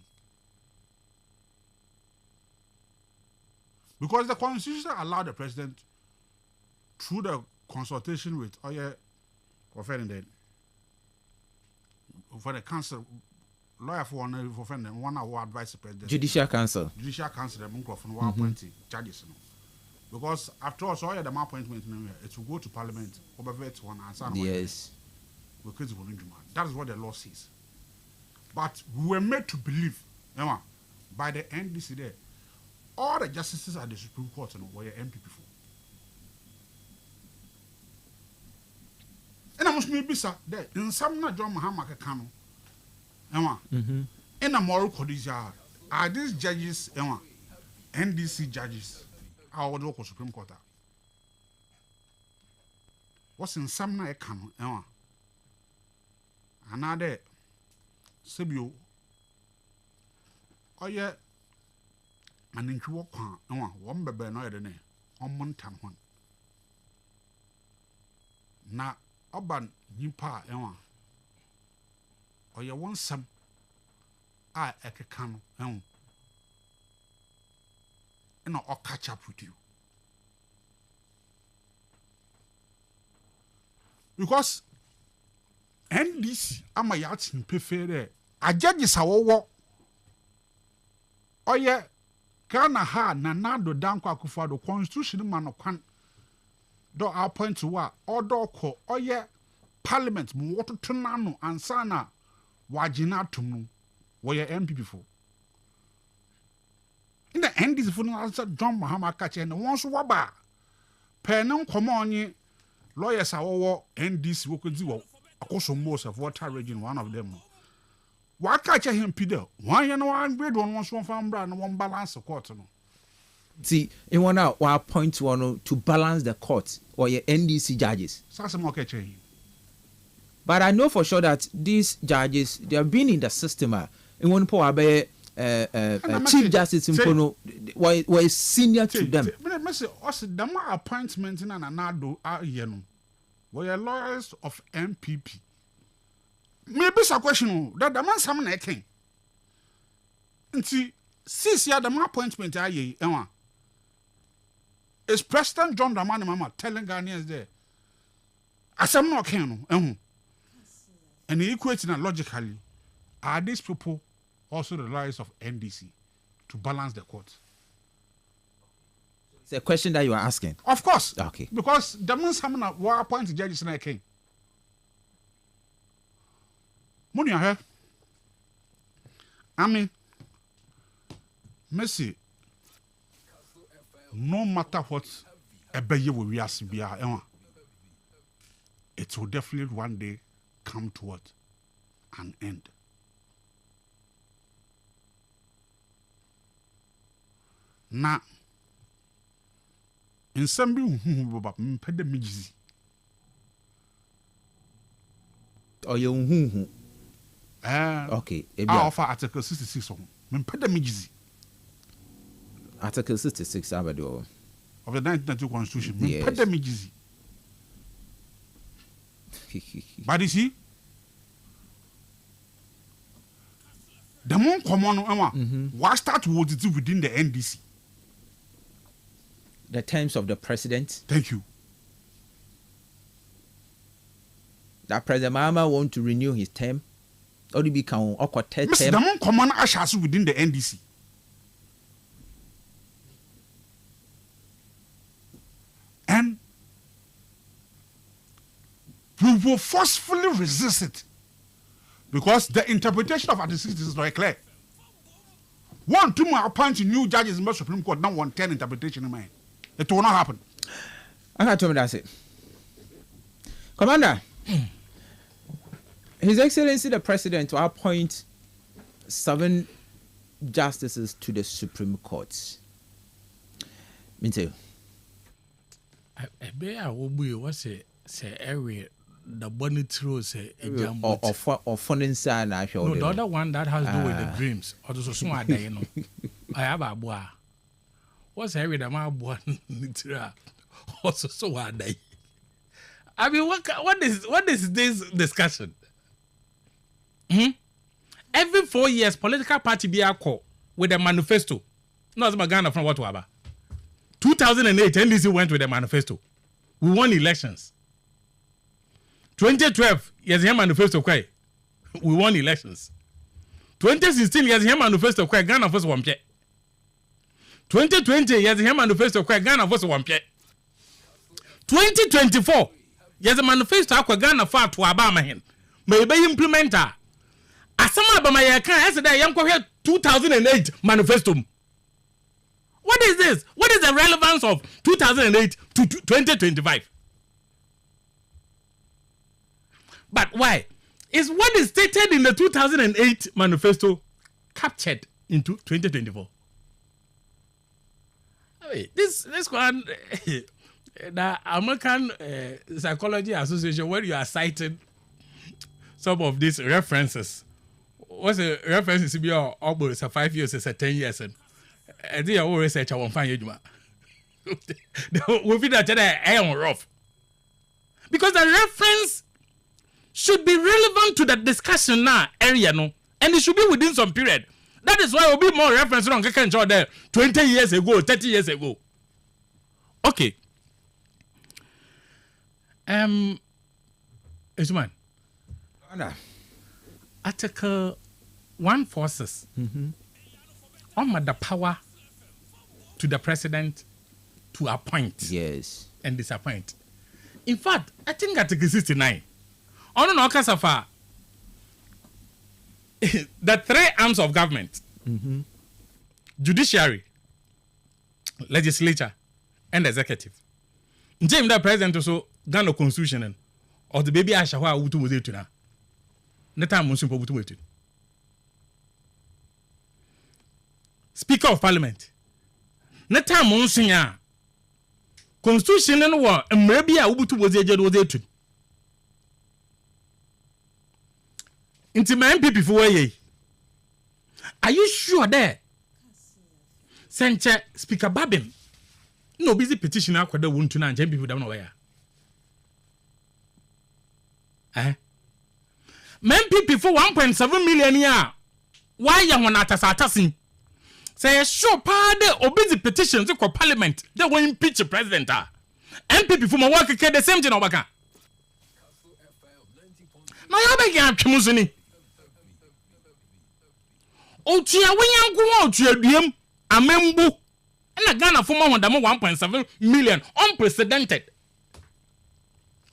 Because the Constitution allowed the president, through the consultation with for the council, lawyer for one who advise the president. Judicial Council. Judicial Council, the microphone, who appointed judges. Because after all, so the appointment, it will go to Parliament, over one answer. Yes. That is what the law says. But we were made to believe, by the NDC there, all the justices at the Supreme Court were MPP for. And I must be sir, there in some John Mahama Kano, in a moral codice are these judges, NDC judges, our local Supreme Court. What's in some night Kano, another Sibio, and in you one baby no the name on Montan one. Na Oban Nipa or you want some I can and I'll catch up with you. Because NDC am a yacht in prefer I judges our war. Oh yeah, Ghana ha na nado danko Akufo-Addo constitution man of can do our point to what or do ko oh yeah parliament mu water tunano ansana wajina tumu where MPP for. In the NDC for answer John Mahama Kache and once waba penum come on ye lawyers are all NDC would do also most of water region one of them. Why catch him, Peter? Why you know one grade one from brand and one balance of court? See, in one hour, point one to balance the court or your NDC judges. Sasamo catch him. But I know for sure that these judges, they have been in the system. In one point, Chief Justice Impono was senior to them. The appointment in Anado are were lawyers of MPP. Maybe it's a question that the man summon a king. And see, the appointment is President John Dramani Mama telling Ghanaians there. As I'm not king, and he equates logically, are these people also the lawyers of NDC to balance the court? It's a question that you are asking. Of course. Okay. Because the man summon were appointed judges in a king. Money I have. I mean, Messi, no matter what a baby will be asked, it will definitely one day come to what? An end. Now, in some people, or you okay. I offer Article 66 Article 66 of the 1992 Constitution. Yes. But you see, the more common what start was it within the NDC? The terms of the president. Thank you. That President Mahama want to renew his term. Or to become term. The more common ashes within the NDC. And we will forcefully resist it because the interpretation of Article 66 is very clear. 2 more appointing new judges in the Supreme Court, now 110 interpretation in mind. It will not happen. I can't tell me that's it. Commander, His Excellency the President will appoint 7 justices to the Supreme Court. Me too. I bear was say area the bonnet through say or funding sign. No, the other one that has to do with the dreams or the smart day, you know. I have a boy. What's area that my boy also so hard day. I mean, what is this discussion? Every 4 years, political party be a call with a manifesto. No, it's my Ghana from whatever. 2008, NDC went with a manifesto. We won elections. 2012, yes, he manifesto quay. We won elections. 2016, yes, he manifesto quay. Ghana first one pay. 2020, yes, he manifesto quay. Ghana first one pay. 2024, yes, a manifesto quay. Ghana far to Obama hen. Maybe implementer. Asama Obama ya kan yesterday yam kwa 2008 manifesto. What is this? What is the relevance of 2008 to 2025? But why? Is what is stated in the 2008 manifesto captured into 2024? I mean, this one, the American Psychology Association, where you are citing some of these references. What's a reference to be almost 5 years, it's 10 years. I think I will research. I won't find you. We feel that I am rough because the reference should be relevant to the discussion now area, no, and it should be within some period. That is why there will be more reference on there 20 years ago, 30 years ago. Okay. Isman. Article 1 forces on the power to the president to appoint and disappoint. In fact, I think Article 69 on an Okasafa the 3 arms of government, judiciary, legislature, and executive. James the president also got no constitution or the baby Ashawa Utu was it to now. Neta Musimpo Utu waited. Speaker of Parliament. Neta Monsinya. Constitution and war, and maybe I would was a jet was it. Into my MPP for ye. Are you sure there? Senche Speaker Babin. No busy petitioner could the wound to nine people down where. Men people for 1.7 million year. Why you want to assassin? Say sure pardon or busy petitions to parliament. They will impeach the president. MPP for my work get the same thing over. Now you begin to Musuni. Oh, tia, when you go out to your DM, a member, and a Ghana for more than 1.7 million, unprecedented.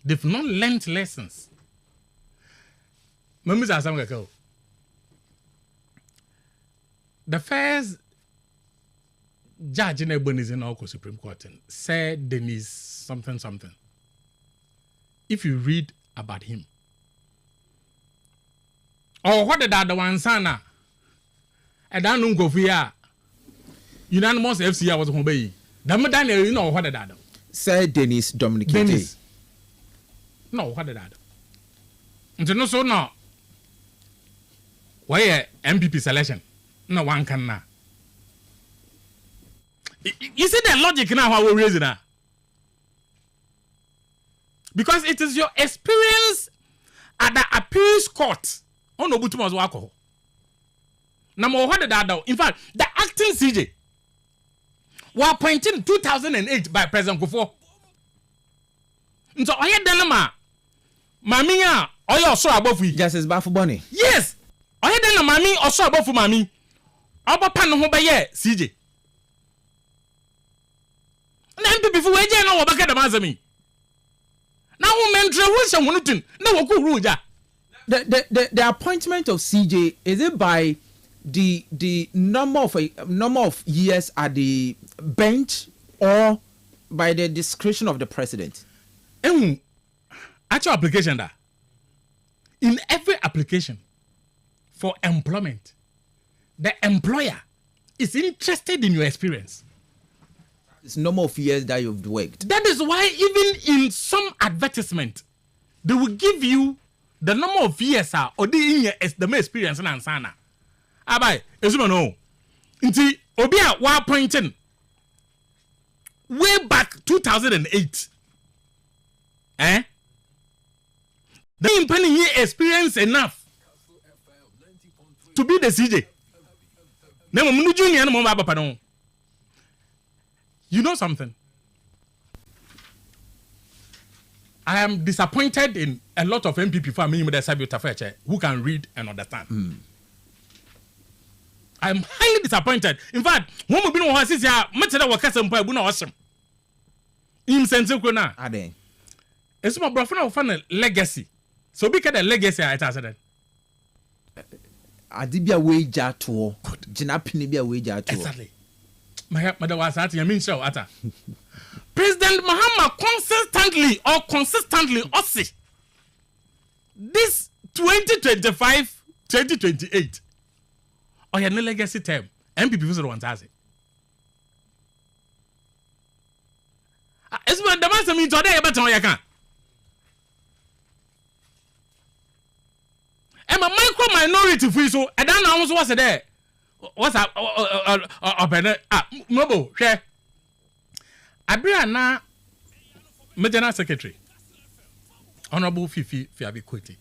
They've not learned lessons. Members are some go. The first judge in Ebony's in our Supreme Court said Dennis something. If you read about him, or what did the one sana? I don't know go for unanimous FCA was obey. Damadan, you know what did Sir Dennis Dominic. Dennis. No, what did that? So no. Why MPP selection? No one can now. You see the logic now how we raise it now? Because it is your experience at the appeals court on the Butumas Wako. Number what did that do? In fact, the acting CJ were appointed in 2008 by President Kufuor. So I had the Mamia, or you saw above we. Justice Bafu Bonnie. Yes. I had the Mammy or saw above for Mammy. Abba Pano by ye, CJ. And before we get no back at the Mazami. Now, men, Wilson, no good rule. The appointment of CJ, is it by the number of years at the bench or by the discretion of the president? Actual application that in every application for employment, the employer is interested in your experience. It's number of years that you've worked. That is why even in some advertisement, they will give you the number of years or the experience and ansana. Abai, esuma no. Inti obia wa appointing way back 2008. The impending year experience enough to be the CJ. Nemo munu junior no mama papa no. You know something? I am disappointed in a lot of MPP family who can read and understand. I am highly disappointed. In fact, when we been on here, much of our custom boy buna awesome. In sense of na. Ade. It's my brother of a legacy. So because the legacy I said. Adibia wager to. Jinapini be a wager to. Exactly. My mother was at your show at President Mahama consistently also this 2025-2028 or your legacy term MPP was the one to say. It's what the master means today about how you can. I'm a micro minority for so I don't know what's there. What's up? Mobile, share. Abriana, Mediana Secretary, Honorable Fifi Fiabiquiti.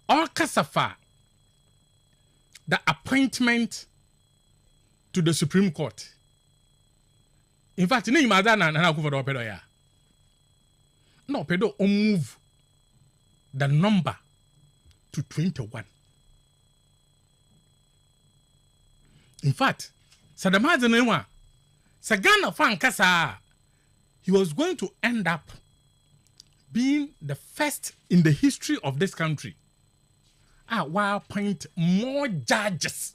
All Kasafa, the appointment to the Supreme Court. In fact, you know, Madana and Haku for the Opedoya. No, Pedo move the number to 21. In fact, Sadamazanewa, Sagana Fankasa, he was going to end up being the first in the history of this country. While appoint more judges.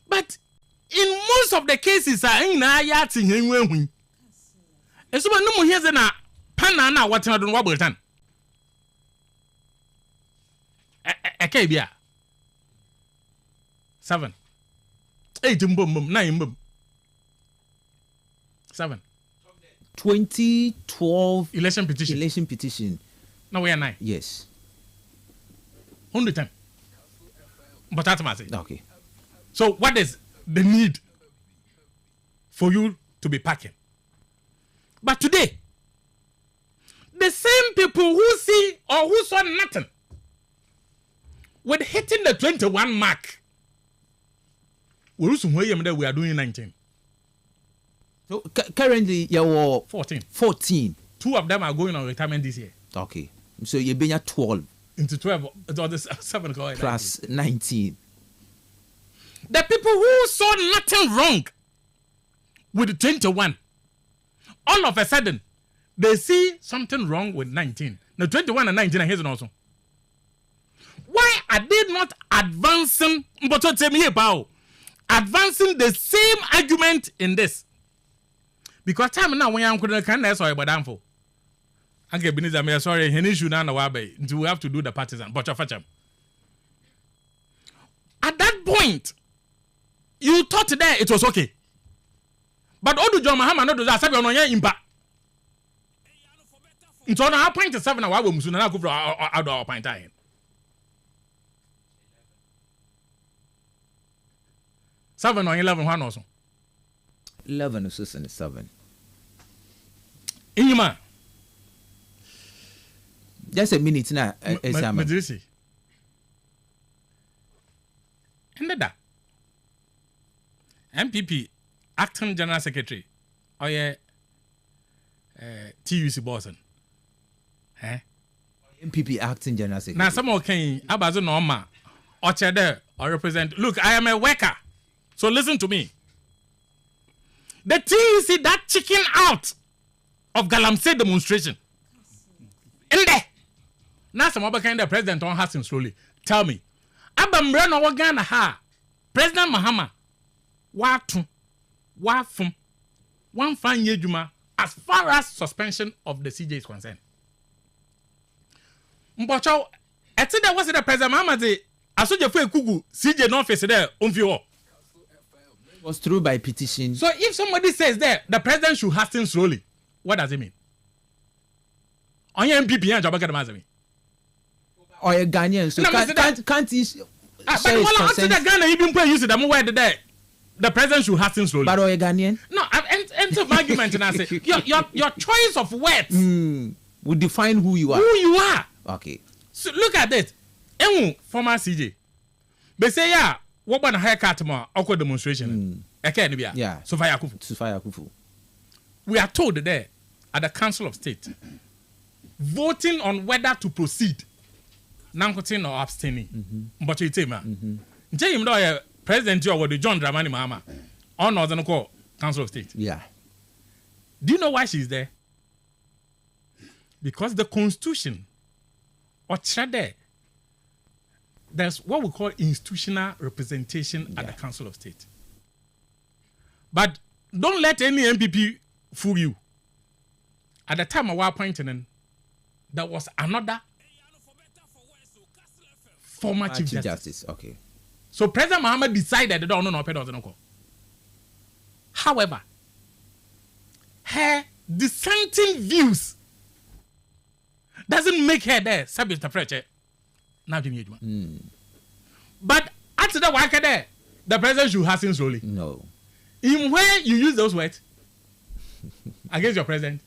But in most of the cases, I yati hengwe. Eso ba no mo hieze na pana na watena do wabultan. Okay bia. 7. 8 mbom 9 mbom. 7. 2012 election petition. Now No, we are 9. Yes. 110. But that's my say. Okay. So what is the need for you to be packing? But today, the same people who see or who saw nothing with hitting the 21 mark, we are doing 19. So currently, you're 14. 14. 2 of them are going on retirement this year. Okay. So you're being at 12. Into 12, it's on the 7 plus 19. The people who saw nothing wrong with 21, all of a sudden, they see something wrong with 19. Now 21 and 19 are his also. Why are they not advancing the same argument in this? Because time now when I'm going to sorry but I'm for. Okay, Beniza, sorry, he needs you now until we have to do the partisan. But at that point, you thought there it was okay. But Odu John Mahama not do that. Sabi ononya impact. It's on our point 7 na wa musu na go for our point time. Seven or 11 one also. 11 or 7. Inyuma. Just a minute now. Medrisi. And that MPP acting general secretary or TUC Boston. MPP acting general secretary. Now some okay abazo normal or there or represent. Look, I am a worker. So listen to me. The TUC that chicken out of Galamsey demonstration. In there. Now some other kind of president on has him slowly. Tell me. Abambre no Ghana ha. President Mahama. Wafum. One fine year juma as far as suspension of the CJ is concerned. Mbocho, etida was the President Mahama say asoje fu ekugu CJ no face there onfio. Was through by petition. So if somebody says there the president should hasten slowly, what does it mean? On your MPP and Jabaka Mazami. Or a Ghanaian, so can't he share his consent? The Ghana even put use them where the president should hasten slowly. But or a Ghanaian? No, I'm into argument and I say your choice of words will define who you are. Who you are. Okay. So look at this. Former CJ. They say what about a haircut tomorrow? Awkward demonstration. Yeah. Sufaya Kufu. We are told there at the Council of State voting on whether to proceed. Nankotin or abstaining. But you tell me, tell him that President the John Dramani Mahama on Northern Core Council of State. Yeah. Do you know why she's there? Because the Constitution or there, there's what we call institutional representation at the Council of State. But don't let any MPP fool you. At the time of our appointing, there was another former Chief Justice. Okay. So President Mahama decided they don't know. However, her dissenting views doesn't make her there. Subject to pressure. But after the work there, the president should hasten slowly. No. In where you use those words against your president,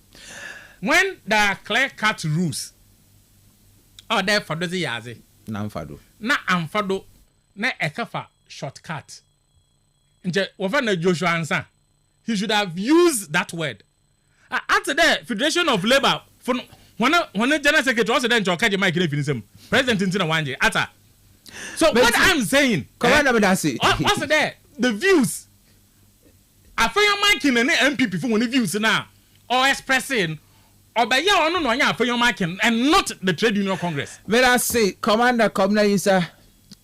when the clear cut rules, or there for those years. Na amfado na ekafa shortcut. Nje wofana Joshua Ansa, he should have used that word. After that, Federation of Labor when the general secretary also then Jokaji Mike Finisem, President Intina Wanje, ata. So what I'm saying, what's there? The views. I feel Mike in an MPP for when the views now or expressing. Or by your no for your marking and not the Trade Union Congress. But I say, Commander Comna is a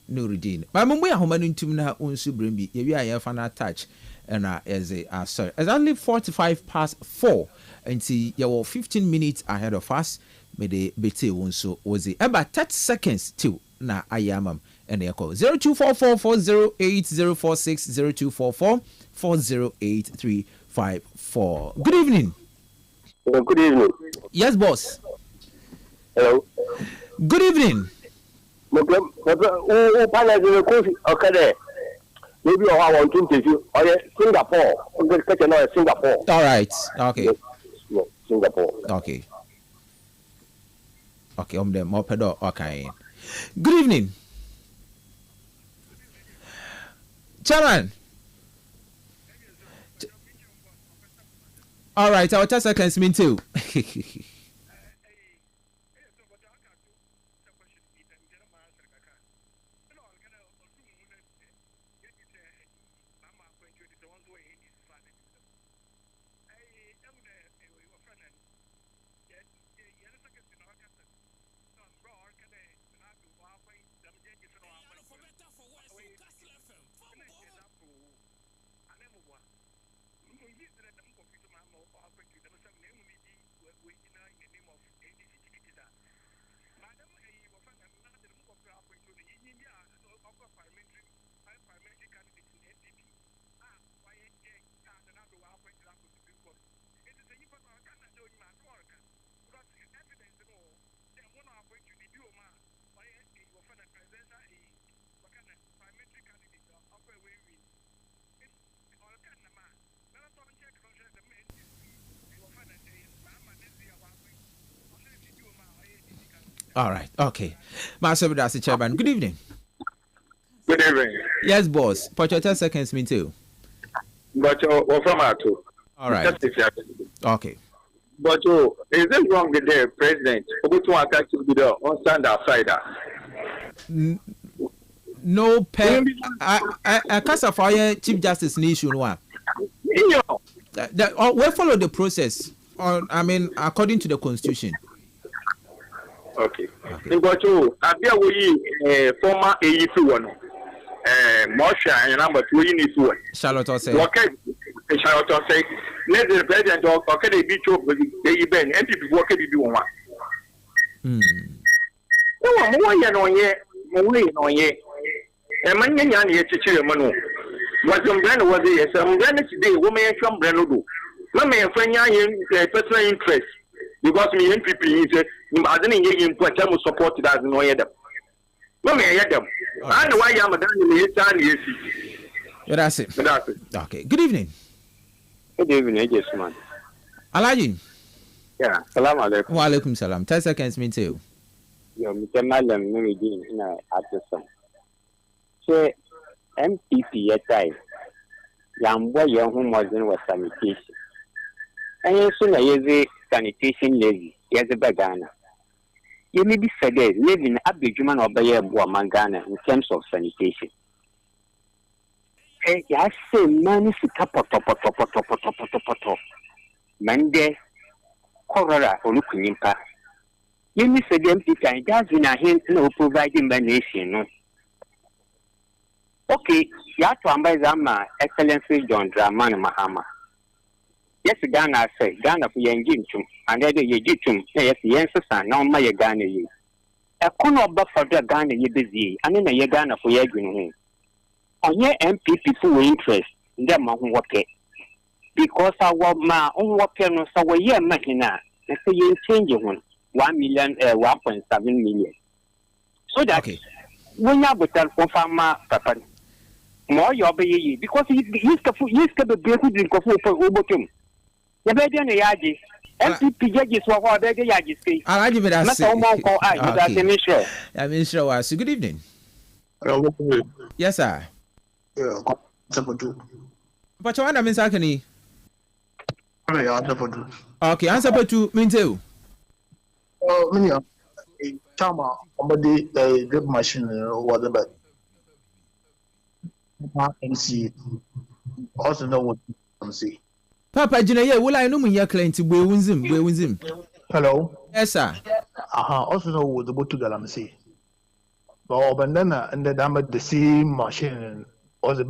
Nuruddin. But when we are home into now, unsu brimbi, you are here for an touch and as a sorry. It's only 45 past 4 and see you 15 minutes ahead of us. May the BT unsu was it about 30 seconds till na ayamam and they call 0244408046 0244408354. Good evening. Good evening. Yes, boss. Hello. Good evening. Maybe I want to interview. Singapore. Singapore. All right. Okay. Yes, Singapore. Okay. Okay. More pedo. Okay. Good evening, Chairman. All right. Our 10 seconds mean too. All right. Okay. Master Bidasi Chairman. Good evening. Good evening. Yes, boss. Put your 10 seconds, me too. But from too. All right. Okay. But is it wrong with the president? On stand outside. No pen. I can't fire Chief Justice issue. No. We follow the process. According to the Constitution. Okay. But we former AEP one. Mosha and number 2 in this one. Charlotte say. Okay. Charlotte say. Let the president okay they be choked with the Ben and people work it do one. No more ye. And man yan ye chichi manu. What some brand was there? Some brand today, woman from Brando. No man friend yan personal interest. Because me NPP is I didn't get in put them support that no yet. No man yet them. I know why I'm a done in the time you see. That's it. Okay. Good evening. Good evening, yes, man. Alaji. Yeah, salam alaikum. Wa alaikum salam. 10 seconds, me too. Yo, Mr. Malam, maybe in a artisan. Say, MPP, yes, I. Young boy, young home was in sanitation. And you soon a sanitation lady, yes, a bagana. You may be said living up the human or by a Mangana in terms of sanitation. I say, man, is a top. Mande, Corora, or looking in past. You miss a empty time, that's in a hint no providing by nation. Okay, Yato Ambazama, Excellency John Draman Mahama. Yes, Ghana say, Ghana for Yan Jimtum, and then you Jitum, yes, the answers are now my Ghana ye. A corner buffer the Ghana ye busy, and then a Ghana for Yagin. On your MPP full interest, them on work it. Because I want my own work no so we are machina, and say you change one 1 million, 1.7 million. So that when you have a farmer, Papa, more your baby, because he's the big of Ubotum. The better than the Yaji. MPP judges were what the Yaji say. I'll give it a say. I'm sure. Good evening. Yes, sir. But what I mean, Sakani? Okay, answer for two mean too. Oh, many Chama, somebody a good machine or whatever. MC also know what you see. Papa Jina, will I know me your client to wins him? Hello? Yes, sir. Also know what the Botu Galamsi. But bandana and the dam at the same machine was a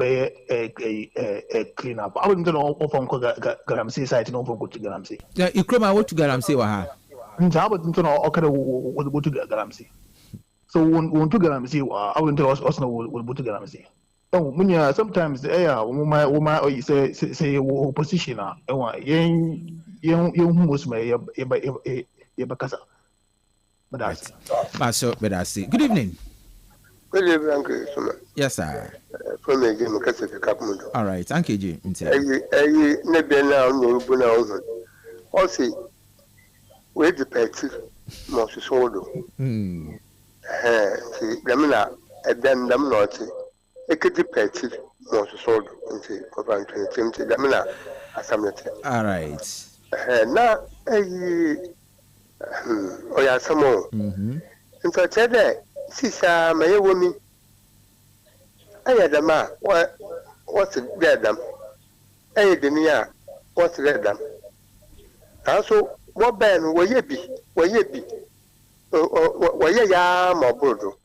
clean up. I wouldn't know from Galamsi side, no from Botu Galamsi. Yeah, you come out to Galamsi, Waha. And I wouldn't know what the Botu Galamsi. So, when to Galamsi, I wouldn't also know what Botu Galamsi. Oh, when sometimes the air, woman, say, opposition, young most may a bacasa. But that's Good evening. Good evening, Uncle. Yes, sir. From a game of Kastle. All right, thank you, Jim. Never now, no, Buna. Also, where's the petty? Most sold. Gamina, and then them naughty. A kitty petty, most sold into Coventry, Timothy Gamina, as I'm not. All right. Now, oh, yeah, some more. And so I said that, Sisa, my woman. I had a man, what's it dead them? I had the near, what's dead them? Also, what band will ye be? Will ye be? Were ye yam or bodo?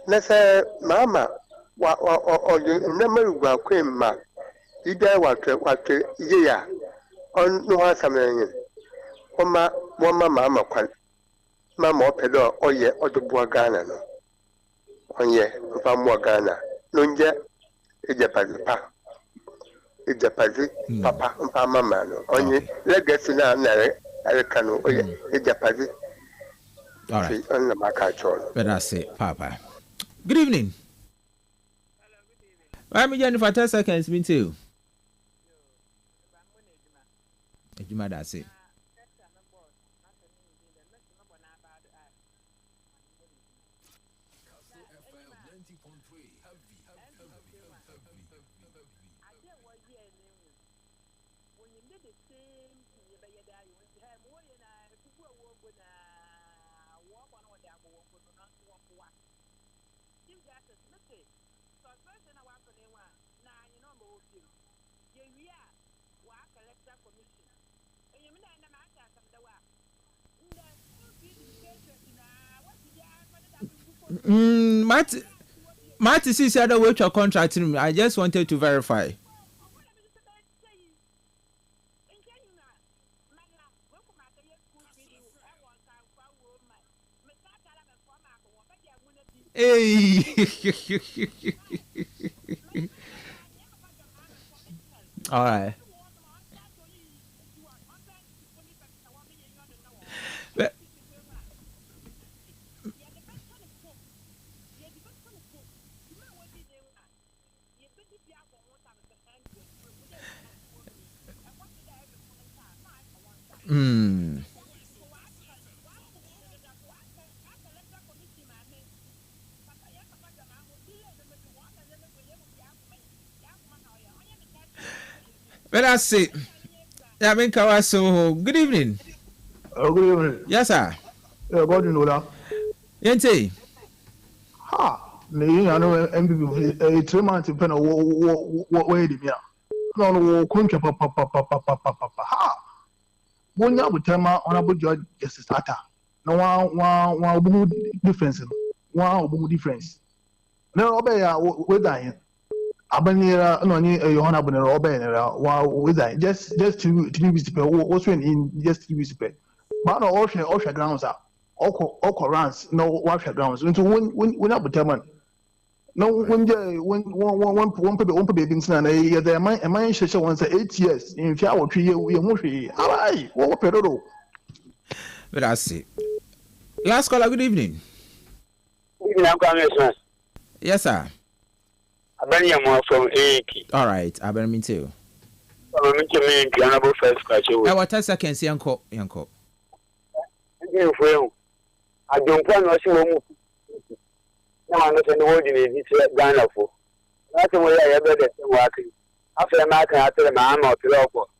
Let's say, Mamma, or the memory of Queen Ma. You dare what ye are. On no one summon. One mamma, Mamma pedo, or ye, or the Boagana. On ye, from Wagana. Nunja, Ijapadi Papa, Mamma, on ye, legacy now, Naricano, Ijapadi. All right. On the Macacho. But I say, Papa. Good evening. I'm Jennifer 10 seconds, me too. You might have said. Marty says the other way to contract him. I just wanted to verify. Hey. All right. But that's it. Yeah, I mean, Kawaso. Good evening. Good evening. Yes, sir. Yeah, God, you know that. Yente. Ha. I know MVP. 3 months. Pen. What way did you? No. Kunke. Papa. Ha. One year with Tema Honorable Judge Justice Ata. No one difference. One difference. No, obey. We're dying. Abanira no ni Yohana Bonero Obenera with that just to be visible also in just to be visible. But no ocean grounds are all runs no water grounds into when up determine. No one baby in a there my share once 8 years in Fiawa 3 years we are moving. Aye, what pedo. But I see. Last caller, good evening. Yes, sir. Abanyamo from Eki. All right, Abenami too. I'm making piano first catch you. I was 10 seconds, Yanko. I don't plan to see you. No, I'm not in the world in this Ghana for. That's the way I ever get working. After a market, I tell my arm out to local.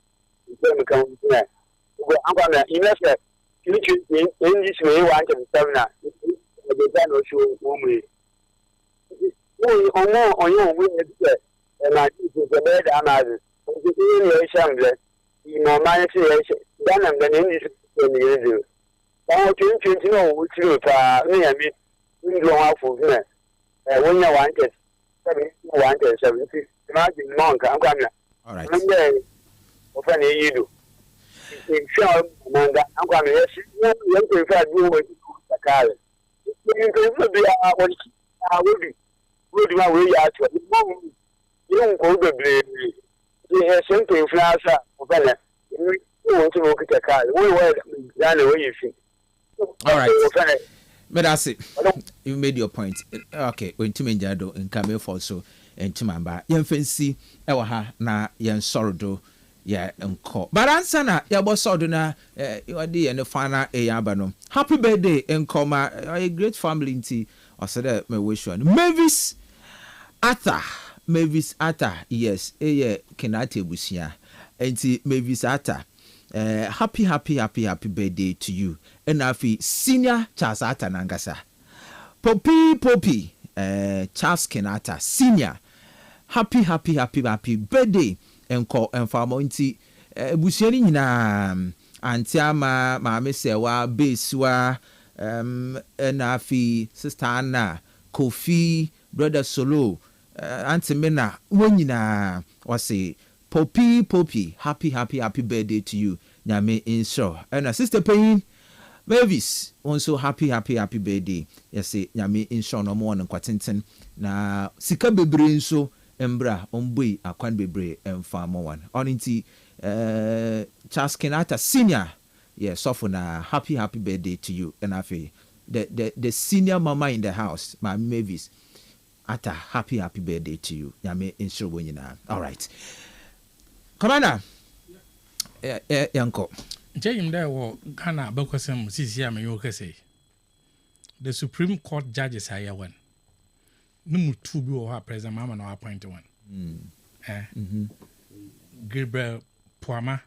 You come here. I'm going to invest in this way. I want to tell now. The Ghana show woman. On your witness, and I think it's a bad amazon. You know, my situation, then I'm the English when you do. I want to know which you are, me, we go out for dinner. When you wanted, 70. Imagine monk, I'm coming. All right. I'm there. Open you do. I'm coming. Yes, you prefer do what you call it. You can be I will be. Good my way out to you don't go to blame. You have something flash up. You want to look at a car. We were done away you think. All right. But that's it. You made your point. Okay, when to menja do in come for so and to mamba. Yen fancy ewa ha na yen sorrow do ya enko. But answer na ya bo so do na you dey and final yaba no. Happy birthday enko ma a great family nti o said that me wish you. Mavis Atta. Yes, Kenate Busia. Enti Mavis Atta. Happy birthday to you. And afi senior Charles Atta Nangasa. Poppy, Charles Kenata, senior. Happy birthday. Enko enfamo nti busiani nyina antiama maame sewa beswa na afi sister Anna, Kofi, brother Solo, auntie Mena wonyina wase Poppy, happy birthday to you. Nyame insure. And sister Pain Mavis also happy birthday. Yes, nyame insure no more kwatenten na sika bebre nso embra ombui akwan bebre emfa mo wan. Oninti Charles Kenata senior. Yes, so for na happy birthday to you. And afi the senior mama in the house, my Mavis. Ata happy birthday to you. Nyame insure wonyina. All right. Commander. Yanko. Jayim there were Ghana Bokosem CCM Yoka say. The Supreme Court judges are one. No two be or present mamma no appoint one. Gabriel Poama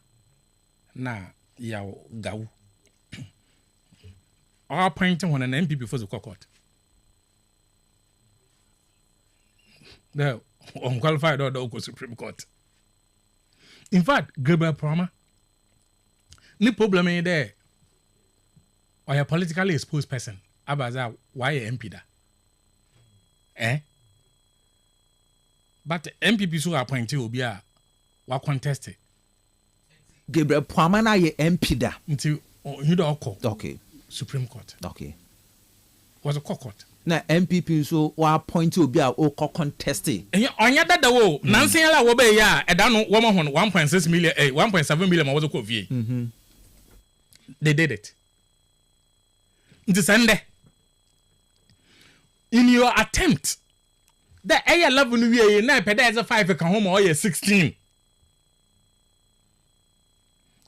na yaw gaw. Or appointing one an MP before the court. The unqualified or the Supreme Court. In fact, Gabriel Poama. No problem in there. Or a politically exposed person. Abaza, why a MP da? But MPP so appointed will be a what contested. Gabriel Poama na ye MP da. Until you don't call. Okay. Supreme Court. Okay. Was a court. Na MPP so wa appointed will be a contested. Onya da wo. Nancy ala wo be ya e da no wo mo 1.6 million 1.7 million was ko vie. They did it. It's Sunday. In your attempt, the air 11 year na peda as a 5 can home or 16.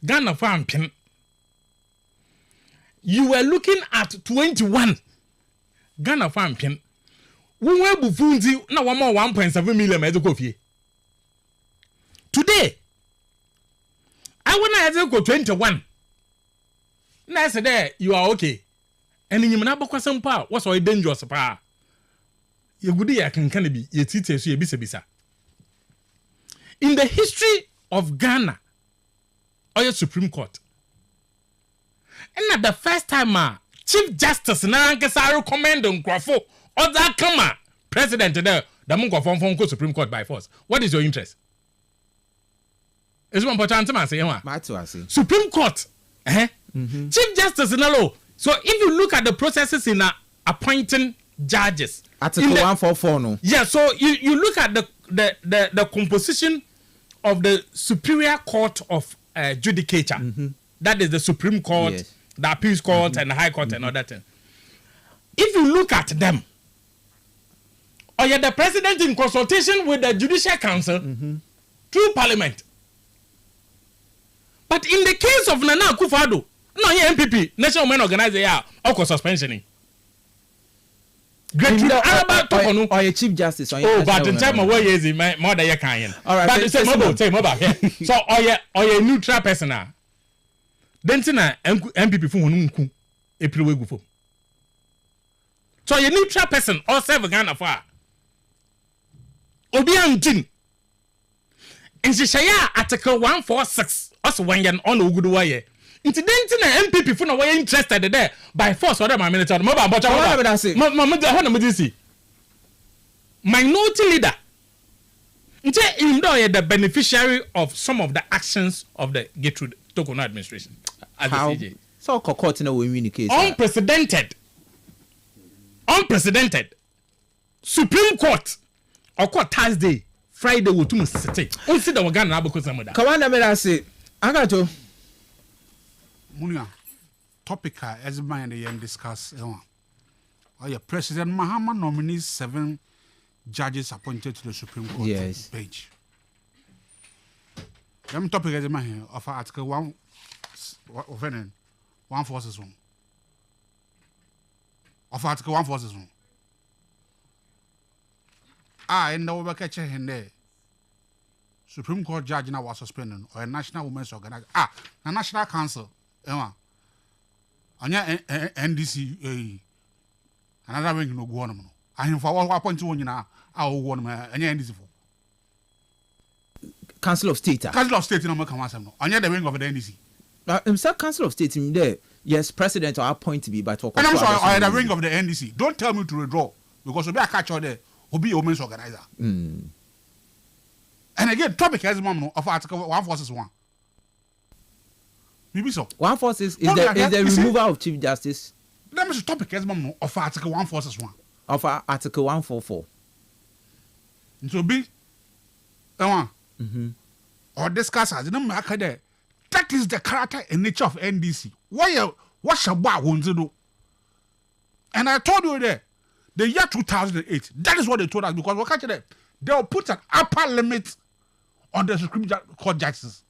Ghana farm pin. You were looking at 21. Ghana farm pin. We were bufunzi na 1.7 million as a coffee. Today, I want to go 21. Na say there you are okay. And you na bokwa sampa what's all dangerous pa. You gudi ya kan bi ye tite so ye bisa. In the history of Ghana or your Supreme Court. And not the first time Chief Justice na nkesa recommend nkrofo other kama president there the mun kwafon ko Supreme Court by force. What is your interest? Is one important man say one. Supreme Court Chief Justice in a law. So if you look at the processes in appointing judges, Article 144 no. Yeah, so you look at the composition of the Superior Court of Judicature. That is the Supreme Court, yes. The Appeals Court, and the High Court and all that. If you look at them, or you're the president in consultation with the Judicial Council through Parliament. But in the case of Nana Akufo-Addo, no, MPP, National Women Organizer, or suspension. Great or a Chief Justice. But in time of where is it, more than you can. All right, but say mobile. So, or a neutral person. Then, MPP for one April we go. So, a neutral person or serve Ghana for Obiang in Shaya Article 146. Also, when you're on the good way. Incident in MPP for no way interested there by force or my military. Minority leader. The beneficiary of some of the actions of the Gertrude Tokono administration. How? So, court in a win case. Unprecedented. Supreme Court. Or court Thursday, Friday, will to sit. Only the Wagana because I'm with that. Commander, I say, I got to. Munia. topic as mind and discuss. President Mahama nominees 7 judges appointed to the Supreme Court page. Them topic as mind of Article 141. Of Article 141. And the overcatcher in there. Supreme Court judge now was suspended or a national women's organization. A national council. On your NDC, another ring no go on. I am for 1.2 now. I will warn my NDC for Council of State. Council of State in America. On your ring of the NDC. Himself, Council of State in there. Yes, President or appoint to be, but and I'm sorry, I had a ring of the NDC. Don't tell me to withdraw because we'll be a catcher there. Will be a women's organizer. And again, topic has mom of Article 141. Maybe so. 141 is the removal of Chief Justice. That means topic has mom of Article 141. Of Article 144. And so be or discuss as no matter there. That is the character and nature of NDC. What shall want to do? And I told you there. The year 2008, that is what they told us because we're catching that they will put an upper limit on the Supreme Court justices.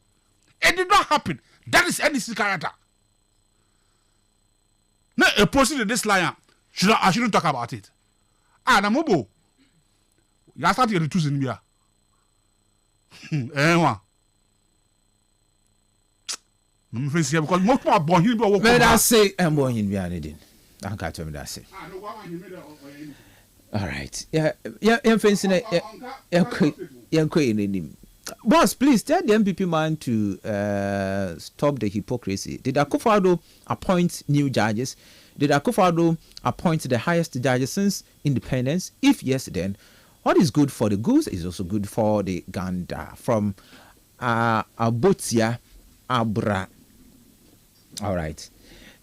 It did not happen. That is NDC character. Now, a person in this line, I shouldn't talk about it. Namobo, you are starting to choose in here. Because most people are born here. But I say, I'm born in Vianidin. I can't tell me that. Say. All right. Yeah, fencing Boss, please tell the MPP man to stop the hypocrisy. Did Akufo-Addo appoint new judges? Did Akufo-Addo appoint the highest judges since independence? If yes, then what is good for the goose is also good for the gander. From Abotia Abra. All right.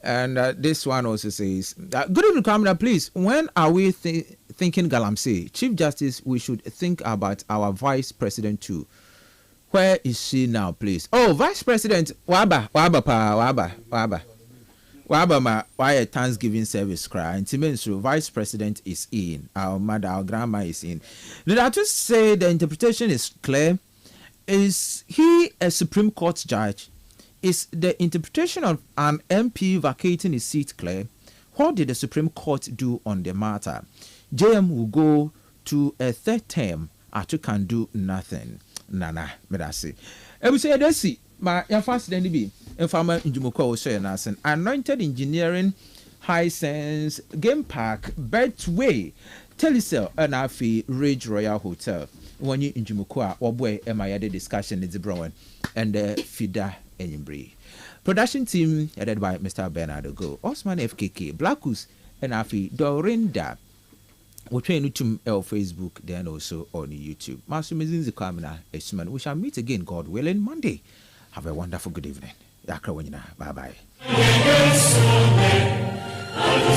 And this one also says, good evening, Kamina, please. When are we thinking Galamsey? Chief Justice, we should think about our Vice President too. Where is she now, please? Oh, Vice President, Waba, ma, why a Thanksgiving service cry? And so Vice President is in. Our mother, our grandma is in. Did I just say the interpretation is clear? Is he a Supreme Court judge? Is the interpretation of an MP vacating his seat clear? What did the Supreme Court do on the matter? JM will go to a third term. Atu can do nothing. Nana, medasi. I will say that's it. My first then be informer in Jumoko Nasen anointed engineering, high sense, game park, Betway, Telecel, and Afi Ridge Royal Hotel. When you in Jumoko, or boy, am I at the discussion in the Brown and the Fida. Production team headed by Mr. Bernardo Go, Osman FKK, Blackus, and Afi Dorinda. We're trying to Facebook, then also on YouTube. Master Mizinzi Kamina, Esman. We shall meet again, God willing, Monday. Have a wonderful good evening. Bye bye.